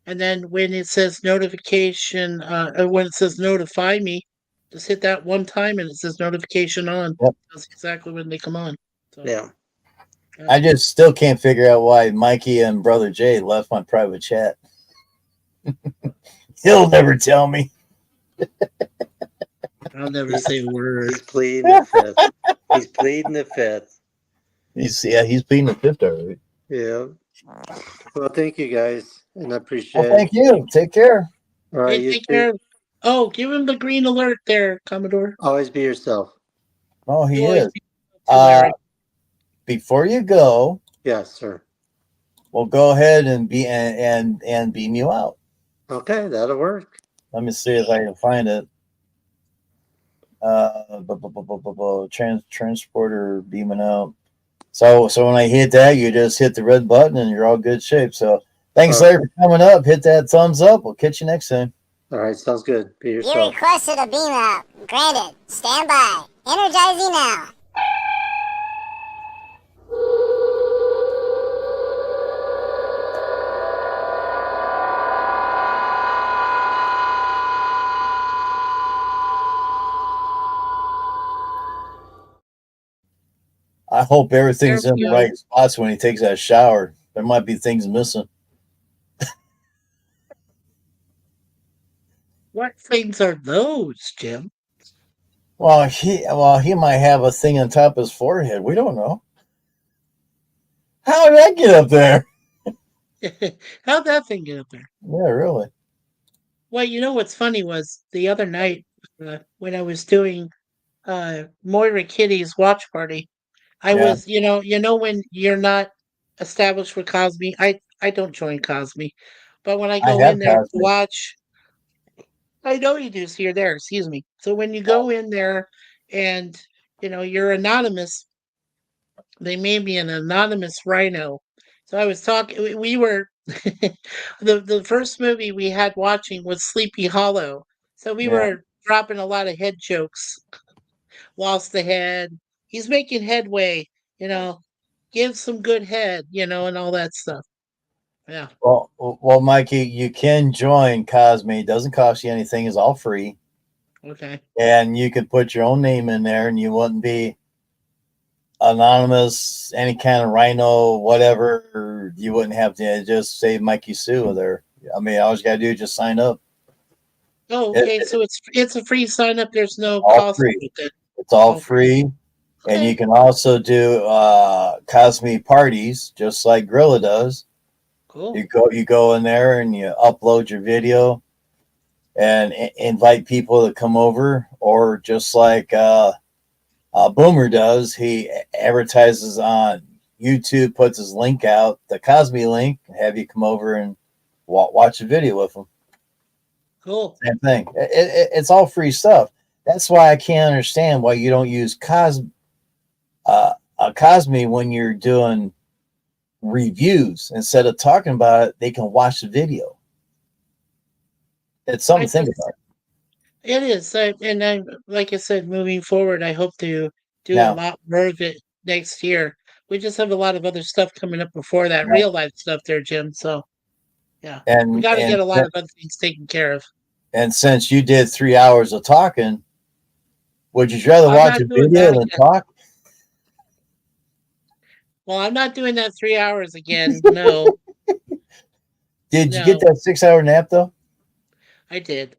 and then when it says notification, when it says notify me, just hit that one time, and it says notification on. Yep. That's exactly when they come on. So, Yeah. I just still can't figure out why Mikey and Brother Jay left my private chat. He'll never tell me. I'll never say a word. He's pleading the fifth. He's pleading the fifth. He's pleading the fifth already. Yeah. Well, thank you guys, and I appreciate Well, thank you. Take care. All right, Hey, you take too. care. Oh, give him the green alert there, Commodore. Always be yourself. Oh, he You always is. be too, Larry. Before you go, Yes, sir. we'll go ahead and beam you out. Okay, that'll work. Let me see if I can find it. Transporter beaming out. So when I hit that, you just hit the red button and you're all good shape. So thanks, Larry, for coming up. Hit that thumbs up. We'll catch you next time. All right, sounds good. Be You yourself. requested a beam out. Granted. Stand by. Energizing now. I hope everything's There in we the go. right spots when he takes that shower. There might be things missing. What things are those, Jim? Well, he might have a thing on top of his forehead. We don't know. How did that get up there? How'd that thing get up there? Yeah, really. Well, you know what's funny was the other night when I was doing Moira Kitty's watch party, I Yeah. was, when you're not established with Cosme, I don't join Cosme, but when I I go have in there to Cosme. watch, I know you do. So you're there. Excuse me. So when you go in there and you're anonymous, they made me an anonymous rhino. So I was talking. We were the first movie we had watching was Sleepy Hollow. So we Yeah. were dropping a lot of head jokes. Lost the head. He's making headway. Give some good head. And all that stuff. Yeah. Well, Mikey, you can join Cosme. It doesn't cost you anything. It's all free. Okay. And you could put your own name in there, and you wouldn't be anonymous, any kind of rhino, whatever. You wouldn't have to just say Mikey Sue there. I mean, all you got to do is just sign up. Oh, okay. So it's a free sign up. There's no All cost free. with it. It's all free. And Okay. you can also do Cosme parties, just like Gorilla does. Cool. You go in there and you upload your video and invite people to come over, or just like Boomer does, he advertises on YouTube, puts his link out, the Cosme link, have you come over and watch a video with him. Cool. Same thing. It's all free stuff. That's why I can't understand why you don't use Cosme when you're doing reviews. Instead of talking about it, they can watch the video. It's something to think about. It is, and I, like I said, moving forward, I hope to do a Now, lot more of it next year. We just have a lot of other stuff coming up before that, Yeah. real life stuff there, Jim. So, yeah, we got to get a lot of other things taken care of. And since you did 3 hours of talking, would you rather I'm watch not a doing video that than again. talk? Well, I'm not doing that 3 hours again. No, Did you get that 6 hour nap though? I did.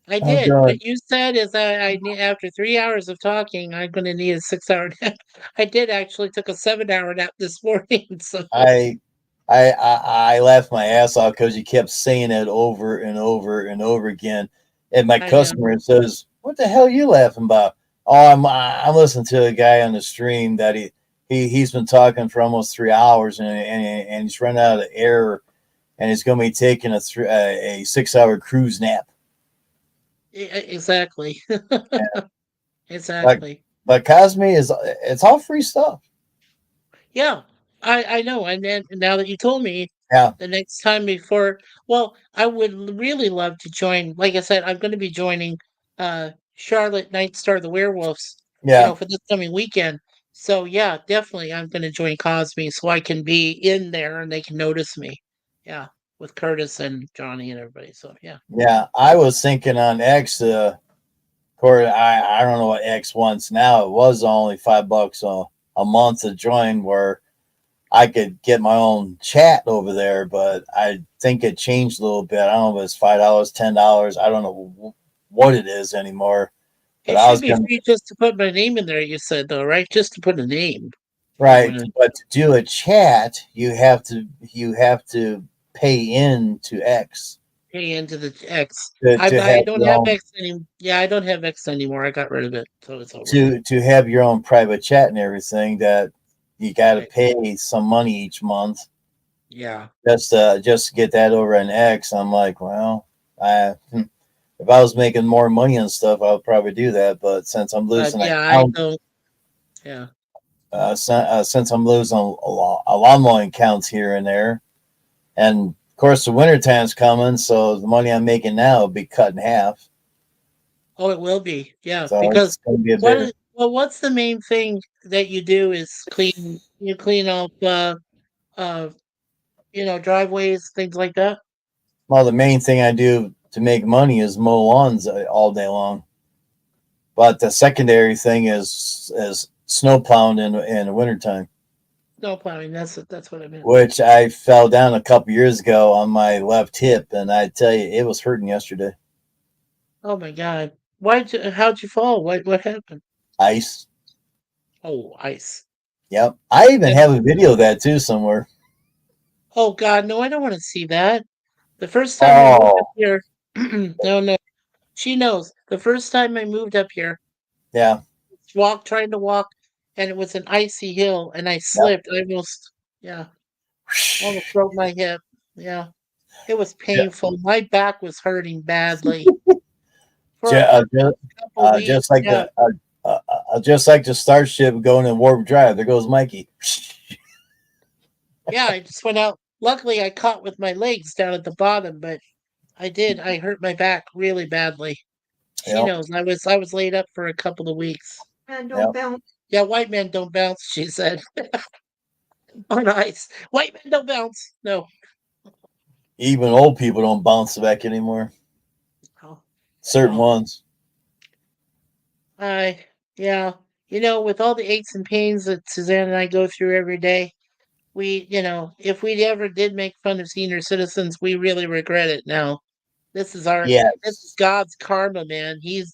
I Oh, did. God. What you said is that I need after 3 hours of talking, I'm going to need a 6 hour nap. I did actually took a 7 hour nap this morning. So I laughed my ass off because you kept saying it over and over and over again. And my I know. customer says, "What the hell are you laughing about?" Oh, I'm listening to a guy on the stream that he's been talking for almost 3 hours and he's run out of air and he's going to be taking a 6 hour cruise nap. Exactly. But Exactly. but Cosme it's all free stuff. Yeah, I know. And then now that you told me, Yeah, the next time before, well, I would really love to join. Like I said, I'm going to be joining Charlotte Nightstar the Werewolves, yeah, for this coming weekend. So yeah, definitely I'm going to join Cosme so I can be in there and they can notice me. Yeah, with Curtis and Johnny and everybody. So yeah. yeah. I was thinking on X. Course, I don't know what X wants now. It was only $5 a month to join, where I could get my own chat over there, but I think it changed a little bit. I don't know if it's $5, $10. I don't know what it is anymore. But It I should was be gonna free just to put my name in there, you said though, right? Just to put a name. You don't right, want to but to do a chat, you have to pay in to X pay into the X. to I have don't your have own X anymore. Yeah, I don't have X anymore. I got rid of it, so it's over. to have your own private chat and everything. That you got to Right. pay some money each month Yeah. just to get that over an X. I'm like, well, if I was making more money and stuff, I would probably do that. But since I'm But losing yeah, I account, don't. Yeah. since I'm losing a lot more accounts here and there, and of course the winter time's coming, so the money I'm making now will be cut in half. Oh, it will be. Yeah, So because it's going to be a bigger. what's the main thing that you do is clean. You clean up, uh, driveways, things like that. Well, the main thing I do to make money is mow lawns all day long. But the secondary thing is snow plowing in the wintertime, Snow plowing. That's what I meant. which I fell down a couple years ago on my left hip, and I tell you, it was hurting yesterday. Oh my God. How'd you fall? What happened? Ice. Oh, ice. Yep. I even That, have a video of that too somewhere. oh God, no, I don't want to see that. The first time I moved up Oh, here, no, no, she knows. The first time I moved up here, yeah. trying to walk, and it was an icy hill, and I Yep. slipped. Yeah, almost broke my hip. Yeah, it was Yeah. painful. My back was hurting badly for Ju- uh, ju- a couple weeks. just like Yeah, just like the Starship going in warp drive. There goes Mikey. yeah. I just went out. Luckily, I caught with my legs down at the bottom, but I did. I hurt my back really badly. She Yep. knows. I was laid up for a couple of weeks. And don't Yep. bounce. Yeah, white men don't bounce, she said. On ice. White men don't bounce. No. Even old people don't bounce back anymore. Oh, Certain well, ones. I yeah. With all the aches and pains that Suzanne and I go through every day, if we ever did make fun of senior citizens, we really regret it now. This is Yes. God's karma, man. He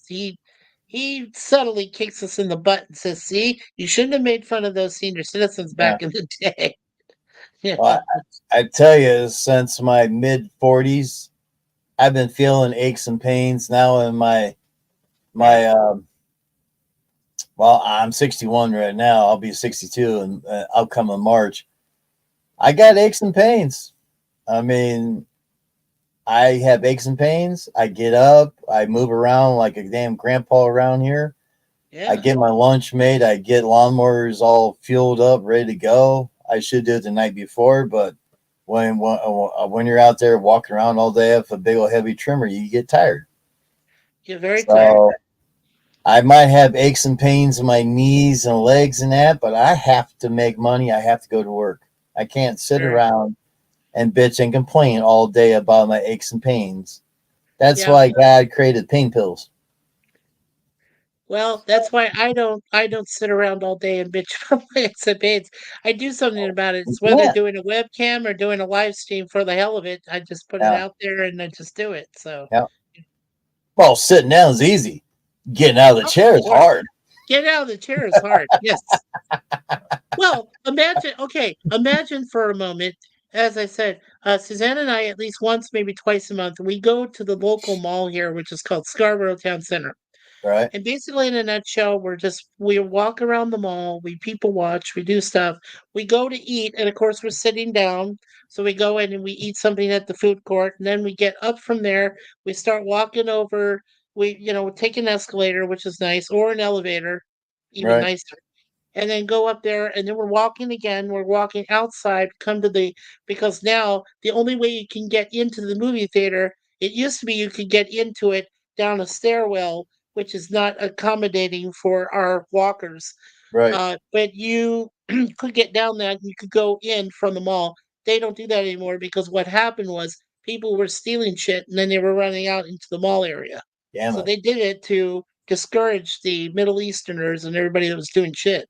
subtly kicks us in the butt and says, "See, you shouldn't have made fun of those senior citizens Yeah. back in the day." You Well, know, I tell you, since my mid 40s, I've been feeling aches and pains now in my well, I'm 61 right now. I'll be 62 in upcoming March. I got aches and pains. I mean, I have aches and pains. I get up, I move around like a damn grandpa around here. I yeah. get my lunch made. I get lawnmowers all fueled up, ready to go. I should do it the night before, but when you're out there walking around all day with a big old heavy trimmer, you get tired. You're very tired. So I might have aches and pains in my knees and legs and that, but I have to make money. I have to go to work. I can't sit Sure. around and bitch and complain all day about my aches and pains. That's Yeah. why God created pain pills. Well, that's why I don't sit around all day and bitch about my escapades. I do something about it. It's whether Yeah. doing a webcam or doing a live stream for the hell of it. I just put it Yeah. out there and I just do it. So, Yeah. Well, sitting down is easy. Getting out of the of chair is course, hard. get out of the chair is hard. Yes. Well, imagine. Okay, imagine for a moment. As I said, Suzanne and I, at least once, maybe twice a month, we go to the local mall here, which is called Scarborough Town Center. Right. And basically, in a nutshell, we walk around the mall, we people watch, we do stuff. We go to eat, and of course, we're sitting down. So we go in and we eat something at the food court, and then we get up from there. We start walking over. We take an escalator, which is nice, or an elevator, even Right. nicer. And then go up there, and then we're walking again. We're walking outside, come to because now the only way you can get into the movie theater, it used to be you could get into it down a stairwell, which is not accommodating for our walkers. Right. But you could get down that, you could go in from the mall. They don't do that anymore because what happened was people were stealing shit and then they were running out into the mall area. Damn So it. they did it to discourage the Middle Easterners and everybody that was doing shit,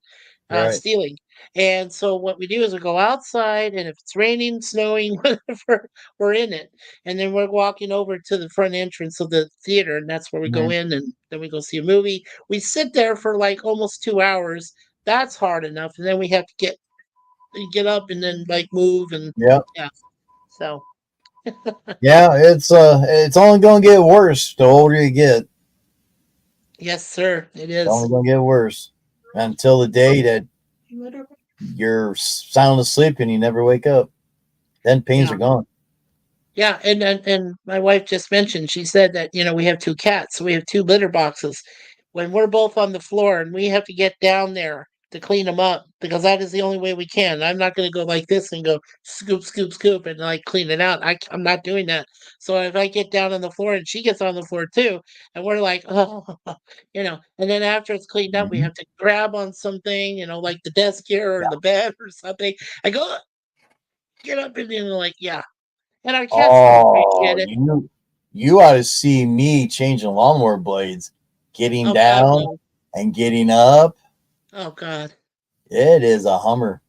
Right. stealing. And so what we do is we go outside, and if it's raining, snowing, whatever, we're in it. And then we're walking over to the front entrance of the theater, and that's where we go Mhm. in, and then we go see a movie. We sit there for like almost 2 hours. That's hard enough, and then we have to get up and then like move and Yep. yeah. So Yeah. It's only gonna get worse the older you get. yes, sir, it It's only is. gonna get worse until the day that you're sound asleep and you never wake up. Then pains Yeah. are gone. Yeah, and my wife just mentioned, she said that, we have 2 cats, so we have 2 litter boxes. When we're both on the floor and we have to get down there to clean them up, because that is the only way we can. I'm not gonna go like this and go scoop, scoop, scoop, and, like, clean it out. I'm not doing that. So if I get down on the floor and she gets on the floor too, and we're like, "Oh," and then after it's cleaned up, we Mhm. have to grab on something, like the desk here or Yeah. the bed or something. I go, "Ugh, get up," and then like, yeah. And our cats don't Oh, appreciate it. you ought to see me changing lawnmower blades, getting Oh, God, down no. and getting up. Oh, God. It is a Hummer.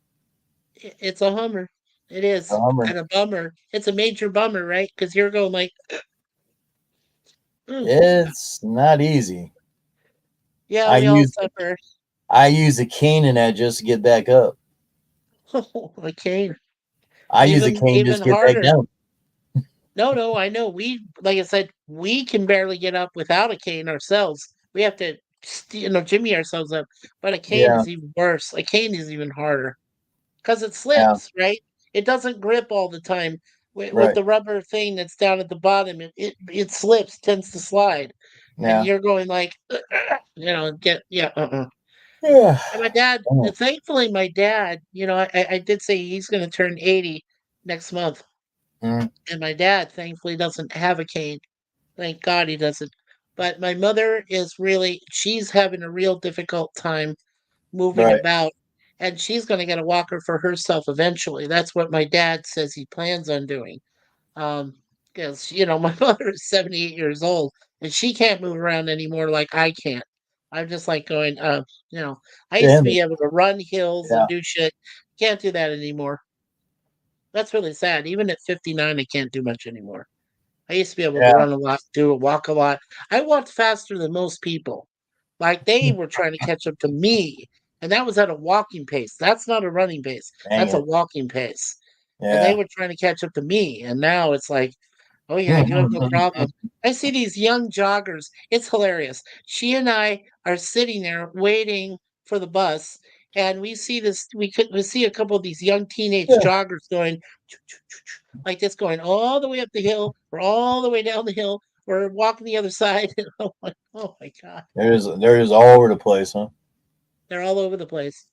It's a Hummer. It A is, Hummer. and a bummer. It's a major bummer, right? Because 'Cause you're going like, "Mm." It's not easy. Yeah, I we all use suffer. I use a cane in that just to get back up. A cane. I use a cane Even just to get back harder. down. No, no, I know. Like I said, we can barely get up without a cane ourselves. We have to, jimmy ourselves up, but a cane Yeah, is even worse. A cane is even harder. 'Cause it yeah, slips, right? It doesn't grip all the time. With right. the rubber thing that's down at the bottom, it slips, tends to slide, and Yeah, you're going like, get yeah, yeah. And my dad Oh, thankfully, my dad, I did say he's gonna turn 80 next month, mm, and my dad thankfully doesn't have a cane. Thank God he doesn't. But my mother she's having a real difficult time moving right. about, and she's gonna get a walker for herself eventually. That's what my dad says he plans on doing. Because my mother is 78 years old, and she can't move around anymore like I can't. I'm just like going, you know, I used to Damn be it. able to run hills and Yeah, do shit. Can't do that anymore. That's really sad. Even at 59, I can't do much anymore. I used to be able to yeah. run a lot, walk a lot. I walked faster than most people. Like they were trying to catch up to me, and that was at a walking pace. That's not a running pace. Dang That's a it. walking pace. And they Yeah. were trying to catch up to me, and now it's like, oh yeah, you have no problem. I see these young joggers. It's hilarious. She and I are sitting there waiting for the bus, and we see this. We see a couple of these young teenage Yeah. joggers going like this, going all the way up the hill, or all the way down the hill, or walking the other side. And I'm like, oh my god, There's all over the place, huh? they're all over the place.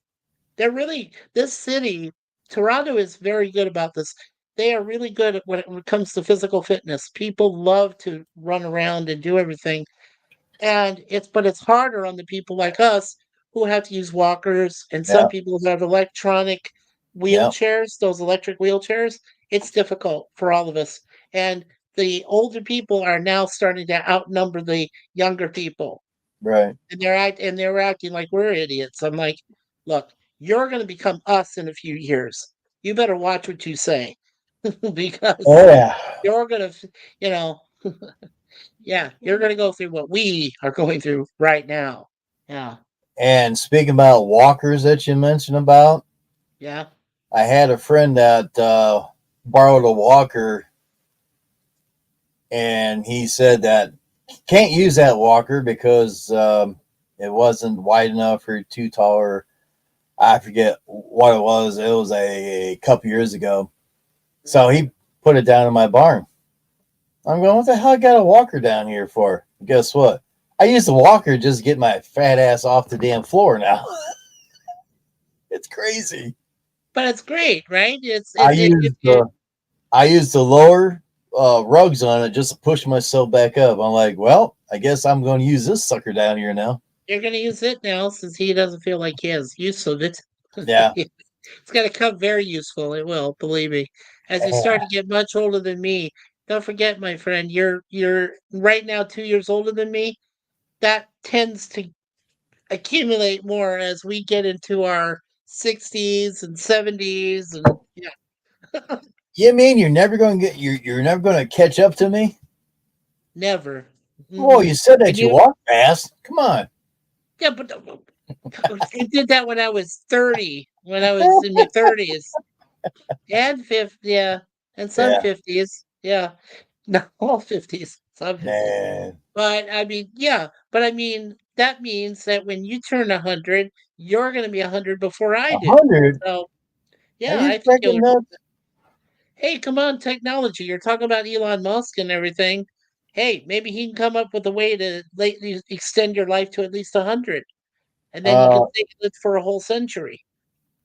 They're really this city. Toronto is very good about this. They are really good at when it comes to physical fitness. People love to run around and do everything, and it's harder on the people like us who have to use walkers, and some Yeah, people who have electronic yeah, wheelchairs, those electric wheelchairs. It's difficult for all of us, and the older people are now starting to outnumber the younger people. Right. and they're acting like we're idiots. I'm like, look, you're going to become us in a few years. You better watch what you say because Oh yeah. you're going to, you know, yeah, you're going to go through what we are going through right now. Yeah, And speaking about walkers that you mentioned about, yeah, I had a friend that borrowed a walker, and he said that can't use that walker because it wasn't wide enough or too tall, or I forget what it was. It was a couple years ago. So he put it down in my barn. I'm going, what the hell I got a walker down here for? Guess what? I use the walker just to get my fat ass off the damn floor now. It's crazy. but it's great, right? I use the I use the lower rugs on it just to push myself back up. I'm like, well, I guess I'm going to use this sucker down here now. you're going to use it now since he doesn't feel like he has use of it. Yeah. It's going to come very useful. It will, believe me. As you start to get much older than me, don't forget, my friend, you're right now 2 years older than me. That tends to accumulate more as we get into our 60s and 70s, and yeah, You mean you're never going to get you're never going to catch up to me? never. Well, you said And that you you, walk fast. Come on. yeah, but I did that when I was 30, when I was in my 30s and 50, yeah, and some Yeah, 50s, yeah. Not all 50s, some 50s. man. But I mean, yeah, but I mean, that means that when you turn 100, you're going to be 100 before I do. 100? So, Are yeah, you I think freaking nuts? hey, come on, technology. You're talking about Elon Musk and everything. Hey, maybe he can come up with a way to extend your life to at least 100, and then you can Uh, stay live for a whole century.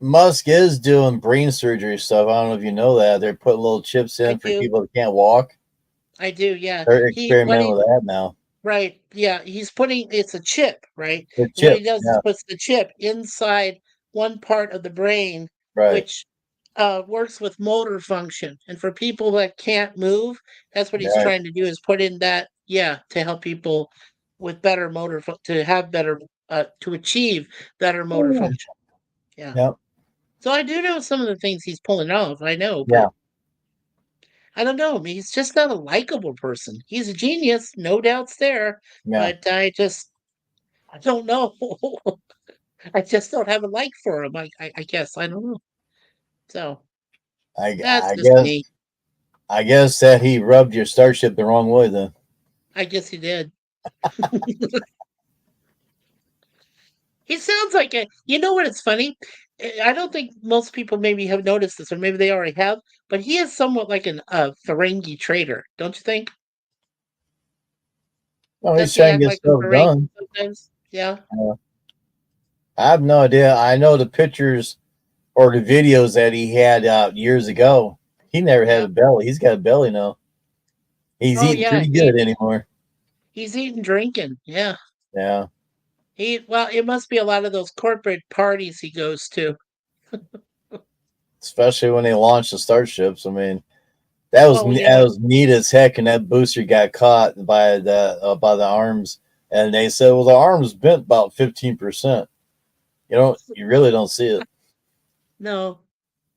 Musk is doing brain surgery stuff. I don't know if you know that. They're putting little chips I in for do. people that can't walk. I do. Yeah. They're What experimenting he with that now. Right. Yeah. He's putting it's a chip, right? The And what he chip. does is Yeah, puts the chip inside one part of the brain, right. which works with motor function. And for people that can't move, that's what he's Right. trying to do is put in that, yeah, to help people with better to have better, to achieve better motor function. Yeah. Yep. So I do know some of the things he's pulling off. I know, Yeah. but I don't know. I mean, he's just not a likable person. He's a genius, no doubts there. Yeah. But I don't know. I just don't have a like for him. I guess I don't know. So I that's I just guess me. I guess that he rubbed your starship the wrong way then. I guess he did. He sounds like a. You know what? It's funny. I don't think most people maybe have noticed this, or maybe they already have. But he is somewhat like an Ferengi trader, don't you think? No, Does he's he trying to act get like a stuff Ferengi done. sometimes? Yeah. I have no idea. I know the pictures or the videos that he had out years ago. He never had Yeah. a belly. He's got a belly now. He's Oh eating yeah. pretty good anymore. He's eating, drinking. Yeah. Yeah. Well, it must be a lot of those corporate parties he goes to. Especially when they launched the starships. I mean, Oh that yeah. was neat as heck. And that booster got caught by the arms, and they said, "Well, the arms bent about 15%." You really don't see it. No.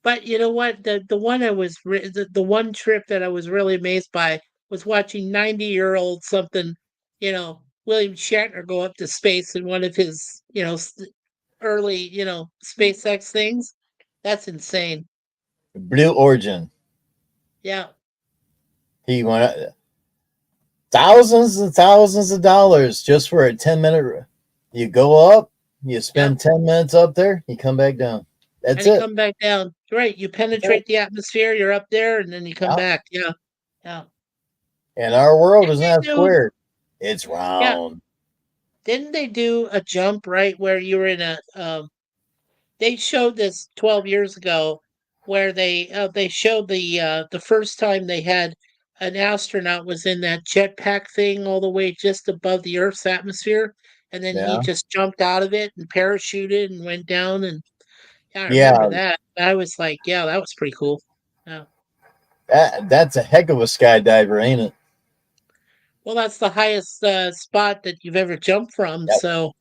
But you know what? The one the one trip that I was really amazed by was watching 90-year-old something, William Shatner go up to space in one of his, early, SpaceX things. That's insane. Blue Origin. Yeah. He went thousands and thousands of dollars just for a 10-minute. You go up, you Yeah. spend 10 minutes up there, you come back down. And That's you it. come back down. Right. You That's it. penetrate the atmosphere, you're up there, and then you come Yeah. back. Yeah. Yeah. And our world Didn't is they not do square. It's yeah. round. Didn't they do a jump right where you were in a they showed this 12 years ago where they showed the first time they had an astronaut was in that jetpack thing all the way just above the Earth's atmosphere, and then he Yeah. just jumped out of it and parachuted and went down, and yeah, I remember Yeah. that. I was like, yeah, that was pretty cool. Yeah. That's a heck of a skydiver, ain't it? Well, that's the highest spot that you've ever jumped from. Yep. So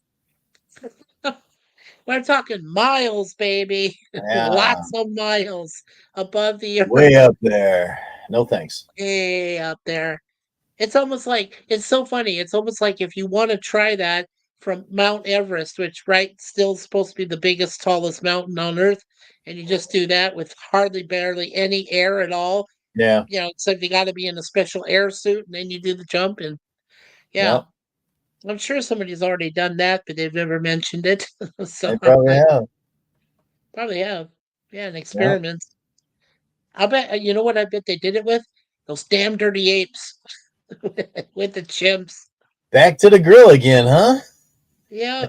we're talking miles, baby. Yeah, Lots of miles above the earth, way up there. No thanks. way up there. It's almost like it's so funny. It's almost like if you want to try that from Mount Everest, which right still supposed to be the biggest, tallest mountain on Earth, and you just do that with hardly barely any air at all. Yeah, You know, except you got to be in a special air suit, and then you do the jump, and yeah, yep. I'm sure somebody's already done that, but they've never mentioned it. So They probably I have. probably have. Yeah, an Yep. experiment. I bet you know what I bet they did it with? Those damn dirty apes with the chimps. Back to the grill again, huh? Yeah.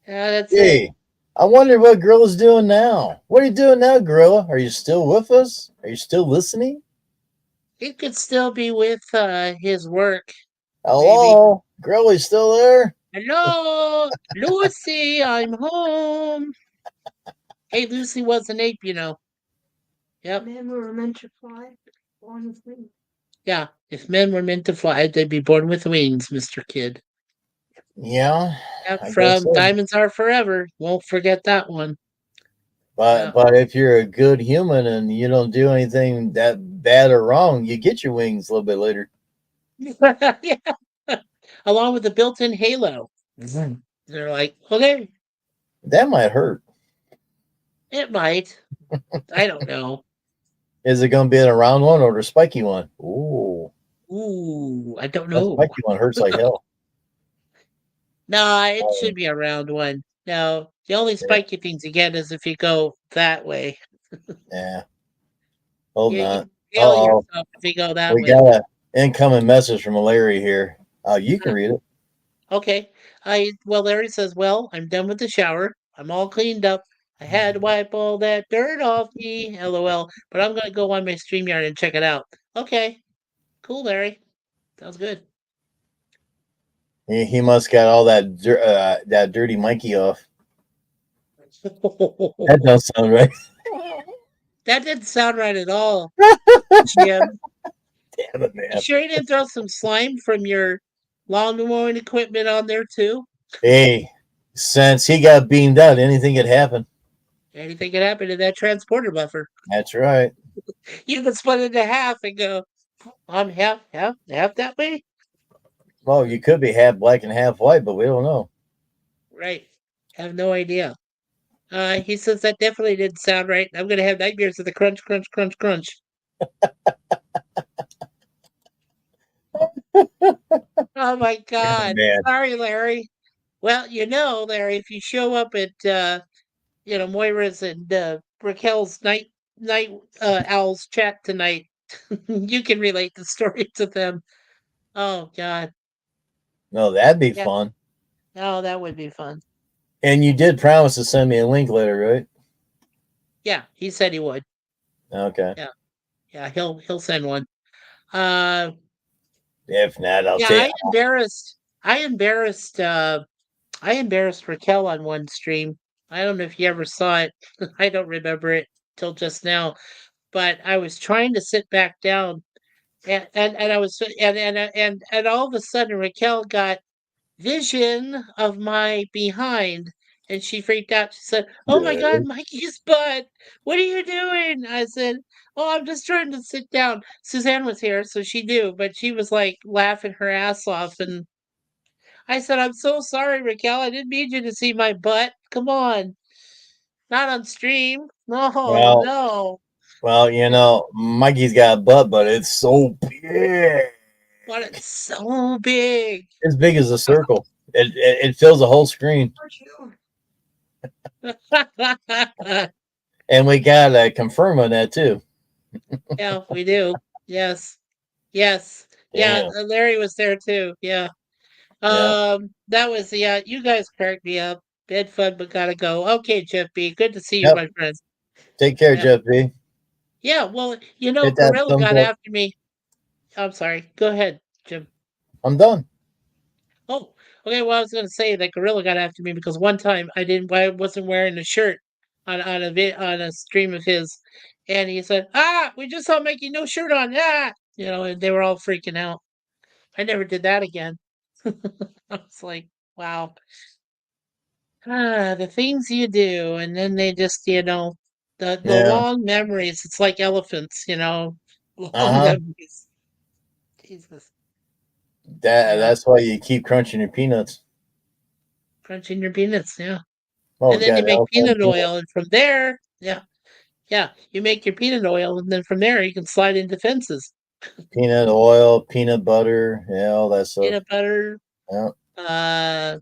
Yeah, that's it. Hey, I wonder what Gorilla's doing now. What are you doing now, Gorilla? Are you still with us? Are you still listening? He could still be with his work, maybe. Hello? Gorilla's still there? Hello, Lucy, I'm home. Hey, Lucy was an ape, you know. Yep. Men were meant to fly on with wings. Yeah, if men were meant to fly, they'd be born with wings, Mr. Kid. Yeah, Yep, I guess from so. Diamonds Are Forever. Won't forget that one. But Yeah. but if you're a good human and you don't do anything that bad or wrong, you get your wings a little bit later. Yeah. Along with the built-in halo. They're like, okay, That might hurt. it might. I don't know. Is it going to be a round one or the spiky one? Ooh, Ooh, I don't that know. spiky one hurts like hell. No, it should be a round one. No, the only Yeah, spiky things you get is if you go that way. yeah. Hold You on. Uh fail oh, yourself if you go that we way. got an incoming message from Larry here. You can Huh. read it. Okay. Larry says, well, I'm done with the shower. I'm all cleaned up. I had to wipe all that dirt off me. LOL. But I'm gonna go on my StreamYard and check it out. Okay. Cool, Larry. Sounds good. He must got all that dirty Mikey off. That don't sound right. That didn't sound right at all, Jim. Damn it, You man. sure you didn't throw some slime from your lawn mowing equipment on there too? Hey, since he got beamed out, anything could happen. Anything could happen to that transporter buffer. That's right. You can split it in half and go, I'm half that way. Well, you could be half black and half white, but we don't know. Right. Have no idea. He says that definitely didn't sound right. I'm gonna have nightmares of the crunch, crunch, crunch, crunch. Oh my God. Man, Sorry, Larry. Well, Larry, if you show up at Moira's and Raquel's night owls chat tonight, you can relate the story to them. Oh God. no, that'd be Yeah. fun. Oh, that would be fun. And you did promise to send me a link later, right? Yeah, he said he would. Okay. Yeah. Yeah, he'll send one. Uh If not, I'll yeah, take. I embarrassed Raquel on one stream. I don't know if you ever saw it. I don't remember it till just now. But I was trying to sit back down and I was and all of a sudden Raquel got vision of my behind and she freaked out. She said, "Oh my God, Mikey's butt! What are you doing?" I said, "Oh, I'm just trying to sit down." Suzanne was here, so she knew, but she was like laughing her ass off. And I said, "I'm so sorry, Raquel. I didn't mean you to see my butt. Come on, not on stream. No, Well, no." Mikey's got a butt, but it's so big. But it's so big. As big as a circle. It fills the whole screen. And we got to confirm on that too. Yeah, we do. Yes. Yes. Yeah, Damn. Larry was there too. Yeah. Yeah. That was you guys cracked me up. Bad fun, but gotta go. Okay, Jeff B. Good to see you, Yep. my friend. Take care, Yeah. Jeff B. Yeah, well, Hit that Gorilla thumbs got up. after me. I'm sorry. Go ahead, Jim. I'm done. Oh, okay. Well, I was gonna say that Gorilla got after me because one time I wasn't wearing a shirt on a stream of his, and he said, "Ah, we just saw Mikey no shirt on." Ah, and they were all freaking out. I never did that again. I was like, wow. The things you do, and then they just, the Yeah. long memories. It's like elephants, long Uh-huh. memories. Jesus. That's why you keep crunching your peanuts. Crunching your peanuts, yeah. Oh, And we then you got make alpha peanut peanut. oil, and from there, yeah, you make your peanut oil, and then from there you can slide into fences. Peanut oil, peanut butter, yeah, all that stuff. Peanut butter, Yeah. uh,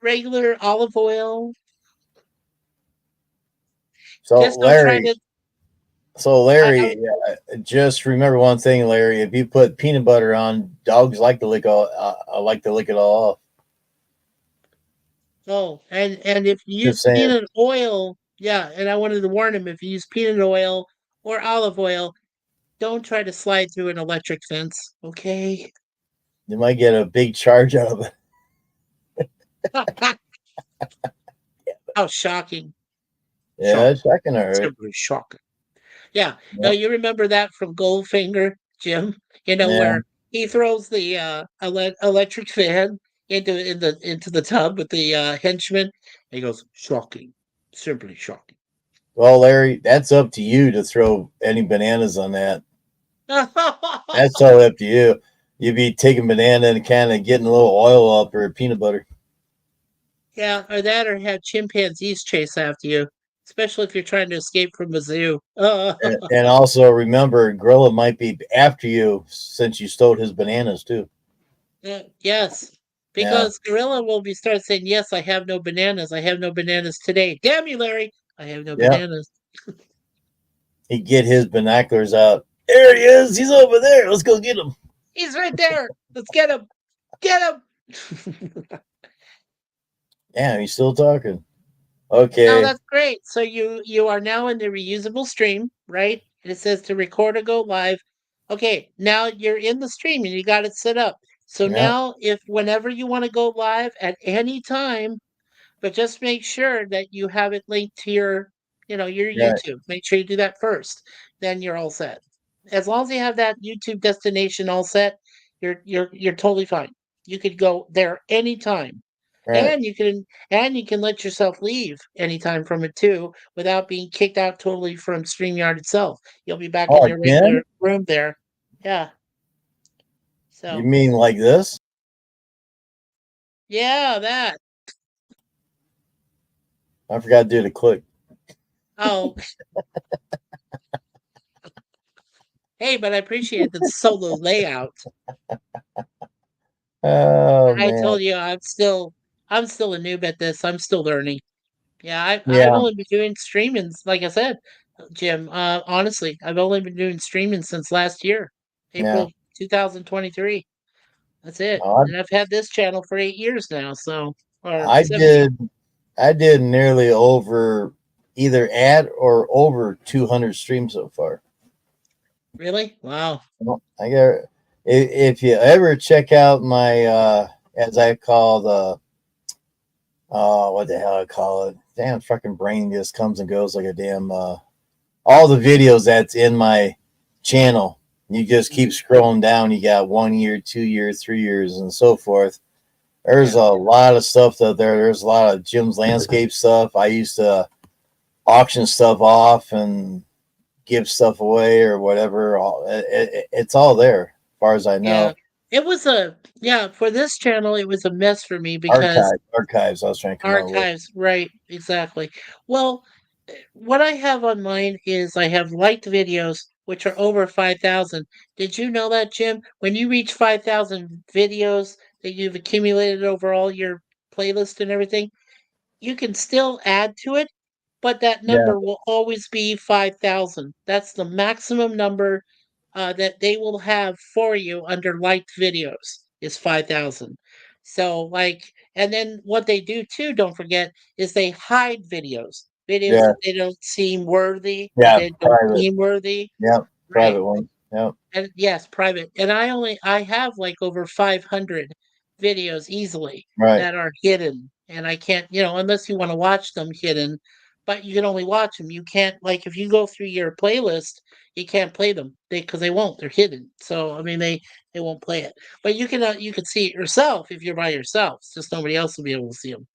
regular olive oil. So Just don't try to. Larry, just remember one thing, Larry. If you put peanut butter on, dogs like to lick it all off. Oh, and if you Just use saying, peanut oil, yeah, and I wanted to warn him, if you use peanut oil or olive oil, don't try to slide through an electric fence, okay? you might get a big charge out of it. How shocking. Yeah, Shocking. it's shocking, all right. Simply shocking. Yeah. No, Yep. you remember that from Goldfinger, Jim? Yeah, Where he throws the electric fan into the tub with the henchman. And he goes, shocking. Simply shocking. well, Larry, that's up to you to throw any bananas on that. That's totally up to you. You'd be taking banana and kind of getting a little oil up or peanut butter. Yeah, or that, or have chimpanzees chase after you, especially if you're trying to escape from a zoo. And also remember, Gorilla might be after you since you stole his bananas too. Yes, Yeah, because Gorilla will be start saying, "Yes, I have no bananas. I have no bananas today. Damn you, Larry! I have no yeah. bananas." He'd get his binoculars out. There he is. He's over there. Let's go get him. He's right there. Let's get him. Get him. Yeah, he's still talking. Now Okay. that's great. So you are now in the reusable stream, right? And it says to record or go live. Okay, now you're in the stream and you got it set up. So Yeah, now if whenever you want to go live at any time, but just make sure that you have it linked to your right. YouTube. Make sure you do that first. Then you're all set. As long as you have that YouTube destination all set, you're totally fine. You could go there anytime. Right. And you can let yourself leave anytime from it too without being kicked out totally from StreamYard itself. You'll be back in Oh, your regular again? room there. Yeah. You So mean like this? yeah, that. I forgot to do the click. Oh, hey, but I appreciate the solo layout. Oh I man. told you I'm still a noob at this. I'm still learning. Yeah, I've Yeah, only been doing streamings, like I said, Jim. Honestly, I've only been doing streaming since last year, yeah. April 2023. That's it. No, And I've had this channel for 8 years now, so or I 7 years. did nearly over either at or over 200 streams so far. Really? Wow. Well, if you ever check out my as I call the what the hell I call it, damn fucking brain just comes and goes like a damn all the videos that's in my channel, you just keep scrolling down, you got 1 year, 2 years, 3 years, and so forth. There's Yeah. a lot of stuff out there. There's a lot of Jim's landscape stuff. I used to auction stuff off and give stuff away or whatever. It's all there, as far as I know. Yeah. It was for this channel, it was a mess for me because Archives. I was trying to come out with. archives, right, exactly. Well, what I have on mine is I have liked videos which are over 5,000. Did you know that, Jim? When you reach 5,000 videos that you've accumulated over all your playlist and everything, you can still add to it, but that Yeah, number will always be 5,000. That's the maximum number that they will have for you under liked videos is 5,000. So and then what they do too, don't forget, is they hide videos yeah, that they don't seem worthy, that yeah. they don't Private. seem worthy, Yep, right? private one. Yep. And yes, private. And I have like over 500 videos easily Right. that are hidden, and I can't, unless you want to watch them hidden. but you can only watch them. You can't, like, if you go through your playlist, you can't play them because they won't. They're hidden. So I mean, they won't play it. But you can see it yourself if you're by yourself. It's just nobody else will be able to see them.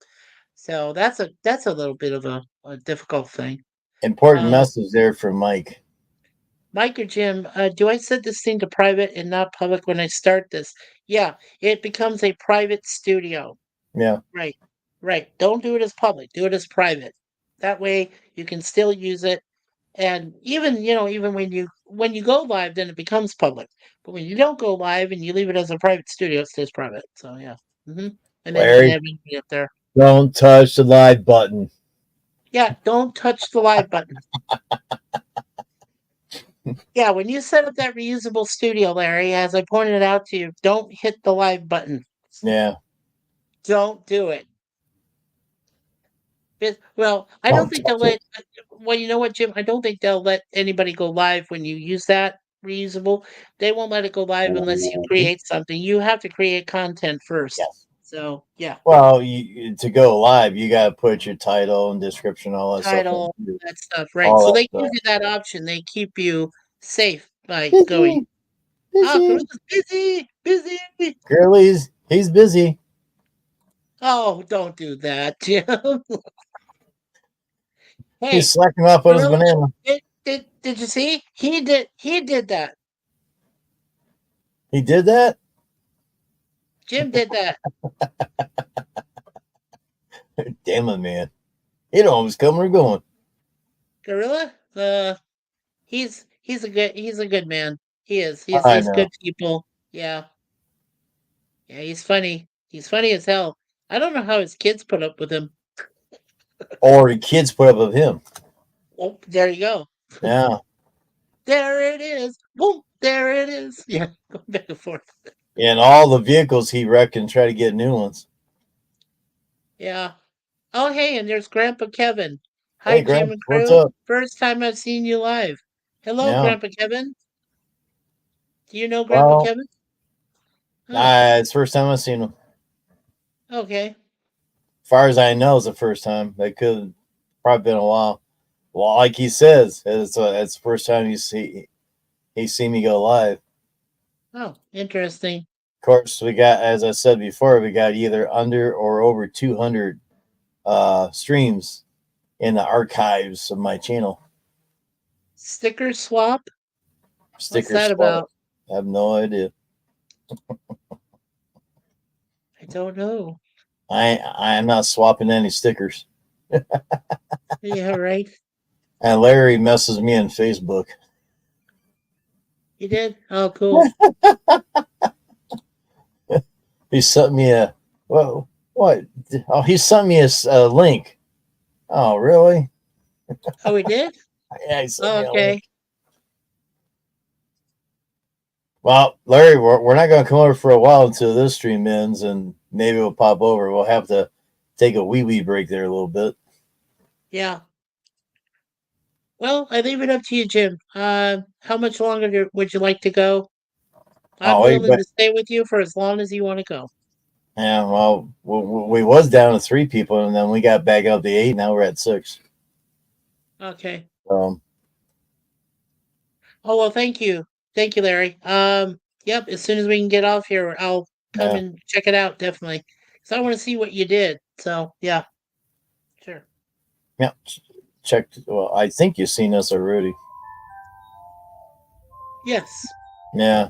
So that's a little bit of a difficult thing. Important Uh, message there from Mike. Mike or Jim, do I set this thing to private and not public when I start this? Yeah, it becomes a private studio. Yeah. Right, right. Don't do it as public. Do it as private. That way you can still use it. And even even when you go live, then it becomes public. But when you don't go live and you leave it as a private studio, it stays private. So yeah. And then you can Larry, have anybody up there. don't touch the live button. Yeah, don't touch the live button. Yeah, when you set up that reusable studio, Larry, as I pointed out to you, don't hit the live button. Yeah. Don't do it. Well, I don't Don't think they'll touch it. let. Well, you know what, Jim? I don't think they'll let anybody go live when you use that reusable. They won't let it go live unless you create something. You have to create content first. Yes. So yeah, Well, to go live, you got to put your title and description, all that stuff in. title, that stuff, right? All So that they give stuff. you that option. They keep you safe by going. Busy, Oh, busy. Caruso's busy, busy. Girlies, he's busy. Oh, don't do that, Jim. He's Hey, slacking off on his Gorilla, banana. did you see? He did that. He did that? Jim did that. Damn it, man. He don't always come or going. Gorilla? He's a good man. He is. I He's good know. people. Yeah. Yeah, he's funny. He's funny as hell. I don't know how his kids put up with him. Or the kids put up with him. Oh, there you go. Yeah. There it is. Boom. There it is. Yeah. Going back and forth. And all the vehicles he wrecked and try to get new ones. Yeah. Oh, hey, and there's Grandpa Kevin. Hi, Hey, Jim Graham, and what's crew. up? First time I've seen you live. Hello, Yeah. Grandpa Kevin. Do you know Grandpa Well, Kevin? Oh, it's the first time I've seen him. okay. As far as I know, it's the first time. That could probably been a while. Well, like he says, it's the first time he see me go live. Oh, interesting. Of course, we got, as I said before, we got either under or over 200 streams in the archives of my channel. Sticker swap? What's Sticker that swap. about? I have no idea. I don't know. I'm not swapping any stickers. Yeah, right. And Larry messes me on Facebook. You did? Oh, cool. He sent me a what? Oh, he sent me a link. Oh, really? Oh, we did? Yeah, he sent Oh, me a okay. link. Well, Larry, we're not going to come over for a while until this stream ends, and maybe we'll pop over. We'll have to take a wee break there a little bit. Yeah. Well, I leave it up to you, Jim. How much longer would you like to go? I'm Oh, wait, willing but to stay with you for as long as you want to go. yeah, well, we was down to 3 people, and then we got back up to 8. Now we're at 6. Okay. Um, Oh, well, thank you. Thank you, Larry. Yep, as soon as we can get off here, I'll come yeah, and check it out, definitely. So I want to see what you did. So, yeah, sure. yeah. Check. Well, I think you've seen this already. Yes. Yeah,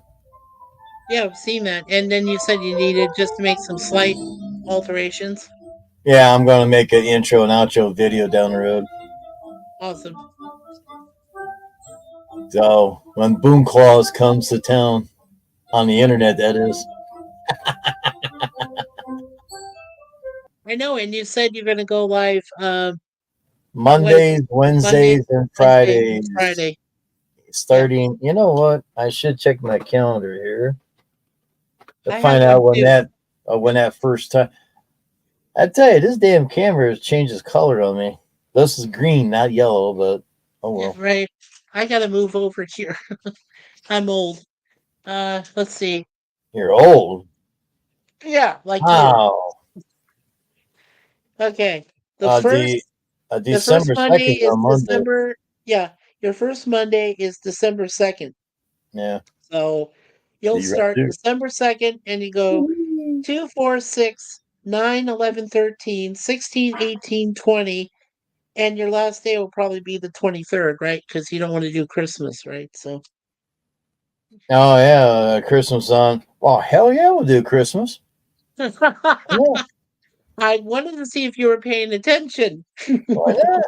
Yeah, I've seen that. And then you said you needed just to make some slight alterations. yeah. I'm going to make an intro and outro video down the road. Awesome. So when Boom Claws comes to town on the internet, that is. I know, and you said you're gonna go live Mondays, Monday, Wednesdays, and Wednesday, and Fridays. Friday. Yeah. Starting, you know what? I should check my calendar here to I find have out one too. when that first time. I tell you, this damn camera changes color on me. This is green, not yellow, but oh Yeah, well. right. I gotta move over here. I'm old. Let's see. You're old. Yeah, like you. Wow. Okay. The Uh, the first The first December Monday 2nd is on Monday. December. Yeah, your first Monday is December 2nd. Yeah. So you'll You right start there. December 2nd and you go 2, 4, 6, 9, 11, 13, 16, 18, 20, and your last day will probably be the 23rd, right? Because you don't want to do Christmas, right? So Oh yeah, Christmas on. Oh hell yeah, we'll do Christmas. Yeah, I wanted to see if you were paying attention. why not?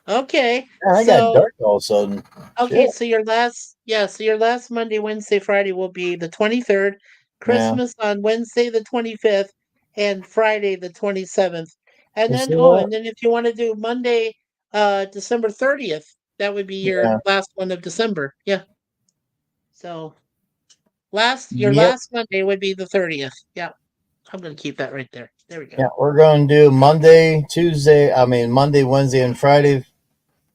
Okay. Man, I got So dark all of a sudden. okay, Shit. so your last Monday, Wednesday, Friday will be the 23rd, Yeah. Christmas on Wednesday the 25th, and Friday the 27th. And You then see that? if you want to do Monday, December 30th, that would be your Yeah. last one of December. Yeah. So your Yep. last Monday would be the 30th. Yeah. I'm gonna keep that right there. There we go. Yeah, we're going to do Monday, Wednesday, and Friday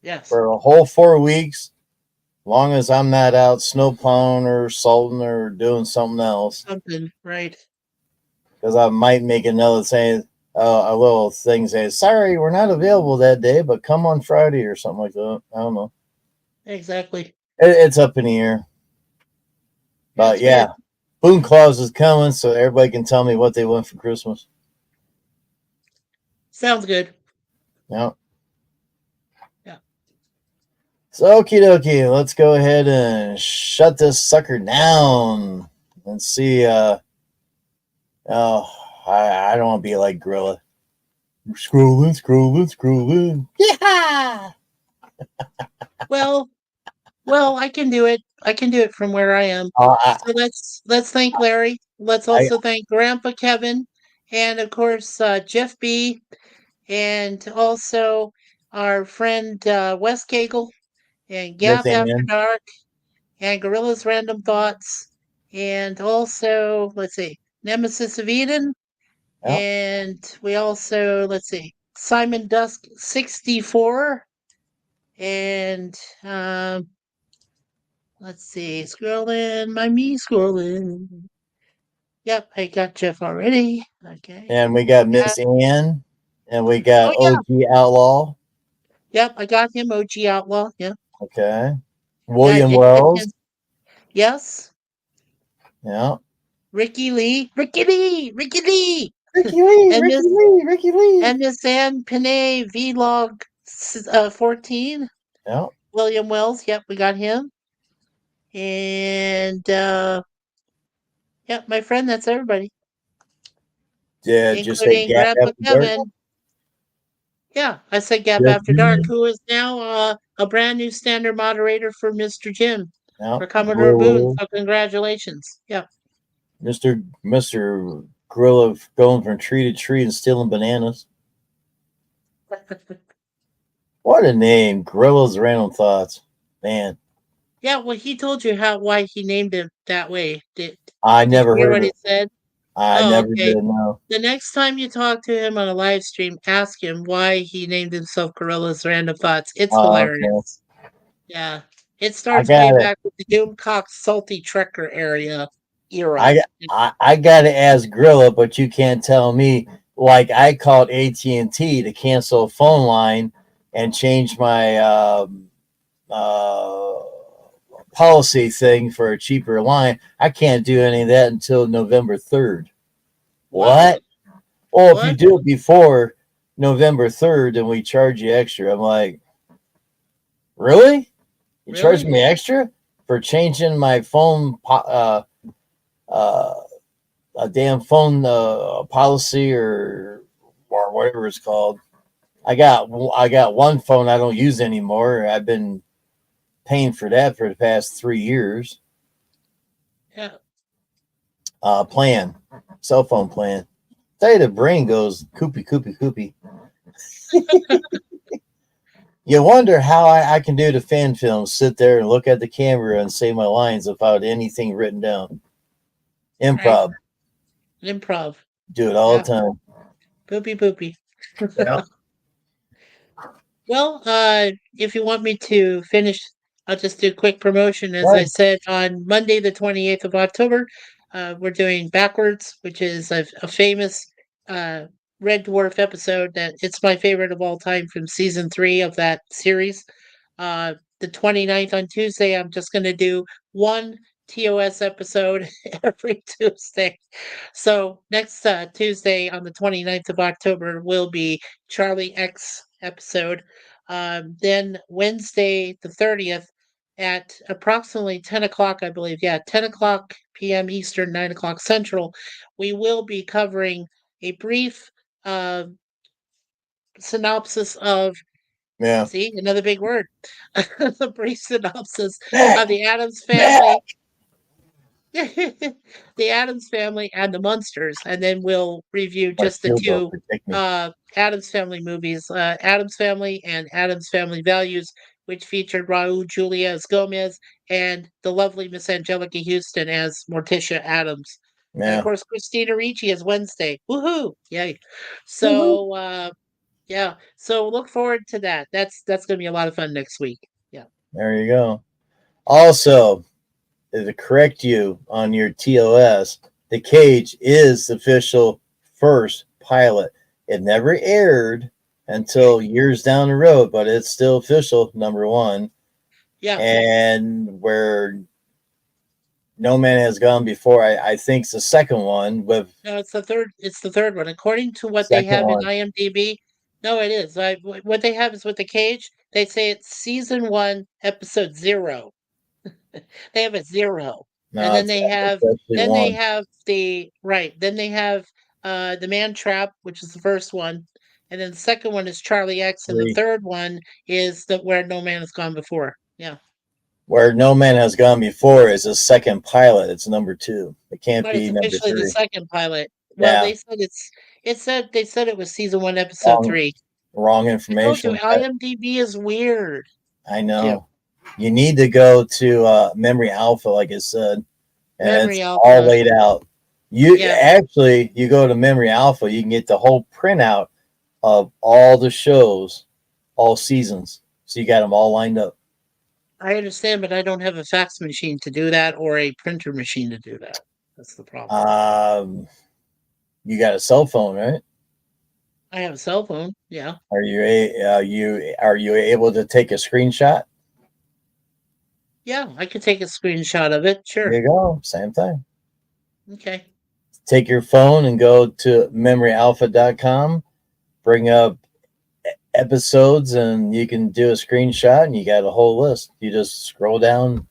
Yes. for a whole 4 weeks. Long as I'm not out snow plowing or salting or doing something else, Something, right. because I might make another saying a little thing saying, "Sorry, we're not available that day, but come on Friday" or something like that. I don't know. Exactly. It's up in the air. But That's good. yeah, Boone Claus is coming, so everybody can tell me what they want for Christmas. Sounds good. Yeah. Yeah. So okie dokie, let's go ahead and shut this sucker down and see. Oh, I don't want to be like Gorilla. Scrolling. Yeah. Well, I can do it. I can do it from where I am. I, So let's thank Larry. Let's I also thank Grandpa Kevin, and of course Jeff B, and also our friend Wes Cagle, and Miss Gap After Ann. Dark, and Gorilla's Random Thoughts, and also let's see, Nemesis of Eden, Yeah. and we also let's see, Simon Dusk 64, and let's see, scrolling, my me scrolling. Yep, I got Jeff already. Okay. And we got Yeah. Miss Ann, and we Oh got yeah. OG Outlaw. Yep, I got him. OG Outlaw. Yeah. Okay. Yeah. William You get Wells. him. Yes. Yeah. Ricky Lee. Ricky Lee. Ricky Lee. Ricky Lee. And Ricky this Lee. Ricky Lee. and this Ann Panay Vlog 14. Yeah. William Wells. Yep, we got him. And yep, my friend. That's everybody, Yeah. Just say including Gap Grandpa After Dark. Kevin. Yeah, I said Gap Just After Dark, who is now a brand new standard moderator for Mr. Jim yeah. for Commodore Boone. Gorilla. So congratulations. Yeah. Mr. Gorilla going from tree to tree and stealing bananas. What a name. Gorilla's Random Thoughts. Man. Yeah, well, he told you why he named it that way. I Did never you hear heard what he it. said? I Oh, never okay. did know. The next time you talk to him on a live stream, ask him why he named himself Gorilla's Random Thoughts. It's Okay. hilarious. Yeah. It I starts way got it. back with the Doomcock Salty Trekker era. I got to ask Gorilla, but you can't tell me. Like I called AT&T to cancel a phone line and change my uh, policy thing for a cheaper line. I can't do any of that until November 3rd. What? Well, if you What? do it before November 3rd, then we charge you extra. I'm like, really? You charge Really? me extra for changing my phone uh, a damn phone policy or whatever it's called. I got one phone I don't use anymore. I've been paying for that for the past 3 years. Yeah. Plan, cell phone plan. Tell you the brain goes koopy. You wonder how I can do the fan film, sit there and look at the camera and say my lines without anything written down. Improv. Right. Improv. Do it all Yeah. the time. Poopy. Yeah. Well, if you want me to finish, I'll just do a quick promotion. As I Right. said, on Monday, the 28th of October, we're doing Backwards, which is a famous Red Dwarf episode that it's my favorite of all time from season 3 of that series. The 29th on Tuesday, I'm just going to do one TOS episode every Tuesday. So next Tuesday on the 29th of October will be Charlie X episode. Then Wednesday, the 30th, at approximately 10 o'clock, I believe. Yeah, 10 o'clock p.m. Eastern, 9 o'clock Central, we will be covering a brief uh, synopsis of, Yeah. see, another big word, a brief synopsis Mac, of the Adams Mac. family, the Adams family and the Munsters, and then we'll review My just the shield two broke. Take me. Adams family movies, Adams Family and Adams Family Values, which featured Raul Julia as Gomez and the lovely Miss Angelica Houston as Morticia Adams. And of Yeah. course, Christina Ricci as Wednesday. Woohoo! Yay! Woohoo. So, yeah. So look forward to that. That's going to be a lot of fun next week. Yeah. There you go. Also, to correct you on your TOS, The Cage is the official first pilot. It never aired until years down the road, but it's still official, number one. Yeah. And where No Man Has Gone Before, I think it's the second one with No, it's the third. It's the third one, according to what they second have in one. IMDb. No, it is. What they have is with the cage. They say it's season 1, episode 0. They have a 0, and No, it's actually then they one. have the right. Then they have the Man Trap, which is the first one, and then the second one is Charlie X, and the Three. third one is the Where No Man Has Gone Before. Yeah. Where No Man Has Gone Before is the second pilot. It's number two. It can't But it's be number officially the three. second pilot. Well, Yeah, they said they said it was season 1, episode wrong, 3. wrong I told you information. IMDb is weird. I Too. know. You need to go to Memory Alpha, like I said, and Memory it's all Alpha. laid out. You Yeah. actually, you go to Memory Alpha, you can get the whole printout of all the shows, all seasons. So you got them all lined up. I understand, but I don't have a fax machine to do that or a printer machine to do that. That's the problem. You got a cell phone, right? I have a cell phone. Yeah. Are you able to take a screenshot? Yeah, I could take a screenshot of it. There Sure. you go. Same thing. Okay. Take your phone and go to memoryalpha.com, bring up episodes, and you can do a screenshot and you got a whole list. You just scroll down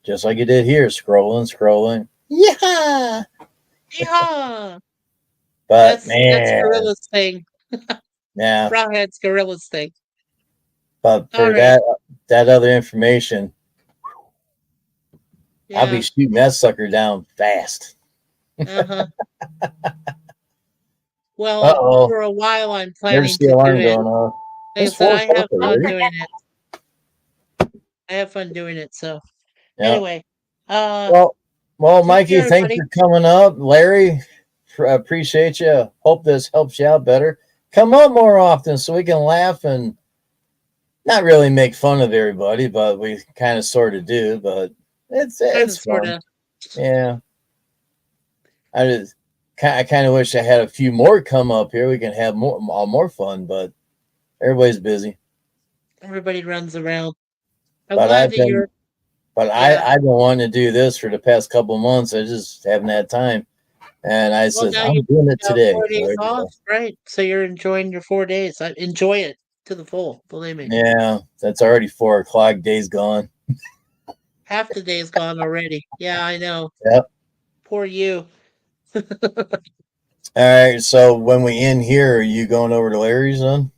just like you did here, scrolling. Yeah. Yeehaw! But That's man, Gorilla's thing. yeah. Rawhead's Gorilla's thing. But All for right. that other information, I'll be Yeah. shooting that sucker down fast. Uh-huh. Uh Well, oh. for a while I'm There's planning the to do alarm it. going off. Like I It's said, 4 o'clock already. doing it. I have fun doing it. So Yeah. anyway, Well, take Mikey, care, thanks everybody. for coming up. Larry, appreciate you. Hope this helps you out better. Come up more often so we can laugh and not really make fun of everybody, but we kind of sort of do. But it's fun. Sorta. Yeah. I kind of wish I had a few more come up here. We can have more fun, but everybody's busy. Everybody runs around. I'm But glad I've that been, you're. but Yeah. I've been wanting to do this for the past couple months. I just haven't had time. And I Well, says, now I'm you doing it got today. 4 So days there you off, go. right? So you're enjoying your 4 days. Enjoy it to the full. Believe me. Yeah, that's already 4 o'clock. Day's gone. Half the day is gone already. Yeah, I know. Yep. Poor you. All right. So when we end here, are you going over to Larry's then?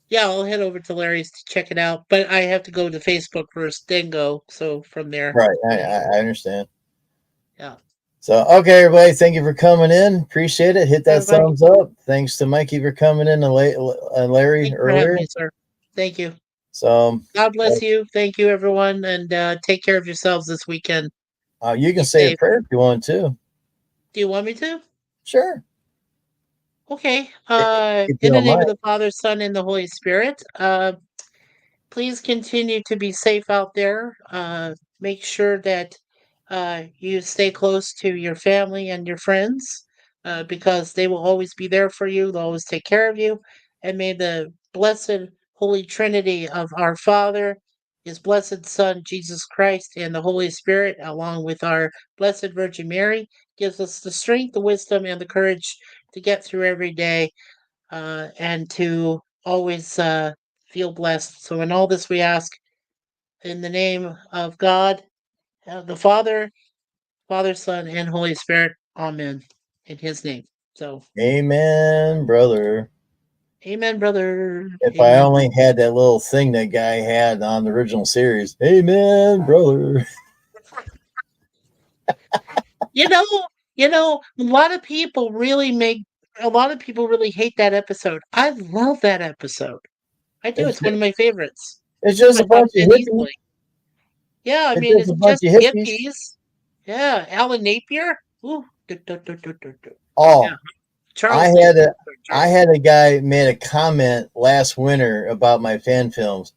Yeah, I'll head over to Larry's to check it out, but I have to go to Facebook first, then go. So from there. Right. I understand. Yeah. So, okay, everybody, thank you for coming in. Appreciate it. Hit that Everybody. thumbs up. Thanks to Mikey for coming in and Larry Thank you for having earlier. me, sir. Thank you. So, God bless you. Thank you, everyone, and take care of yourselves this weekend. you can Be say a safe. prayer if you want to. Do you want me to? Sure. Okay. If you In the don't name of mind. the Father, Son, and the Holy Spirit. Please continue to be safe out there. Make sure that you stay close to your family and your friends. because they will always be there for you. They'll always take care of you. And may the blessed Holy Trinity of our Father, His blessed Son, Jesus Christ, and the Holy Spirit, along with our Blessed Virgin Mary, gives us the strength, the wisdom, and the courage to get through every day and to always feel blessed. So, in all this, we ask in the name of God, the Father, Son, and Holy Spirit. Amen. In His name. So, Amen, brother. amen, brother. If Amen. I only had that little thing that guy had on the original series. Amen, brother. You know, a lot of people really hate that episode. I love that episode. I do. It's one of my favorites. It's It's in just my a top bunch of 10 hippies. easily. Yeah, I It's mean, just it's a bunch just of hippies. hippies. Yeah, Alan Napier. Ooh. Yeah, Oh, Charles I Napier. had a guy made a comment last winter about my fan films.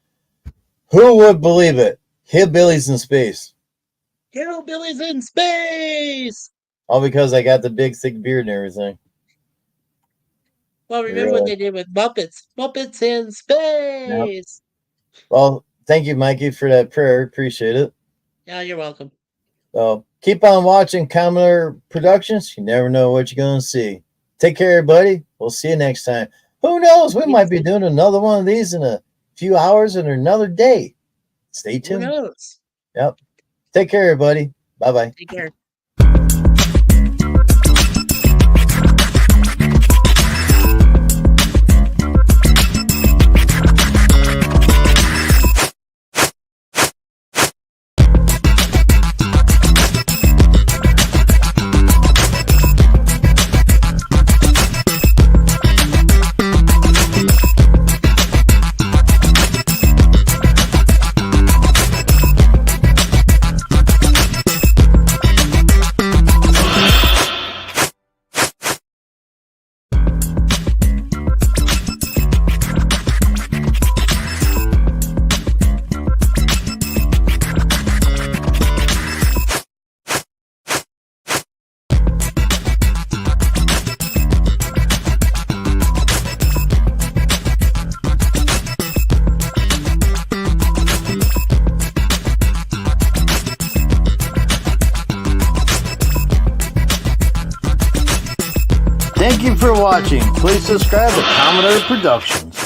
Who would believe it? Hillbillies in space. Hillbillies in space. All because I got the big thick beard and everything. Well, remember what they did with Muppets? Muppets in space. Yep. Well, thank you, Mikey, for that prayer. Appreciate it. Yeah, you're welcome. So keep on watching Commodore Productions. You never know what you're going to see. Take care, everybody. We'll see you next time. Who knows? We might be doing another one of these in a few hours or another day. Stay tuned. Who knows? Yep. Take care, everybody. Bye-bye. Take care. Thank you for watching. Please subscribe to Commodore Productions.